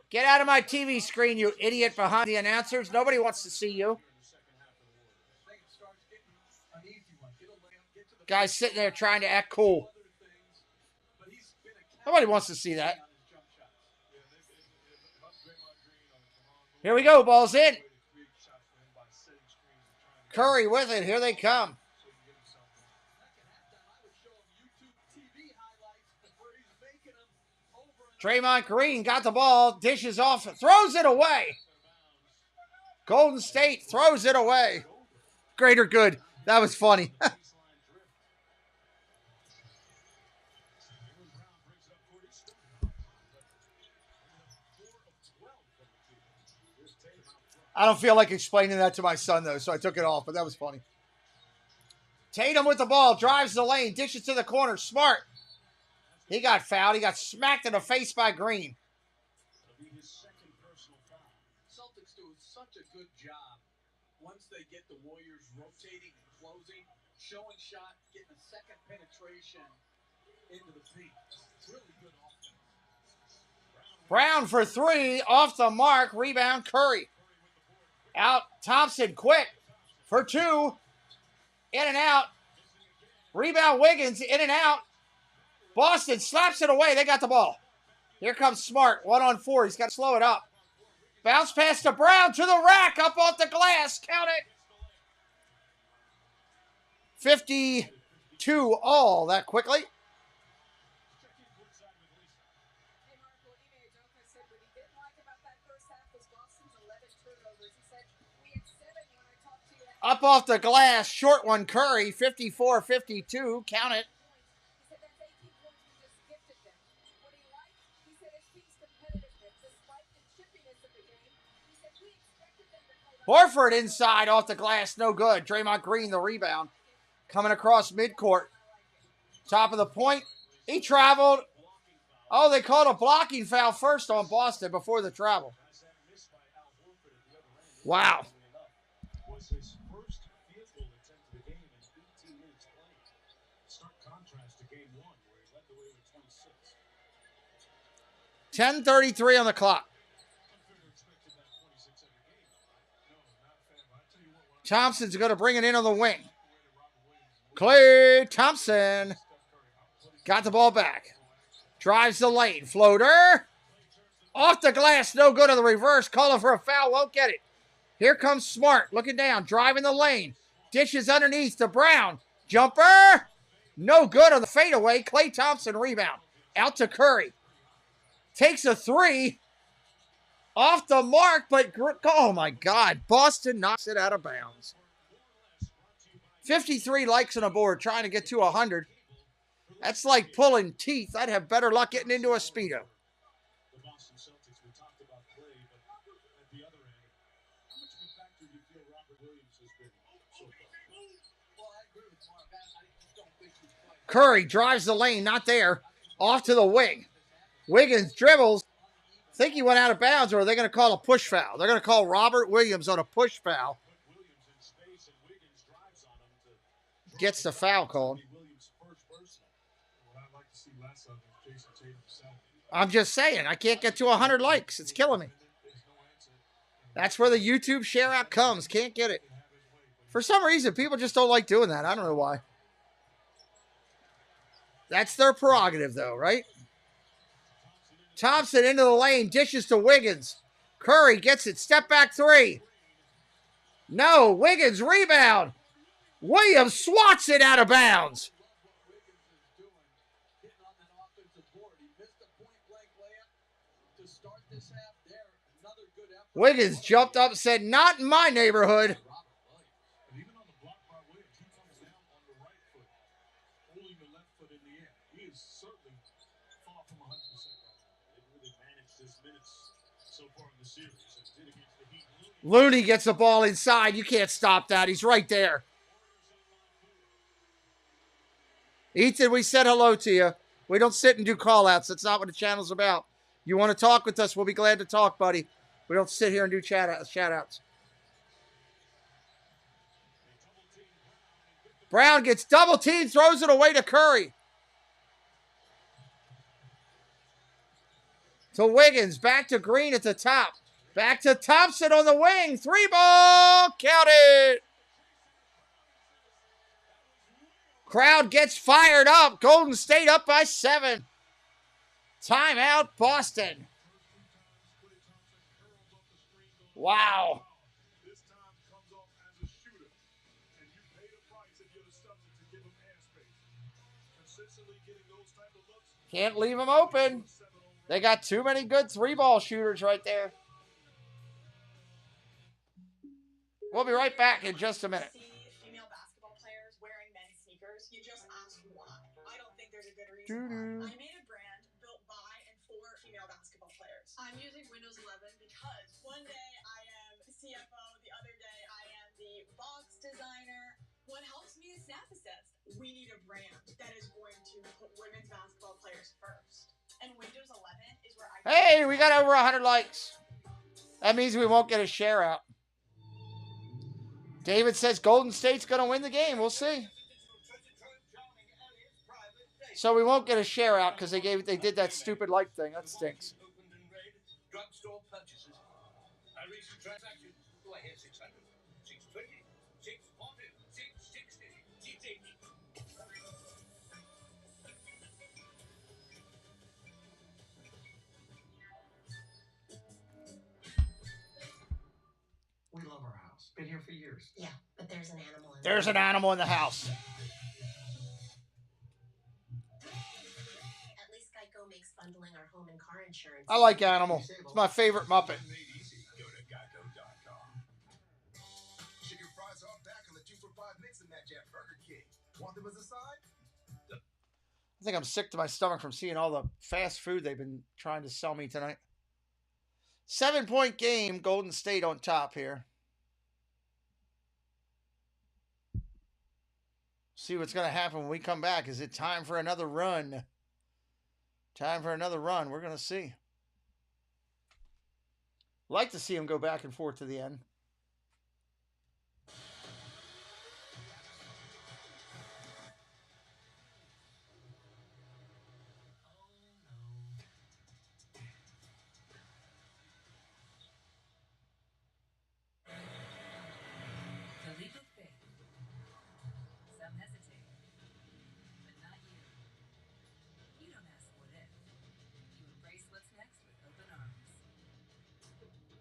Get out of my TV screen, you idiot behind the announcers. Nobody wants to see you. Guy's sitting there trying to act cool. Nobody wants to see that. Here we go. Ball's in. Curry with it. Here they come. Draymond Green got the ball. Dishes off. Throws it away. Golden State throws it away. Greater good. That was funny. I don't feel like explaining that to my son, though, so I took it off, but that was funny. Tatum with the ball, drives the lane, dishes to the corner. Smart. He got fouled. He got smacked in the face by Green. get the Warriors rotating and closing, showing shot, getting a second penetration into the paint. Really good offense. Brown for three, off the mark, rebound Curry. Out, Thompson, quick, for two, in and out. Rebound Wiggins, in and out. Boston slaps it away, they got the ball. Here comes Smart, 1-on-4, he's got to slow it up. Bounce pass to Brown, to the rack, up off the glass, count it. 52 all that quickly. Up off the glass, short one, Curry, 54-52, count it. Horford inside off the glass, no good. Draymond Green, the rebound. Coming across midcourt. Top of the point. He traveled. Oh, they called a blocking foul first on Boston before the travel. Wow. Was his first field goal attempt of the game in 18 minutes played. Stark contrast to game one, where he led the way with 26. 10:33 on the clock. Thompson's going to bring it in on the wing. Klay Thompson got the ball back. Drives the lane. Floater. Off the glass. No good on the reverse. Calling for a foul. Won't get it. Here comes Smart. Looking down. Driving the lane. Dishes underneath to Brown. Jumper. No good on the fadeaway. Klay Thompson rebound. Out to Curry. Takes a three. Off the mark, but oh my God. Boston knocks it out of bounds. 53 likes on the board, trying to get to 100. That's like pulling teeth. I'd have better luck getting into a Speedo. The Boston Celtics, we talked about Klay, but at the other end, how much of a factor do you feel Robert Williams has been so far? Well, I agree with Mark. I just don't think he's quite. Curry drives the lane, not there. Off to the wing. Wiggins dribbles. Think he went out of bounds, or are they going to call a push foul? They're going to call Robert Williams on a push foul. Gets the foul called. I'm just saying, I can't get to 100 likes. It's killing me. That's where the YouTube share out comes. Can't get it. For some reason, people just don't like doing that. I don't know why. That's their prerogative, though, right? Thompson into the lane, dishes to Wiggins. Curry gets it, step back three. No, Wiggins rebound. Williams swats it out of bounds. Wiggins jumped up and said, not in my neighborhood. Looney gets the ball inside. You can't stop that. He's right there. Ethan, we said hello to you. We don't sit and do call-outs. That's not what the channel's about. You want to talk with us, we'll be glad to talk, buddy. We don't sit here and do shout-outs. Brown gets double-teamed, throws it away to Curry. To Wiggins, back to Green at the top. Back to Thompson on the wing. 3-ball. Count it. Crowd gets fired up. Golden State up by 7. Timeout, Boston. Wow. Can't leave them open. They got too many good 3-ball shooters right there. We'll be right back in just a minute. Female basketball players wearing men's sneakers, you just ask why. I don't think there's a good reason why. I made a brand built by and for female basketball players. I'm using Windows 11 because one day I am the CFO, the other day I am the box designer. What helps me is Snap Assist. We need a brand that is going to put women's basketball players first. And Windows 11 is where I... Hey, we got over 100 likes. That means we won't get a share out. David says Golden State's going to win the game. We'll see. So we won't get a share out because they did that stupid like thing. That stinks. Drugstore purchases. A recent transaction. Do I hear 600? 620? 640? 660? We love our house. Been here for years. Yeah, but there's an animal in There's an animal in the house. At least Geico makes bundling our home and car insurance. I like Animal. It's my favorite Muppet. Go to geico.com. Chicken fries are back on the 2-for-5 mix and match at Burger King. Want them as a side? I think I'm sick to my stomach from seeing all the fast food they've been trying to sell me tonight. 7-point game. Golden State on top here. See what's going to happen when we come back. Is it time for another run? Time for another run. We're going to see. Like to see him go back and forth to the end. The leap of faith. Some hesitate, but not you. You don't ask what if. You embrace what's next with open arms.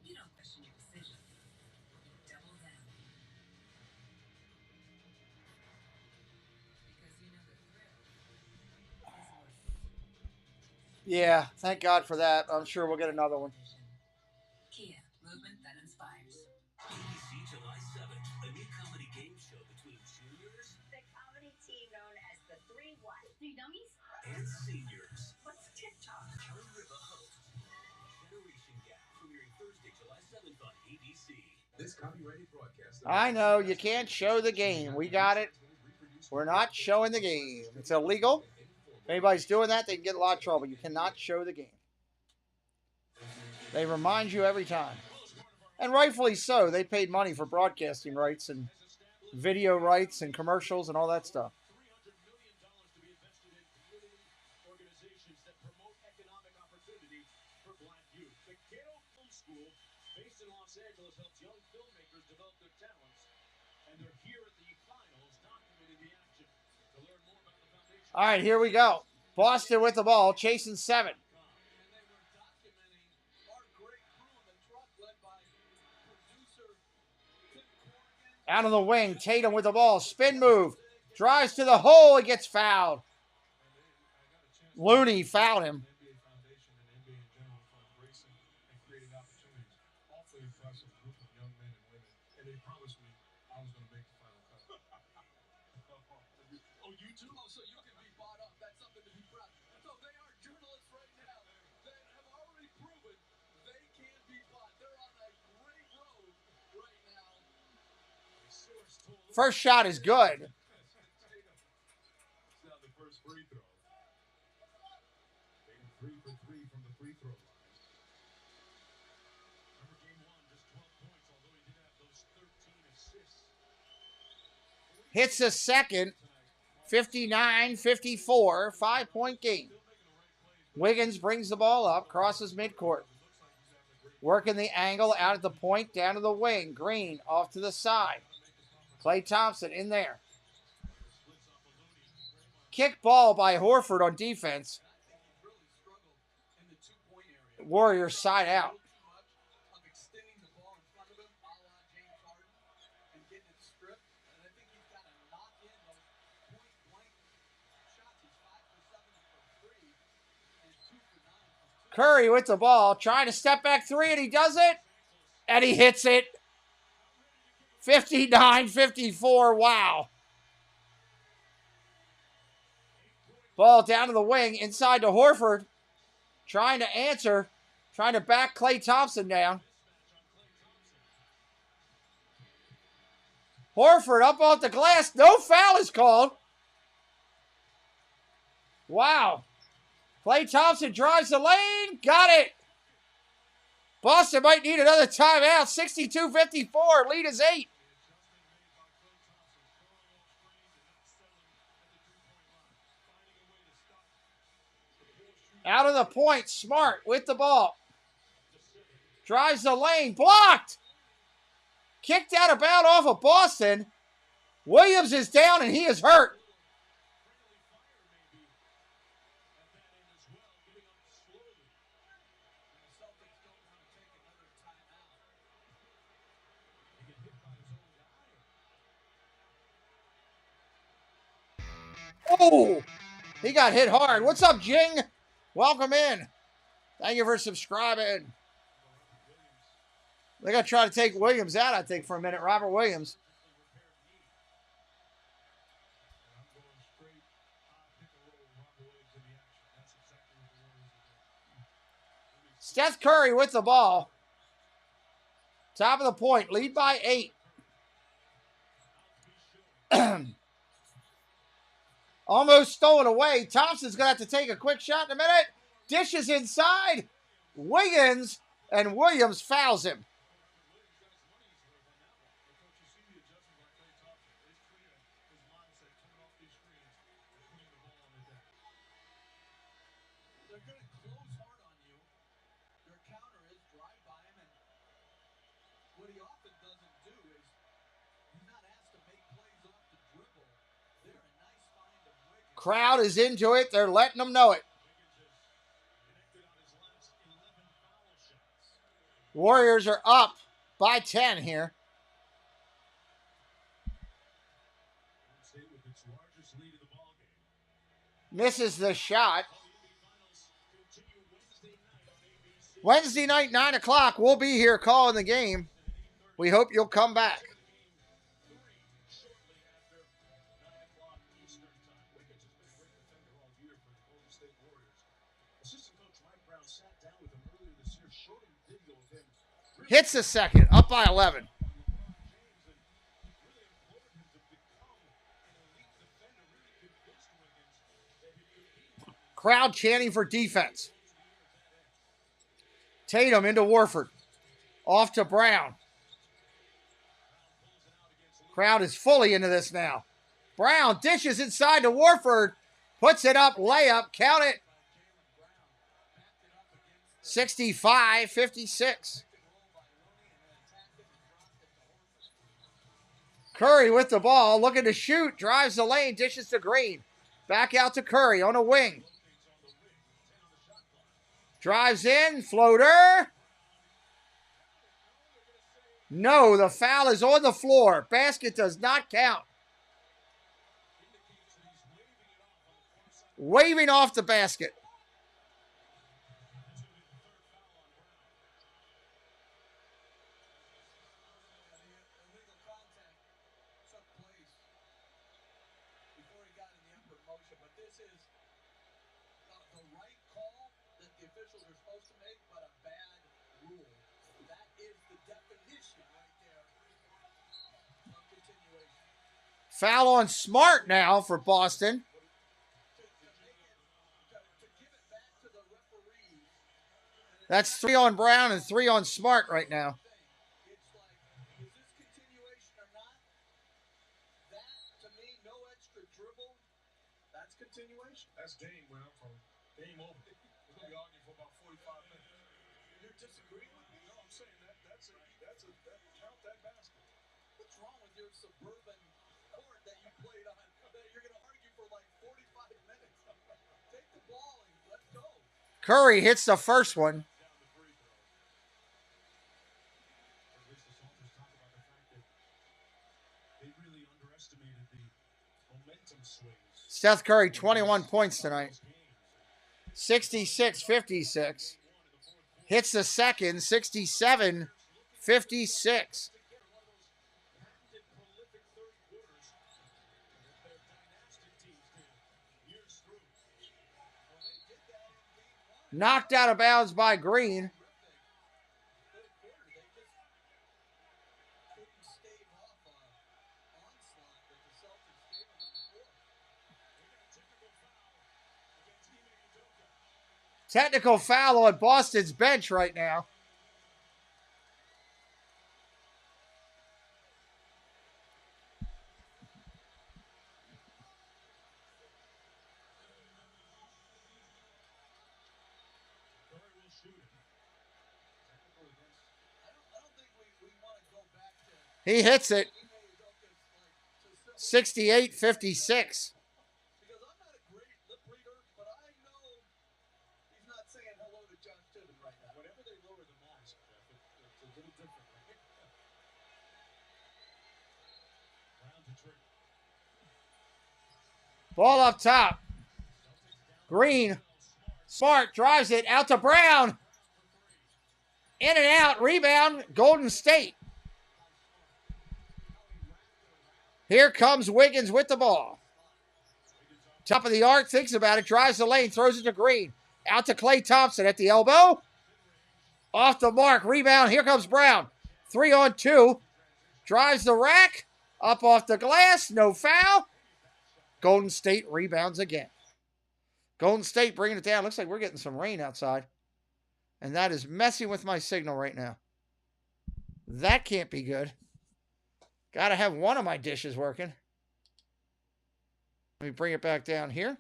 You don't question your decision. You double down. Because you know the thrill is worth it. Yeah, thank God for that. I'm sure we'll get another one. Kia, movement that inspires. ABC July 7th, a new comedy game show between juniors The comedy team known as the Three What? Three Dummies? and seniors. What's TikTok? Kelly Ripa hosts Generation Gap, premiering Thursday, July 7th on ABC. This copyrighted broadcast. I know, you can't show the game. We got it. We're not showing the game. It's illegal. If anybody's doing that, they can get in a lot of trouble. You cannot show the game. They remind you every time. And rightfully so. They paid money for broadcasting rights and video rights and commercials and all that stuff. $300 million to be invested in community organizations that promote economic opportunity for black youth. The Cato Film School, based in Los Angeles, helps young filmmakers develop their talents, and they're here at the finals documenting the action. To learn more about the foundation. All right, here we go. Boston with the ball, chasing 7. Out on the wing, Tatum with the ball, spin move, drives to the hole, he gets fouled. Looney fouled him. NBA Foundation and NBA in general for embracing and creating opportunities. Awfully impressive group of young men and women, and they promised me I was going to make the final cut. Oh, you too? Oh, so you can be bought up. That's something to be proud of. So they are journalists right now that have already proven they can be bought. They're on a great road right now. First shot is good. It's now the first free throw. Taking 3 for 3 from the free throw line. Remember game 1, just 12 points, although he did have those 13 assists. Hits the second, 59-54, 5-point game. Wiggins brings the ball up, crosses midcourt. Working the angle out at the point, down to the wing. Green off to the side. Klay Thompson in there. Kick ball by Horford on defense. Warriors side out. Curry with the ball, trying to step back 3, and he does it. And he hits it. 59-54, wow. Ball down to the wing, inside to Horford. Trying to answer, trying to back Klay Thompson down. Horford up off the glass, no foul is called. Wow. Klay Thompson drives the lane. Got it. Boston might need another timeout. 62-54. Lead is 8. Out of the point. Smart with the ball. Drives the lane. Blocked. Kicked out of bounds off of Boston. Williams is down and he is hurt. Oh, he got hit hard. What's up, Jing? Welcome in. Thank you for subscribing. They got to try to take Williams out, I think, for a minute. Robert Williams. Steph Curry with the ball. Top of the point. Lead by 8. Almost stolen away. Thompson's going to have to take a quick shot in a minute. Dishes inside. Wiggins, and Williams fouls him. Crowd is into it. They're letting them know it. Warriors are up by 10 here. Misses the shot. Wednesday night, 9 o'clock. We'll be here calling the game. We hope you'll come back. Hits the second, up by 11. Crowd chanting for defense. Tatum into Warford. Off to Brown. Crowd is fully into this now. Brown dishes inside to Warford. Puts it up, layup, count it. 65-56. Curry with the ball, looking to shoot, drives the lane, dishes to Green. Back out to Curry on a wing. Drives in, floater. No, the foul is on the floor. Basket does not count. Waving off the basket. Foul on Smart now for Boston. That's 3 on Brown and 3 on Smart right now. That's game where I'm from. Game over. We're going to be arguing for about 45 minutes. You're disagreeing with me? No, I'm saying count that basket. What's wrong with your suburban court that you played on that you're going to argue for like 45 minutes? Take the ball and let's go. Curry hits the first one. Steph Curry, 21 points tonight. 66-56. Hits the second, 67-56. Knocked out of bounds by Green. Technical foul on Boston's bench right now. He hits it. 68-56. Ball up top. Green. Smart drives it out to Brown. In and out. Rebound. Golden State. Here comes Wiggins with the ball. Top of the arc. Thinks about it. Drives the lane. Throws it to Green. Out to Klay Thompson at the elbow. Off the mark. Rebound. Here comes Brown. 3-on-2. Drives the rack. Up off the glass. No foul. Golden State rebounds again. Golden State bringing it down. Looks like we're getting some rain outside. And that is messing with my signal right now. That can't be good. Got to have one of my dishes working. Let me bring it back down here.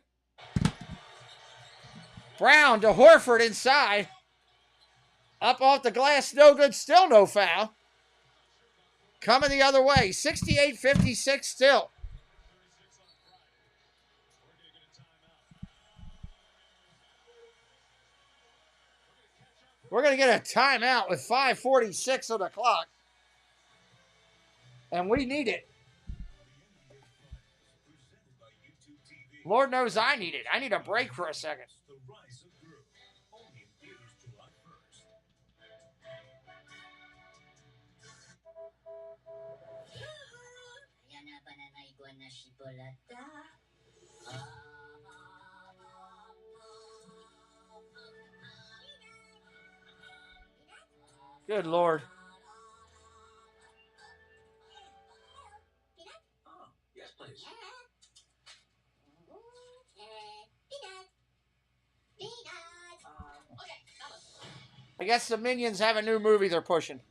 Brown to Horford inside. Up off the glass. No good. Still no foul. Coming the other way. 68-56 still. We're going to get a timeout with 5:46 on the clock. And we need it. Lord knows I need it. I need a break for a second. Good Lord. Yes, please. I guess the Minions have a new movie they're pushing.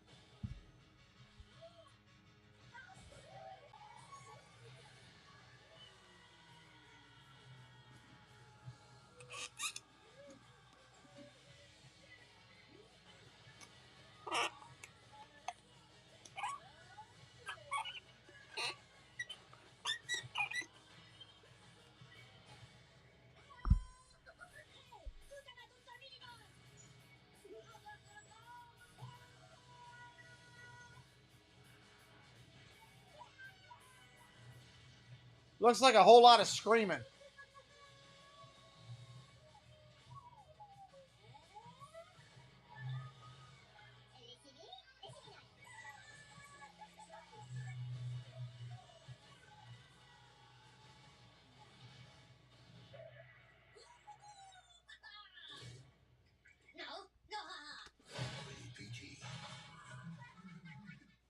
Looks like a whole lot of screaming.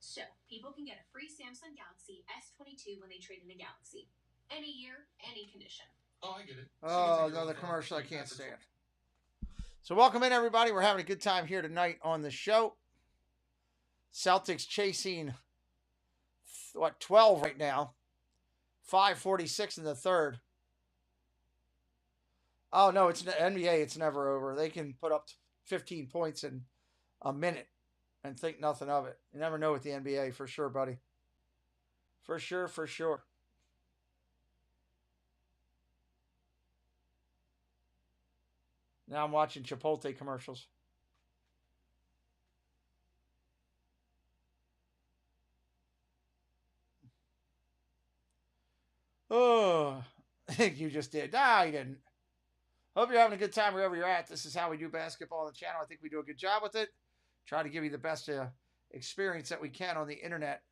So, people can get a free Samsung Galaxy S22 when they trade in a Galaxy. Any year, any condition. Oh, I get it. Oh, another commercial I can't stand. So welcome in, everybody. We're having a good time here tonight on the show. Celtics chasing, 12 right now. 5:46 in the third. Oh, no, it's NBA. It's never over. They can put up 15 points in a minute and think nothing of it. You never know with the NBA, for sure, buddy. For sure, for sure. Now I'm watching Chipotle commercials. Oh, I think you just did. Nah, you didn't. Hope you're having a good time wherever you're at. This is how we do basketball on the channel. I think we do a good job with it. Try to give you the best experience that we can on the internet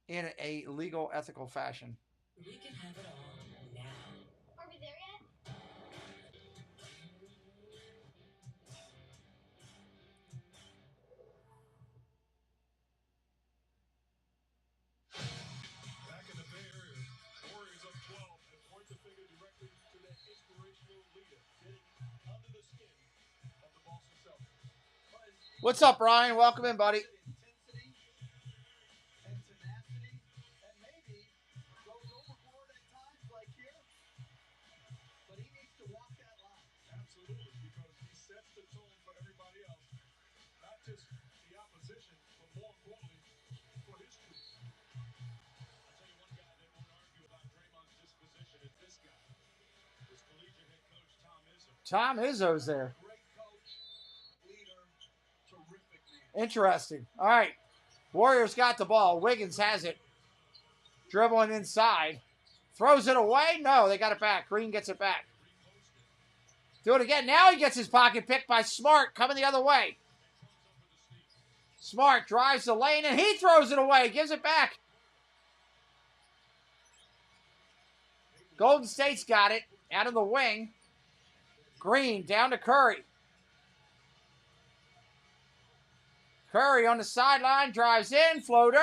in a legal, ethical fashion. We can have it all now. Are we there yet? Back in the Bay Area, Warriors up 12 and point the finger directly to their inspirational leader, getting under the skin of the Boston Celtics. What's up, Ryan? Welcome in, buddy. Intensity and tenacity, and maybe goes overboard at times like here. But he needs to walk that line. Absolutely, because he sets the tone for everybody else. position, but more importantly, for his truth. I tell you one guy that won't argue about Draymond's disposition is this guy. His collegiate head coach, Tom Izzo. Tom Izzo's there. Great coach, leader, terrific man. Interesting. All right. Warriors got the ball. Wiggins has it. Dribbling inside. Throws it away. No, they got it back. Green gets it back. Do it again. Now he gets his pocket picked by Smart coming the other way. Smart drives the lane and he throws it away. Gives it back. Golden State's got it. Out of the wing. Green down to Curry. Curry on the sideline. Drives in. Floater.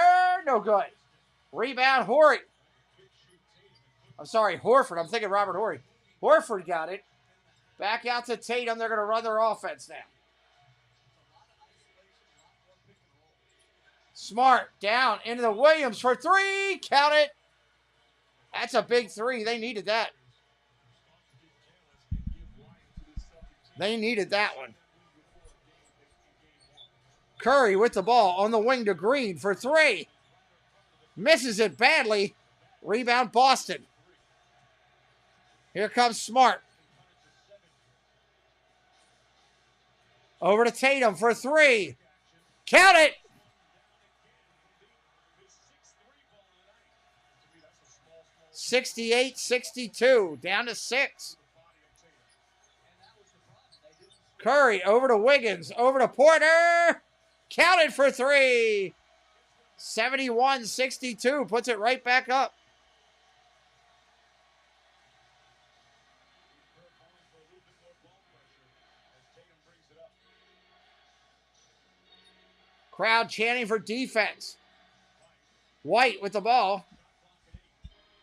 No good. Rebound Horry. I'm sorry, Horford. I'm thinking Robert Horry. Horford got it. Back out to Tatum. They're going to run their offense now. Smart down into the Williams for three. Count it. That's a big three. They needed that. They needed that one. Curry with the ball on the wing to Green for three. Misses it badly. Rebound Boston. Here comes Smart. Over to Tatum for three. Count it. 68-62. Down to 6. Curry over to Wiggins. Over to Porter. Counted for three. 71-62. Puts it right back up. Crowd chanting for defense. White with the ball.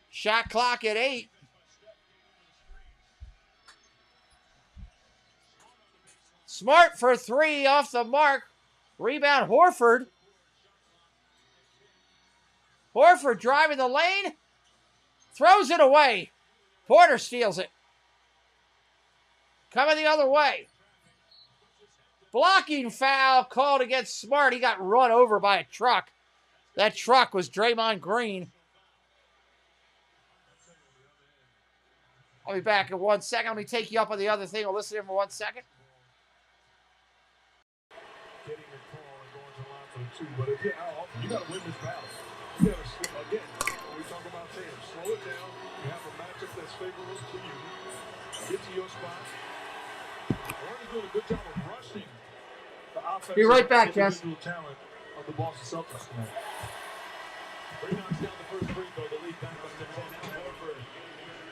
Shot clock at 8. Smart for three off the mark. Rebound Horford. Horford driving the lane. Throws it away. Porter steals it. Coming the other way. Blocking foul called against Smart. He got run over by a truck. That truck was Draymond Green. I'll be back in 1 second. Let me take you up on the other thing. I'll listen to him for 1 second. Getting a call and going to the line for the two. But again, you got to win this battle. You got to, again, when we talk about Tatum, slow it down. You have a matchup that's favorable to you. Get to your spot. Warren's doing a good job of rushing the offensive Be right back, Jess. talent of the Boston Celtics tonight. Three knocks down the first free throw. The lead back up to 10. Al Horford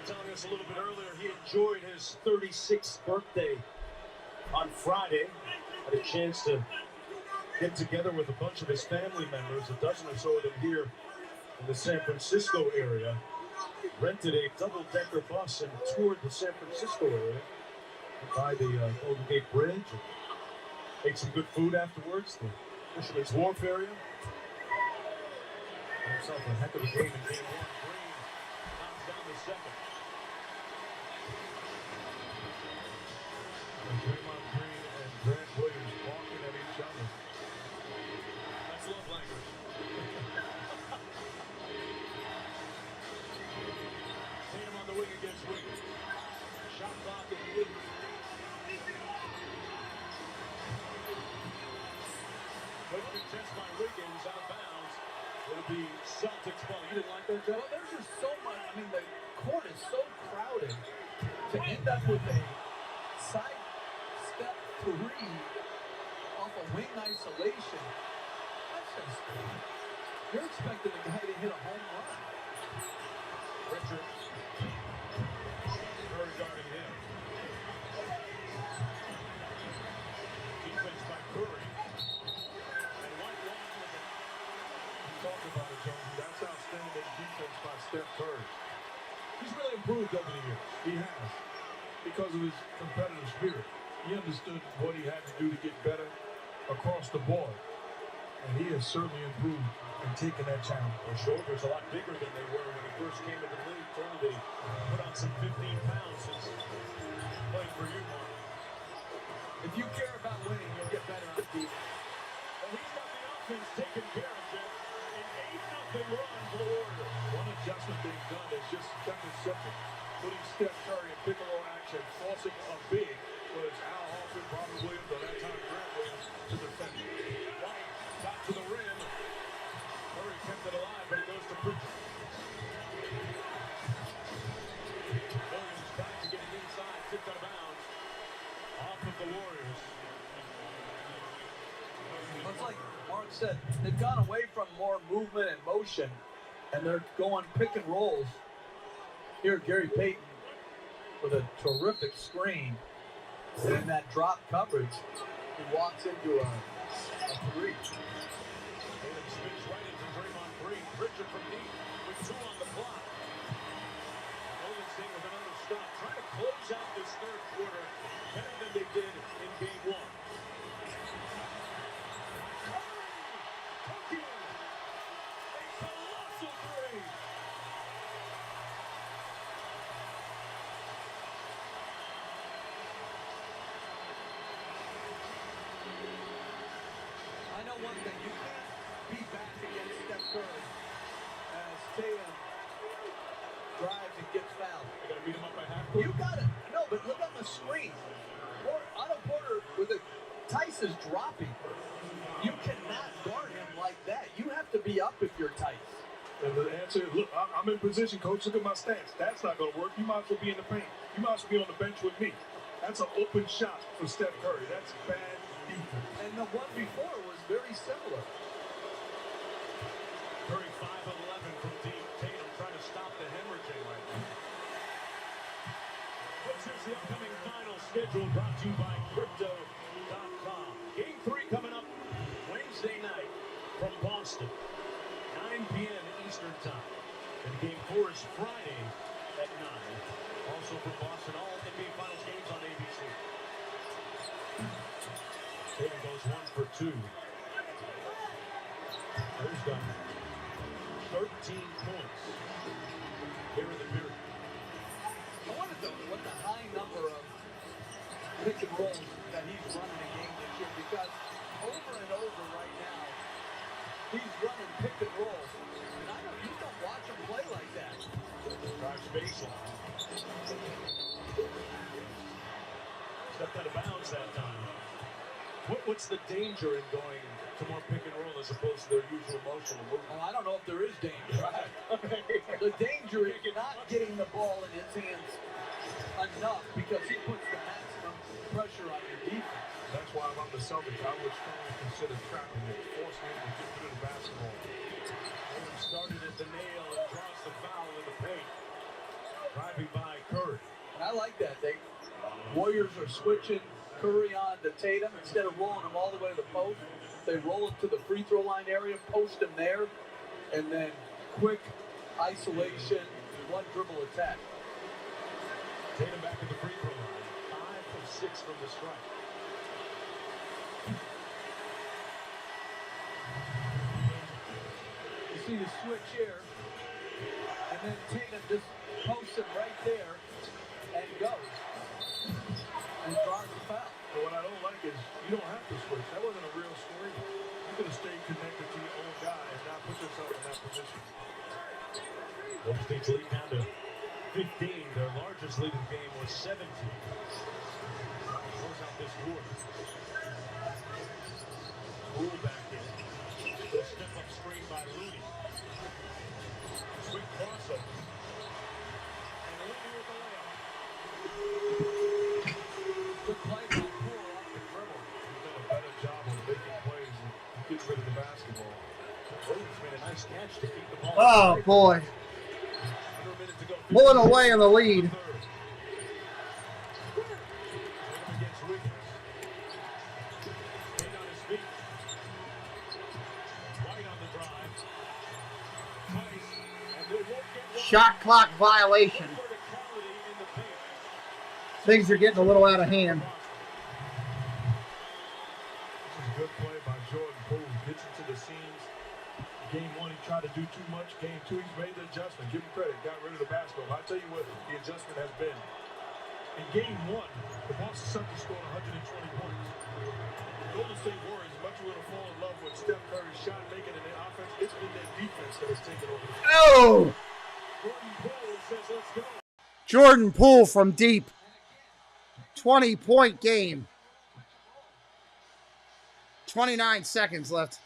telling us a little bit earlier he enjoyed his 36th birthday on Friday. Had a chance to get together with a bunch of his family members, a dozen or so of them here in the San Francisco area. Rented a double-decker bus and toured the San Francisco area by the Golden Gate Bridge. And ate some good food afterwards. The Fisherman's Wharf area. Had himself a heck of a game in game 1. Green knocks down the second. And Draymond Green and Grant Williams walking at each other. That's love language. Tatum on the wing against Wiggins. Shot clock at 8. Good contest by Wiggins out of bounds. It'll be Celtics ball. You didn't like that, Joe? Well, there's just so much. I mean, the court is so crowded to end up with a side step 3 off a wing isolation. That's just, you're expecting the guy to hit a home run. Richards. Curry guarding him. Defense by Curry. And White walks with it. You talked about it, Jones. That's outstanding defense by Steph Curry. He's really improved over the years. He has. Because of his competitive spirit. He understood what he had to do to get better across the board. And he has certainly improved in taking that challenge. His shoulders a lot bigger than they were when he first came into the league. Told he put on some 15 pounds since playing for you, Mark. If you care about winning, you'll get better on defense. And he's got the offense taking care of Jeff. An 8-0 run for the Warriors. One adjustment being done is just kept it simple. Putting Steph Curry in pick-and-roll action, forcing a big was Al Horford, Robert Williams, or that time Grant Williams to defend. White got to the rim. Curry kept it alive, but it goes to Pritchard. Williams back to getting inside, tipped out of bounds. Off of the Warriors. It's like Mark said, they've gone away from more movement and motion, and they're going pick and rolls. Here, Gary Payton with a terrific screen. And in that drop coverage, he walks into a three. Tatum spins right into Draymond Green. Pritchard from deep with 2 on the clock. Golden State with another stop. Trying to close out this third quarter better than they did in game 1. I know one thing, you can't be back against Steph Curry as Tatum drives and gets fouled. You gotta beat him up by half. You got it. No, but look on the screen. Otto Porter with a Tice is dropping. You cannot guard him like that. You have to be up if you're Tice. And the answer is, look, I'm in position, coach. Look at my stats. That's not going to work. You might as well be in the paint. You might as well be on the bench with me. That's an open shot for Steph Curry. That's bad defense. And the one before was very similar. Curry 5 of 11 from deep. Tatum trying to stop the hemorrhaging right now. This is the upcoming final schedule brought to you by Crypto.com. Game 3 coming up Wednesday night from Boston. 9 p.m. Eastern Time. And game 4 is Friday at 9. Also from Boston, all NBA Finals games on ABC. Tatum goes 1 for 2. Curry's got 13 points here in the period. I wonder what the high number of pick and rolls that he's running a game this year, because over and over right now, he's running pick and rolls. And I don't, you don't watch him play like that. Drives baseline. Stepped out of bounds that time. What's the danger in going to more pick and roll as opposed to their usual motion and movement? Well, I don't know if there is danger. The danger is not getting the ball in his hands enough, because he puts the maximum pressure on your defense. That's why I'm on the Celtics. I would strongly consider trapping it, forcing him to get rid of the basketball. Tatum started at the nail and draws the foul in the paint. Driving by Curry. And I like that. Warriors are switching Curry on to Tatum. Instead of rolling him all the way to the post, they roll him to the free throw line area, post him there, and then quick isolation, one dribble attack. Tatum back at the free throw line. 5 of 6 from the strike. You see the switch here, and then Tatum just posts him right there and goes. And draws the foul. But what I don't like is you don't have to switch. That wasn't a real screen. You could have stayed connected to your own guy and not put yourself in that position. Golden State's lead down to 15. Their largest lead of the game was 17. Close out this quarter. Rule back in. The step-up screen by Looney. Quick crossover. And Looney with the layup. Good play by Poole off the dribble. He's done a better job of making plays and getting rid of the basketball. Williams made a nice catch to keep the ball. Oh, boy. Pulling away in the lead. Shot clock violation. Things are getting a little out of hand. This is a good play by Jordan Poole. Gets into the seams. Game 1, he tried to do too much. Game 2, he's made the adjustment. Give him credit. Got rid of the basketball. I'll tell you what the adjustment has been. In Game 1, the Boston Celtics scored 120 points. The Golden State Warriors, as much you're going to fall in love with Steph Curry's shot making and the offense. It's been their defense that has taken over. Oh! Jordan Poole says, let's go. Jordan Poole from deep. 20-point game. 29 seconds left.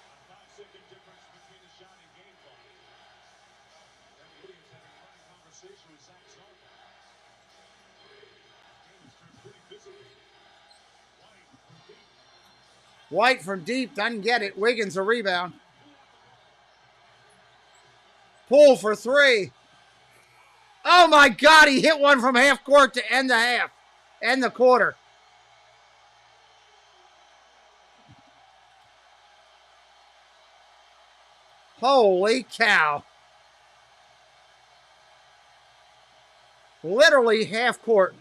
White from deep, doesn't get it. Wiggins a rebound. Poole for three. Oh my God, he hit one from half court to end the half. End the quarter. Holy cow. Literally half court.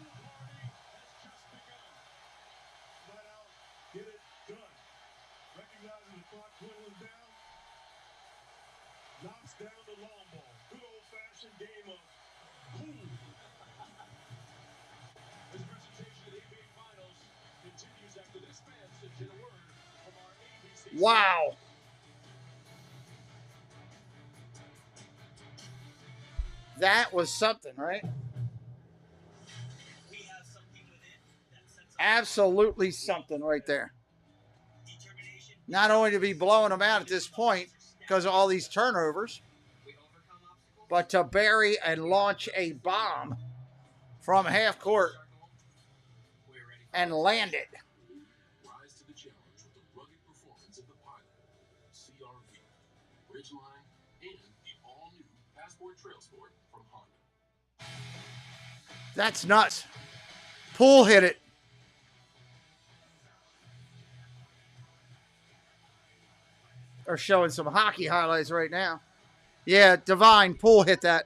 Get it done. Recognizing the clock dwindling down. Knocks down the long ball. Good old-fashioned game of pool. This presentation of the NBA Finals continues after this message and a word from our ABC. Wow. That was something, right? Absolutely something right there. Not only to be blowing them out at this point because of all these turnovers, but to bury and launch a bomb from half court and land it. Rise to the challenge with the rugged performance of the pilot, CRV, Ridgeline, and the all-new Passport Trail Sport from Honda. That's nuts. Poole hit it. They're showing some hockey highlights right now. Yeah, Divine, Poole hit that.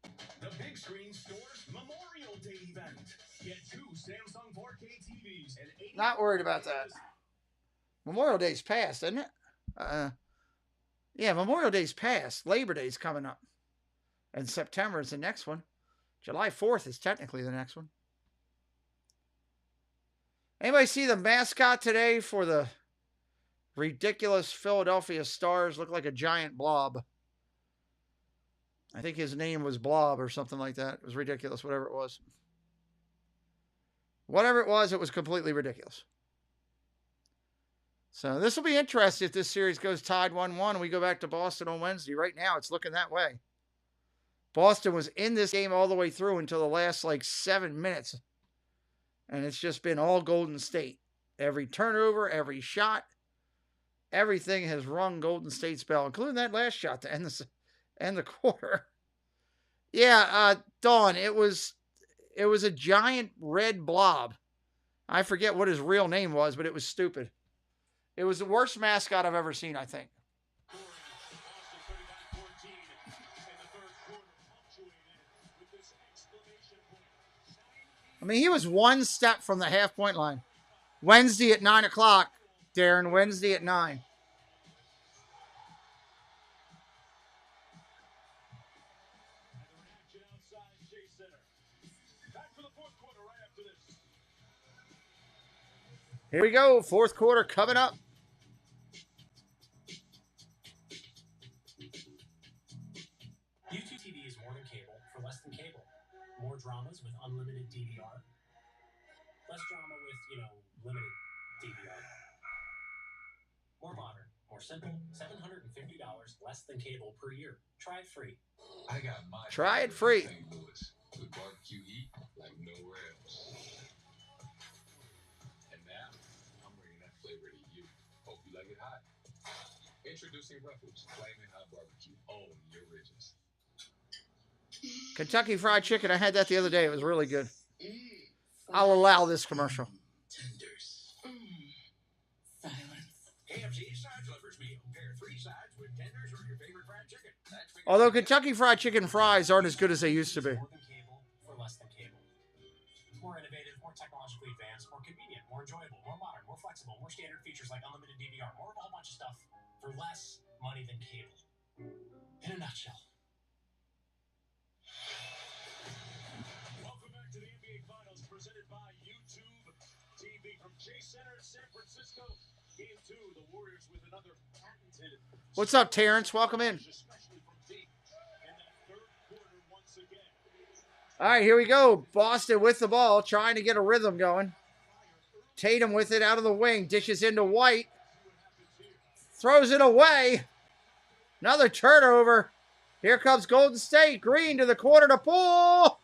The Big Screen Store's Memorial Day event. Get 2 Samsung 4K TVs and 80. Not worried about that. Memorial Day's passed, isn't it? Yeah, Memorial Day's passed. Labor Day's coming up. And September is the next one. July 4th is technically the next one. Anybody see the mascot today for the ridiculous Philadelphia Stars? Looked like a giant blob. I think his name was Blob or something like that. It was ridiculous, whatever it was. Whatever it was completely ridiculous. So this will be interesting if this series goes tied 1-1 and we go back to Boston on Wednesday. Right now, it's looking that way. Boston was in this game all the way through until the last, 7 minutes. And it's just been all Golden State. Every turnover, every shot, everything has rung Golden State's bell, including that last shot to end the quarter. Yeah, Dawn, it was a giant red blob. I forget what his real name was, but it was stupid. It was the worst mascot I've ever seen, I think. I mean, he was one step from the half-point line. Wednesday at 9 o'clock, Darren. Wednesday at 9. Here we go. Fourth quarter coming up. YouTube TV is more than cable for less than cable. More dramas with unlimited DVR. Less drama with, limited DVR. More modern, more simple, $750 less than cable per year. Try it free. I got my Try it free. St. Louis with barbecue heat like nowhere else. And now, I'm bringing that flavor to you. Hope you like it hot. Introducing Ruffles Flaming Hot Barbecue. Own your ridges. Kentucky Fried Chicken. I had that the other day. It was really good. I'll allow this commercial. KFC side lovers meal. Pair 3 sides with tenders or your favorite fried chicken. Although Kentucky Fried Chicken fries aren't as good as they used to be. More than cable for less than cable. More innovative, more technologically advanced, more convenient, more enjoyable, more modern, more flexible, more standard features like unlimited DVR, more of a whole bunch of stuff for less money than cable. In a nutshell. Welcome back to the NBA Finals presented by YouTube TV from from Chase Center in San Francisco. Game 2, the Warriors with another patented. What's up, Terrence? Welcome in. Especially from deep in that third quarter once again. All right, here we go. Boston with the ball, trying to get a rhythm going. Tatum with it out of the wing, dishes into White. Throws it away. Another turnover. Here comes Golden State. Green to the corner to Poole.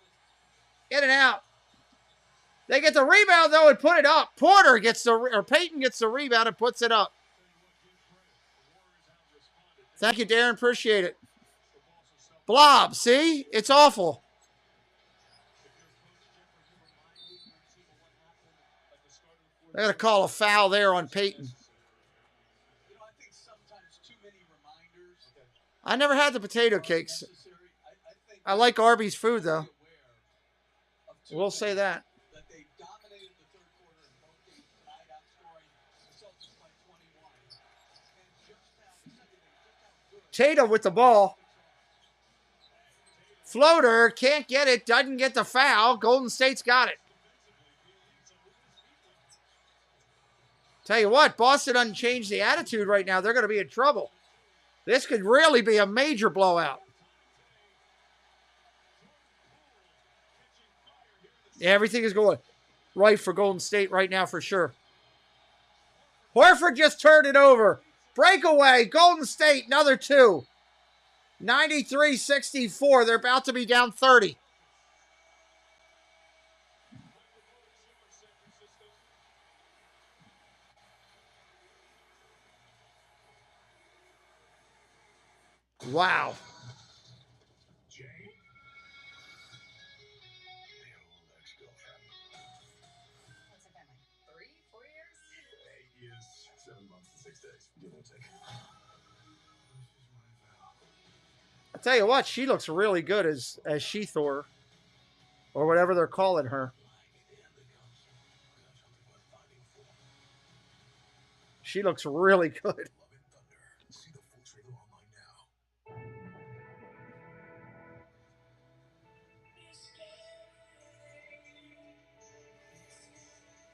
In and out. They get the rebound, though, and put it up. Peyton gets the rebound and puts it up. Thank you, Darren. Appreciate it. Blob, see? It's awful. They're going to call a foul there on Peyton. I never had the potato cakes. I like Arby's food, though. We'll say that. Tatum with the ball. Floater, can't get it, doesn't get the foul. Golden State's got it. Tell you what, Boston doesn't change the attitude right now. They're going to be in trouble. This could really be a major blowout. Yeah, everything is going right for Golden State right now for sure. Horford just turned it over. Breakaway, Golden State, another 2. 93-64. They're about to be down 30. Wow. I tell you what, she looks really good as She-Thor, or whatever they're calling her. She looks really good.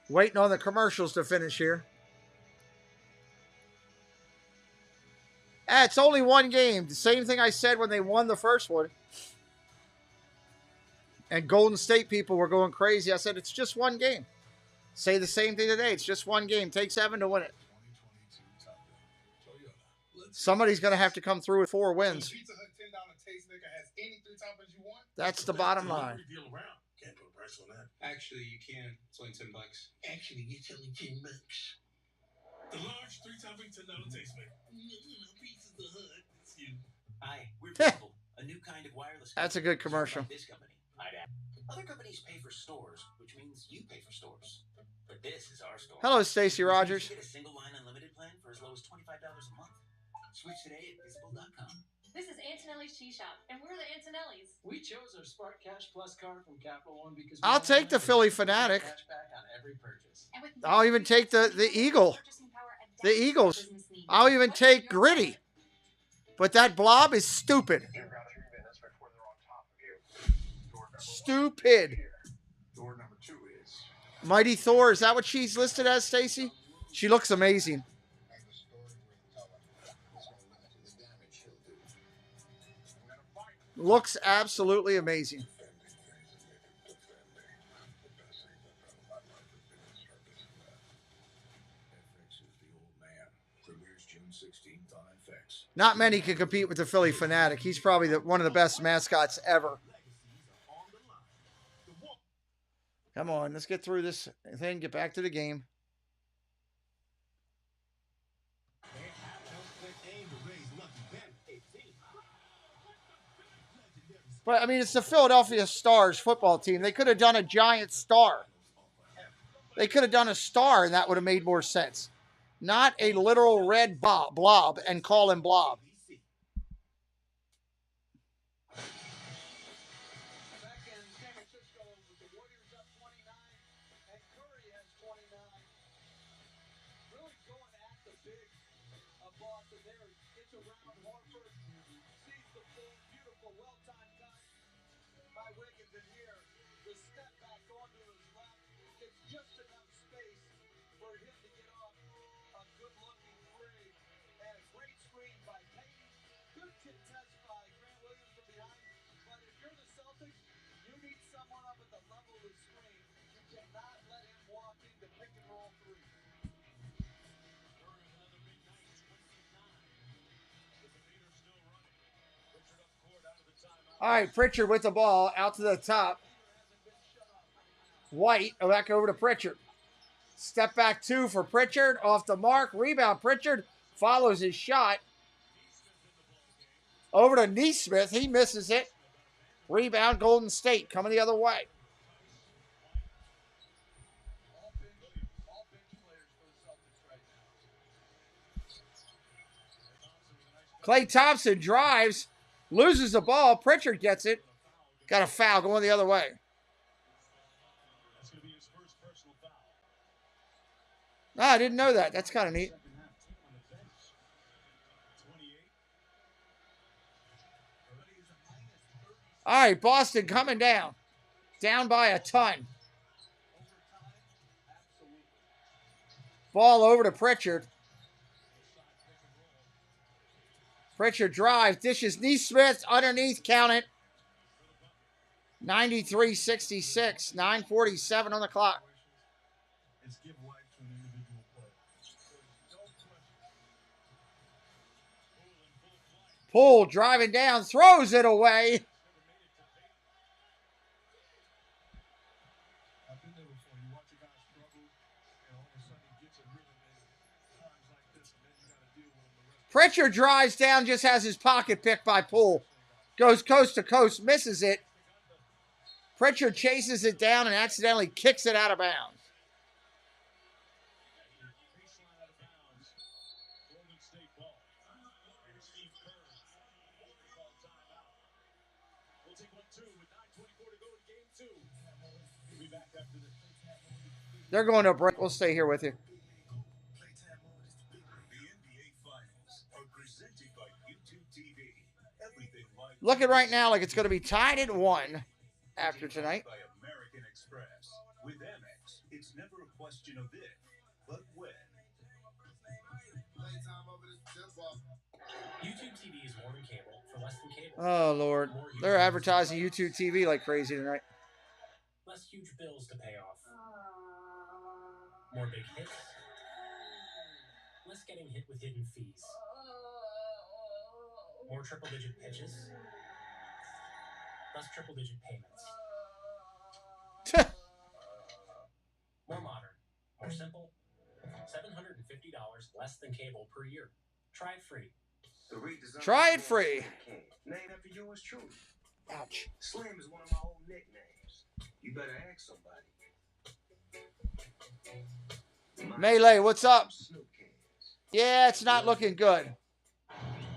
Waiting on the commercials to finish here. It's only one game. The same thing I said when they won the first one. And Golden State people were going crazy. I said, it's just one game. Say the same thing today. It's just one game. Take 7 to win it. Somebody's going to have to come through with 4 wins. That's the bottom line. Can't put a price on that. Actually, you can. It's only $10. Actually, you're selling $10. The large 3-topping $10 taste maker. Pieces of the hood. It's you. Hi, we're Visible, a new kind of wireless. That's a good commercial. This company. Other companies pay for stores, which means you pay for stores. But this is our store. Hello, Stacey Rogers. You get a single line unlimited plan for as low as $25 a month. Switch today at visible.com. This is Antonelli's Cheese Shop, and we're the Antonellis. We chose our Spark Cash Plus card from Capital One because I'll take the Philly Fanatic. Cashback on every purchase. I'll even take the Eagle. The Eagles. I'll even take Gritty. But that blob is stupid. Stupid. Door number 2 is Mighty Thor. Is that what she's listed as, Stacy? She looks amazing. Looks absolutely amazing. Not many can compete with the Philly Fanatic. He's probably one of the best mascots ever. Come on, let's get through this thing, get back to the game. But, I mean, it's the Philadelphia Stars football team. They could have done a giant star. They could have done a star, and that would have made more sense. Not a literal red blob and call him Blob. Back in San Francisco with the Warriors up 29, and Curry has 29. Really going at the big Boston there. Gets around Horford, sees the full, beautiful, well-timed cut by Wiggins, and here the step back onto his left. It's just enough space good-looking three. And a great screen by Payne. Good contest by Grant Williams from behind. But if you're the Celtics, you need someone up at the level of the screen. You cannot let him walk into pick-and-roll three. Another big night, 29. With the meter still running. Pritchard up court out of the timeout. All right, Pritchard with the ball out to the top. White, back over to Pritchard. Step back 2 for Pritchard. Off the mark. Rebound. Pritchard follows his shot. Over to Neesmith. He misses it. Rebound. Golden State coming the other way. All bench players for the Celtics right now. Klay Thompson drives. Loses the ball. Pritchard gets it. Got a foul going the other way. That's going to be his first personal foul. No, I didn't know that. That's kind of neat. All right, Boston coming down. Down by a ton. Ball over to Pritchard. Pritchard drives, dishes Neesmith underneath, count it. 93-66, 9:47 on the clock. It's give life to an individual player. Poole driving down, throws it away. I've been there before. You watch a guy struggle, and all of a sudden he gets a rhythm in times like this, and then you got to deal with him the rest. Pritchard drives down, just has his pocket picked by Poole. Goes coast to coast, misses it. Pritchard chases it down and accidentally kicks it out of bounds. They're going to a break. We'll stay here with you. Looking right now like it's going to be tied at 1 after tonight. By American Express. With Amex, it's never a question of if, but when. YouTube TV is more than cable for less than cable. Oh, Lord. They're advertising YouTube TV like crazy tonight. Less huge bills to pay off. More big hits. Less getting hit with hidden fees. More triple-digit pitches. Less triple-digit payments. More modern. More simple. $750 less than cable per year. Try it free. Try it free. Named after yours truly. Ouch. Slim is one of my old nicknames. You better ask somebody. Melee, what's up? Yeah, it's not looking good.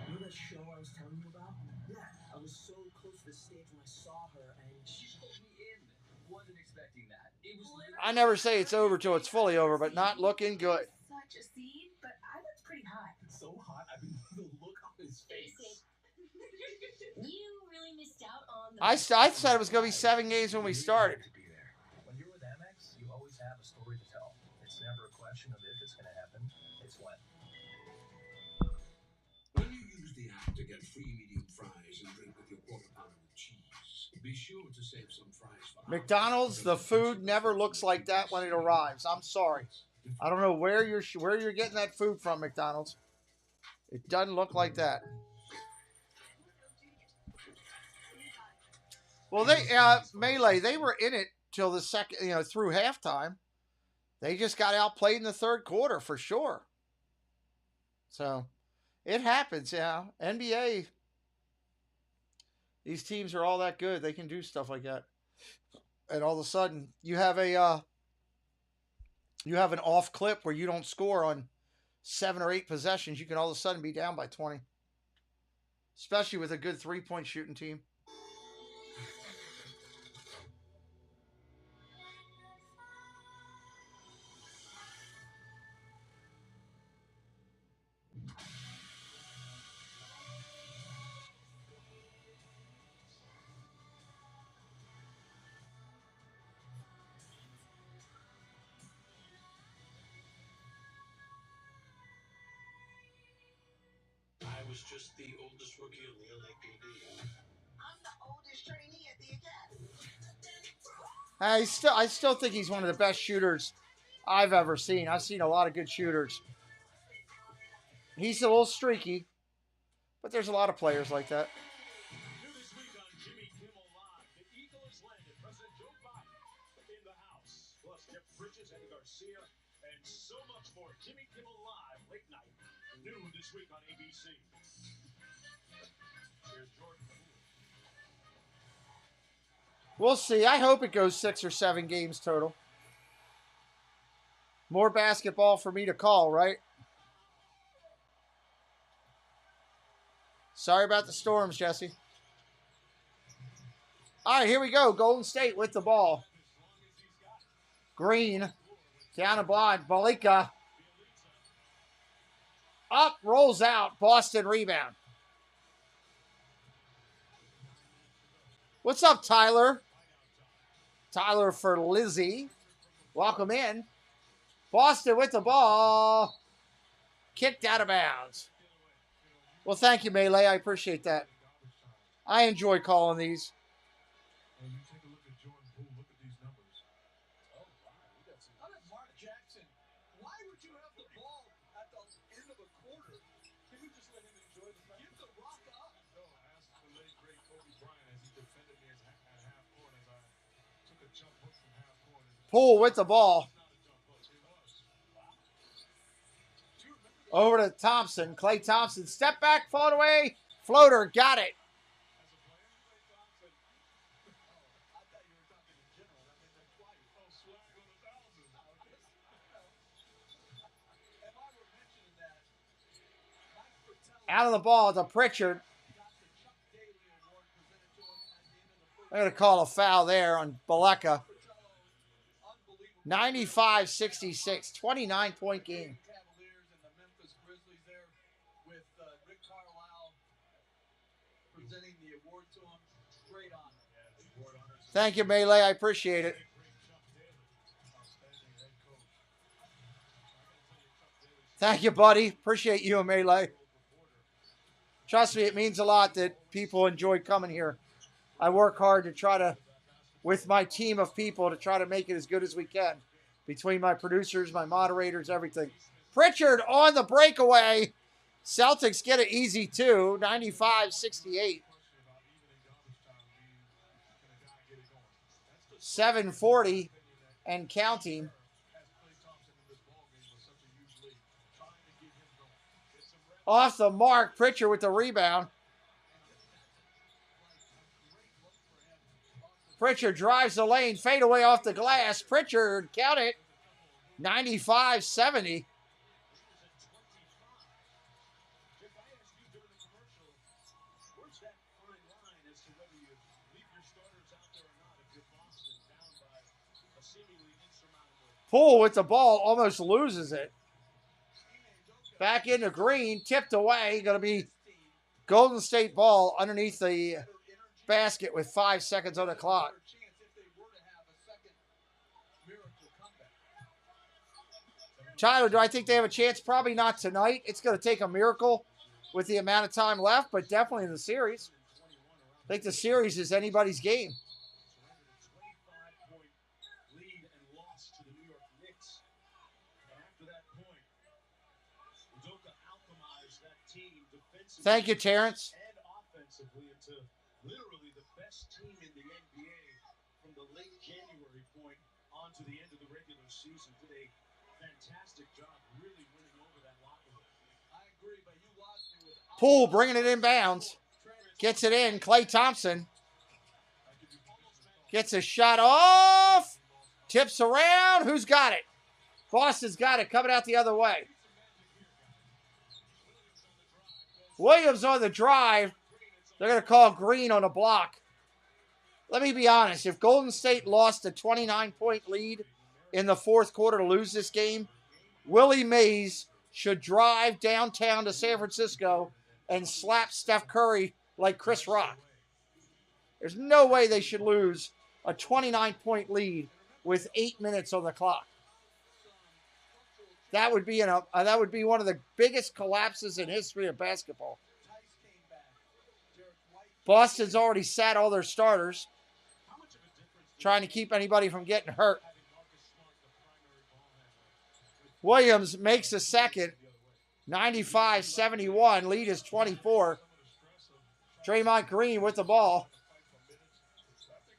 You know that show I was telling you about? Yeah, I was so close to the stage when I saw her, and she pulled me in. Wasn't expecting that. It was. I never say it's over till it's fully over, but not looking good. Such a seed, but I looked pretty hot. So hot, I mean, the look on his face. You really missed out on the. I said it was going to be 7 games when we started. When you're with Amex, you always have a story to tell. It's never a question of if it's going to happen, it's when. When you use the app to get free medium fries and drink with your quarter pounder with cheese, be sure to save some fries for McDonald's, the food never looks like that when it arrives. I'm sorry. I don't know where you're getting that food from, McDonald's. It doesn't look like that. Well, Melee, they were in it till the second, through halftime. They just got outplayed in the third quarter for sure. So it happens, NBA, these teams are all that good. They can do stuff like that. And all of a sudden, you have an off clip where you don't score on 7 or 8 possessions. You can all of a sudden be down by 20. Especially with a good 3-point shooting team. was just the oldest rookie on the LAPD. I'm the oldest trainee at the academy. I still think he's one of the best shooters I've ever seen. I've seen a lot of good shooters. He's a little streaky, but there's a lot of players like that. New this week on Jimmy Kimmel Live, the Eagle has landed. President Joe Biden in the house. Plus Jeff Bridges, Eddie Garcia, and so much more. Jimmy Kimmel Live, late night. New this week on ABC. Here's Jordan. We'll see. I hope it goes 6 or 7 games total. More basketball for me to call, right? Sorry about the Storms, Jesse. All right, here we go. Golden State with the ball. Green. Down the block. Balika. Up, rolls out. Boston rebound. What's up, Tyler? Tyler for Lizzie. Welcome in. Boston with the ball. Kicked out of bounds. Well, thank you, Melee. I appreciate that. I enjoy calling these. And you take a look at Jordan Poole, look at these numbers. Oh, wow. How about Mark Jackson? Why would you have the ball at the end of a quarter? Can you just let him enjoy the play? Give the rock up. No, I asked the late, great Kobe Bryant as he defended me at half court as I took a jump hook from half court. Poole with the ball. Over to Thompson. Klay Thompson. Step back, float away. Floater. Got it. Out of the ball to Pritchard. I'm going to call a foul there on Baleka. 95-66. 29-point game. Thank you, Melee. I appreciate it. Thank you, buddy. Appreciate you, Melee. Trust me, it means a lot that people enjoy coming here. I work hard to try to, with my team of people, to try to make it as good as we can. Between my producers, my moderators, everything. Pritchard on the breakaway. Celtics get it easy, too. 95-68. 7:40 and counting. Off the mark, Pritchard with the rebound. Pritchard drives the lane, fade away off the glass. Pritchard, count it, 95-70. Poole with the ball, almost loses it. Back into Green, tipped away. Going to be Golden State ball underneath the basket with 5 seconds on the clock. Tyler, do I think they have a chance? Probably not tonight. It's going to take a miracle with the amount of time left, but definitely in the series. I think the series is anybody's game. Thank you, Terrence. And offensively into literally the best team in the NBA from the late January point on to the end of the regular season. Did a fantastic job really winning over that locker room. I agree, but you watched me with Poole bringing it in bounds. Gets it in. Klay Thompson gets a shot off. Tips around. Who's got it? Boston's got it. Coming out the other way. Williams on the drive. They're going to call Green on a block. Let me be honest. If Golden State lost a 29-point lead in the fourth quarter to lose this game, Willie Mays should drive downtown to San Francisco and slap Steph Curry like Chris Rock. There's no way they should lose a 29-point lead with 8 minutes on the clock. That would be one of the biggest collapses in history of basketball. Boston's already sat all their starters, trying to keep anybody from getting hurt. Williams makes the second. 95-71. Lead is 24. Draymond Green with the ball.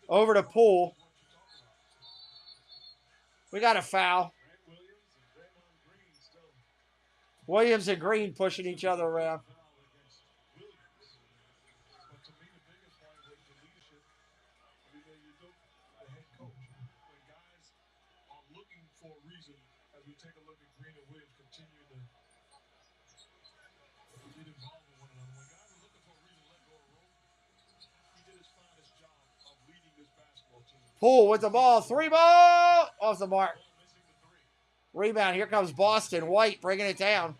Over to Poole. We got a foul. Williams and Green pushing each other around. Poole with the ball. 3 ball. Off the mark. Rebound. Here comes Boston. White bringing it down.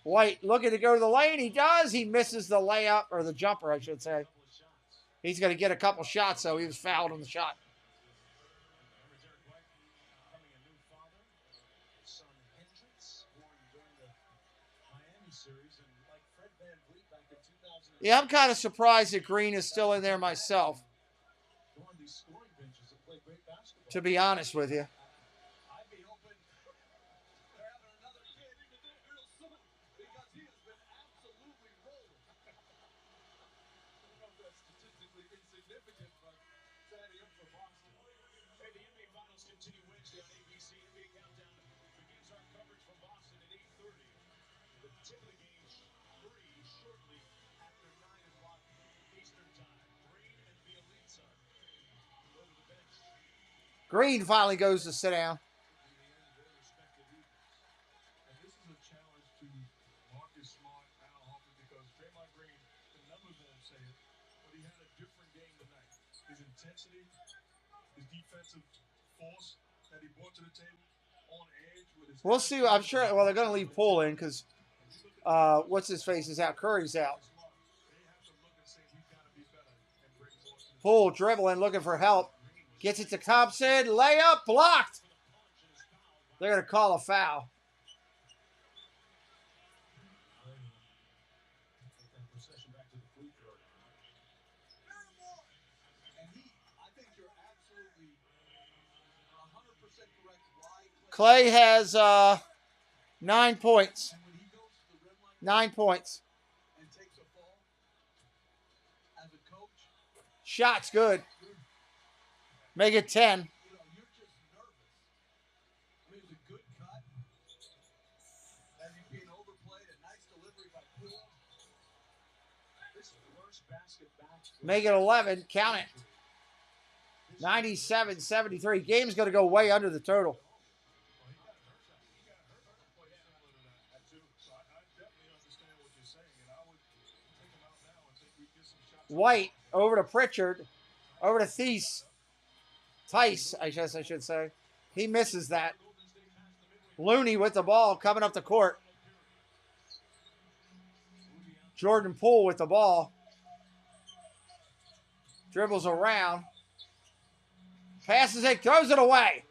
White looking to go to the lane. He does. He misses the layup, or the jumper, I should say. He's going to get a couple shots, so he was fouled on the shot. Yeah, I'm kind of surprised that Green is still in there myself, to be honest with you. Green finally goes to sit down. We'll see. I'm sure. Well, they're going to leave Poole in because what's his face is out. Curry's out. Poole dribbling, looking for help. Gets it to Thompson. Layup blocked. They're going to call a foul. Clay has 9 points. 9 points. Shot's good. Make it 10. Make it 11. Count it. 97-73. Game's going to go way under the total. White over to Pritchard. Over to Thies. Tice, I guess I should say. He misses that. Looney with the ball coming up the court. Jordan Poole with the ball. Dribbles around. Passes it, throws it away.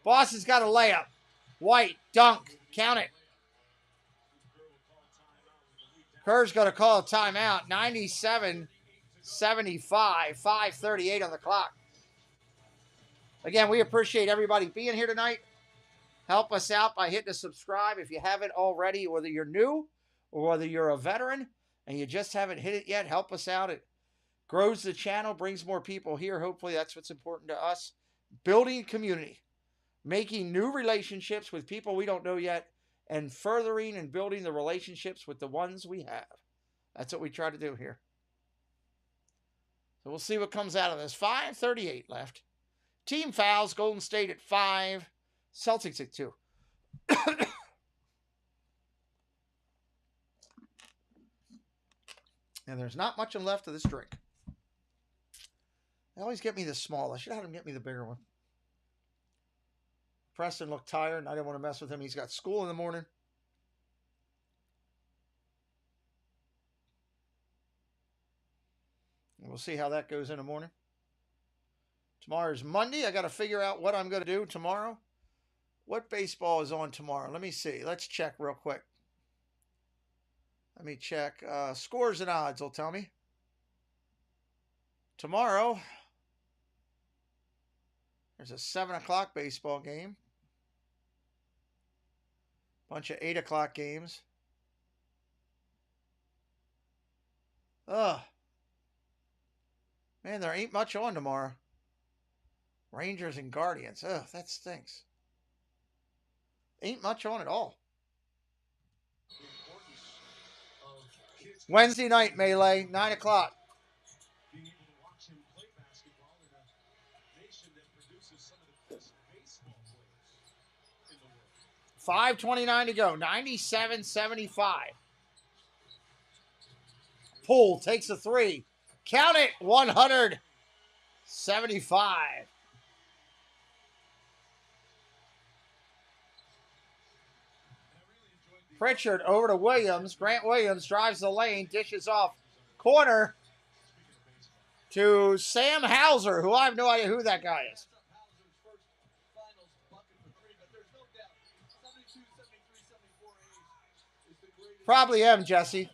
Boston's got a layup. White, dunk, count it. Kerr's going to call a timeout. 97-75, 5:38 on the clock. Again, we appreciate everybody being here tonight. Help us out by hitting the subscribe if you haven't already, whether you're new or whether you're a veteran and you just haven't hit it yet. Help us out. It grows the channel, brings more people here. Hopefully that's what's important to us. Building community, making new relationships with people we don't know yet, and furthering and building the relationships with the ones we have. That's what we try to do here. So we'll see what comes out of this. 5:38 left. Team fouls, Golden State at 5, Celtics at 2. And there's not much left of this drink. They always get me the small. I should have had them get me the bigger one. Preston looked tired, and I didn't want to mess with him. He's got school in the morning. And we'll see how that goes in the morning. Tomorrow's Monday. I got to figure out what I'm going to do tomorrow. What baseball is on tomorrow? Let me see. Let's check real quick. Let me check. Scores and odds will tell me. Tomorrow, there's a 7 o'clock baseball game. Bunch of 8 o'clock games. Ugh. Man, there ain't much on tomorrow. Rangers and Guardians. Ugh, that stinks. Ain't much on at all. Wednesday night, Melee, 9 o'clock. 5:29 to go. 97-75. Poole takes a 3. Count it. 175. Pritchard over to Williams. Grant Williams drives the lane, dishes off corner to Sam Hauser, who I have no idea who that guy is. Probably him, Jesse.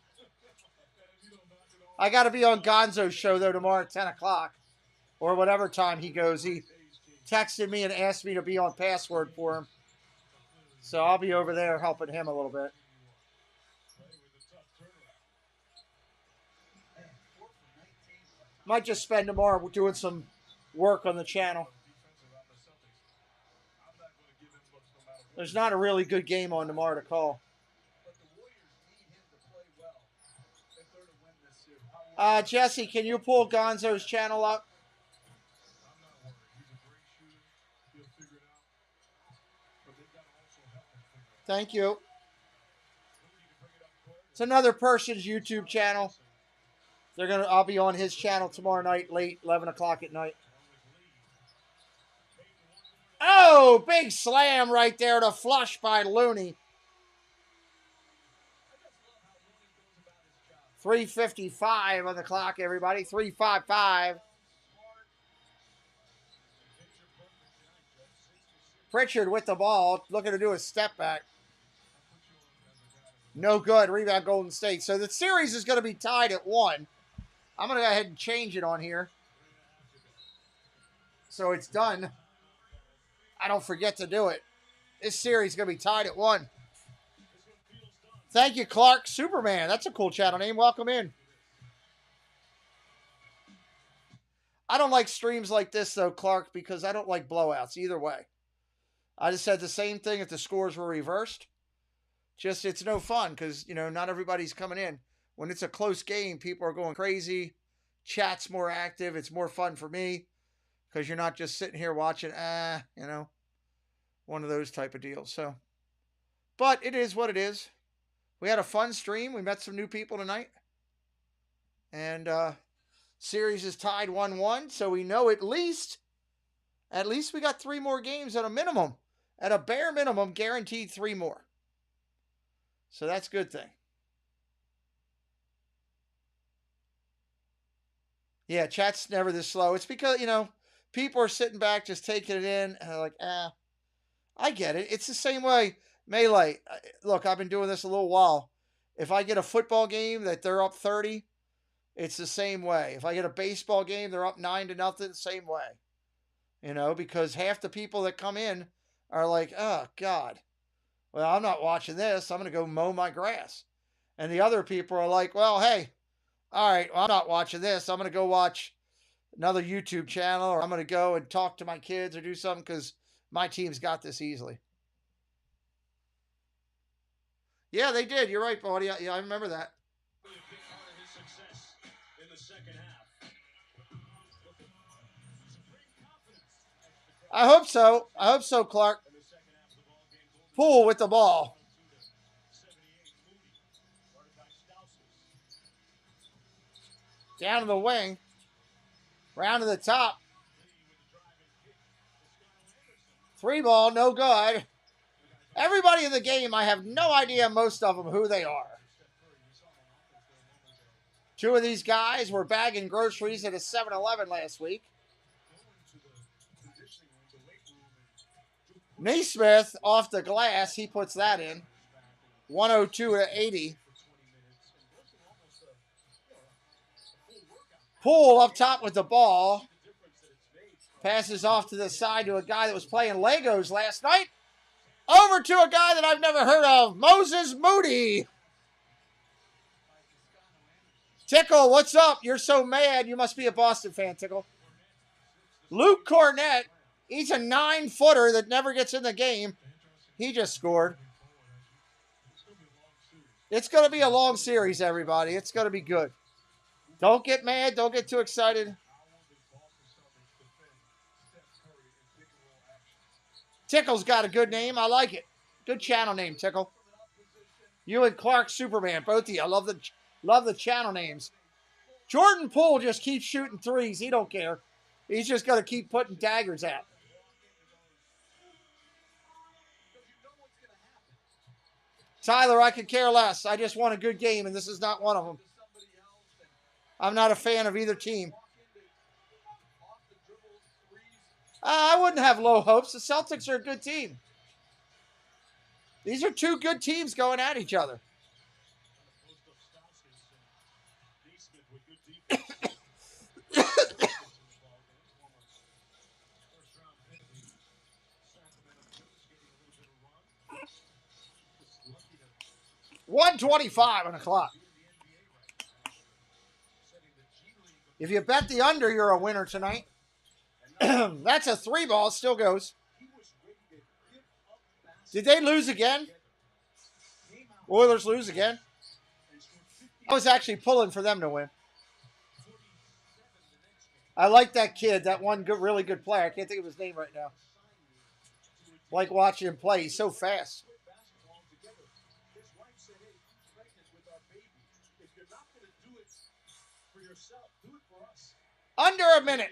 I got to be on Gonzo's show, though, tomorrow at 10 o'clock or whatever time he goes. He texted me and asked me to be on password for him. So I'll be over there helping him a little bit. Might just spend tomorrow doing some work on the channel. There's not a really good game on tomorrow to call. Jesse, can you pull Gonzo's channel up? Thank you. It's another person's YouTube channel. I'll be on his channel tomorrow night, late 11 o'clock at night. Oh, big slam right there to flush by Looney. 3:55 on the clock, everybody. 3:55. Pritchard with the ball, looking to do a step back. No good. Rebound, Golden State. So the series is going to be tied at 1. I'm going to go ahead and change it on here. So it's done. I don't forget to do it. This series is going to be tied at 1. Thank you, Clark Superman. That's a cool channel name. Welcome in. I don't like streams like this, though, Clark, because I don't like blowouts either way. I just said the same thing if the scores were reversed. Just, it's no fun because, you know, not everybody's coming in. When it's a close game, people are going crazy. Chat's more active. It's more fun for me because you're not just sitting here watching, you know, one of those type of deals. So, but it is what it is. We had a fun stream. We met some new people tonight. And series is tied 1-1. So we know at least we got 3 more games at a minimum. At a bare minimum, guaranteed 3 more. So that's a good thing. Yeah, chat's never this slow. It's because, you know, people are sitting back just taking it in. And they're like, I get it. It's the same way. Melee, look, I've been doing this a little while. If I get a football game that they're up 30, it's the same way. If I get a baseball game, they're up 9-0, same way. You know, because half the people that come in are like, oh, God. Well, I'm not watching this. I'm going to go mow my grass. And the other people are like, well, hey, all right, well, I'm not watching this. I'm going to go watch another YouTube channel, or I'm going to go and talk to my kids or do something because my team's got this easily. Yeah, they did. You're right, buddy. Yeah, I remember that. I hope so. I hope so, Clark. Poole with the ball. Down to the wing. Round to the top. 3 ball, no good. Everybody in the game, I have no idea, most of them, who they are. 2 of these guys were bagging groceries at a 7-Eleven last week. Naismith off the glass, he puts that in. 102-80. Poole up top with the ball. Passes off to the side to a guy that was playing Legos last night. Over to a guy that I've never heard of, Moses Moody. Tickle, what's up? You're so mad. You must be a Boston fan, Tickle. Luke Cornett, he's a 9-footer that never gets in the game. He just scored. It's going to be a long series, everybody. It's going to be good. Don't get mad. Don't get too excited. Tickle's got a good name. I like it. Good channel name, Tickle. You and Clark Superman, both of you. I love the channel names. Jordan Poole just keeps shooting threes. He don't care. He's just going to keep putting daggers out. Tyler, I could care less. I just want a good game, and this is not one of them. I'm not a fan of either team. I wouldn't have low hopes. The Celtics are a good team. These are two good teams going at each other. $125 on the clock. If you bet the under, you're a winner tonight. That's a 3-ball. Still goes. Did they lose again? Oilers lose again? I was actually pulling for them to win. I like that kid, that one good, really good player. I can't think of his name right now. Like watching him play. He's so fast. Under a minute.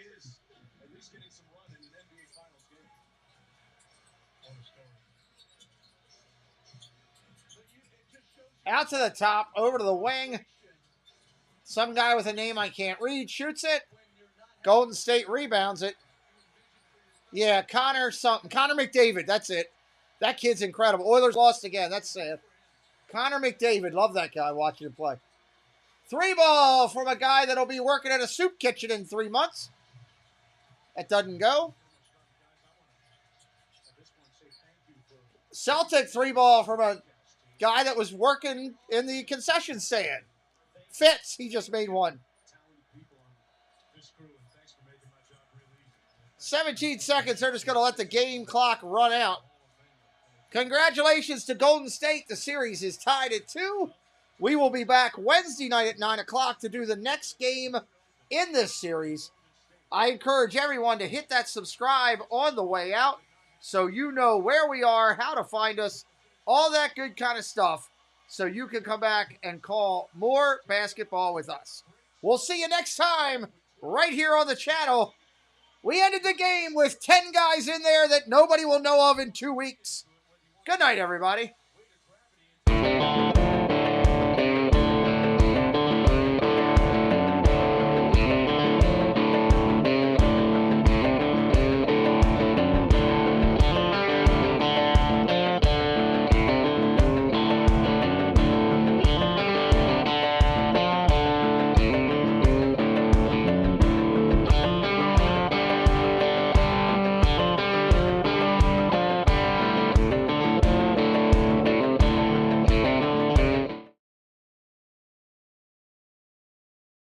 Out to the top, over to the wing. Some guy with a name I can't read shoots it. Golden State rebounds it. Yeah, Connor something. Connor McDavid, that's it. That kid's incredible. Oilers lost again. That's sad. Connor McDavid, love that guy watching him play. 3-ball from a guy that'll be working at a soup kitchen in 3 months. That doesn't go. Celtic 3-ball from a guy that was working in the concession stand. Fitz, he just made one. 17 seconds. They're just going to let the game clock run out. Congratulations to Golden State. The series is tied at 2. We will be back Wednesday night at 9 o'clock to do the next game in this series. I encourage everyone to hit that subscribe on the way out so you know where we are, how to find us, all that good kind of stuff, so you can come back and call more basketball with us. We'll see you next time right here on the channel. We ended the game with 10 guys in there that nobody will know of in 2 weeks. Good night, everybody.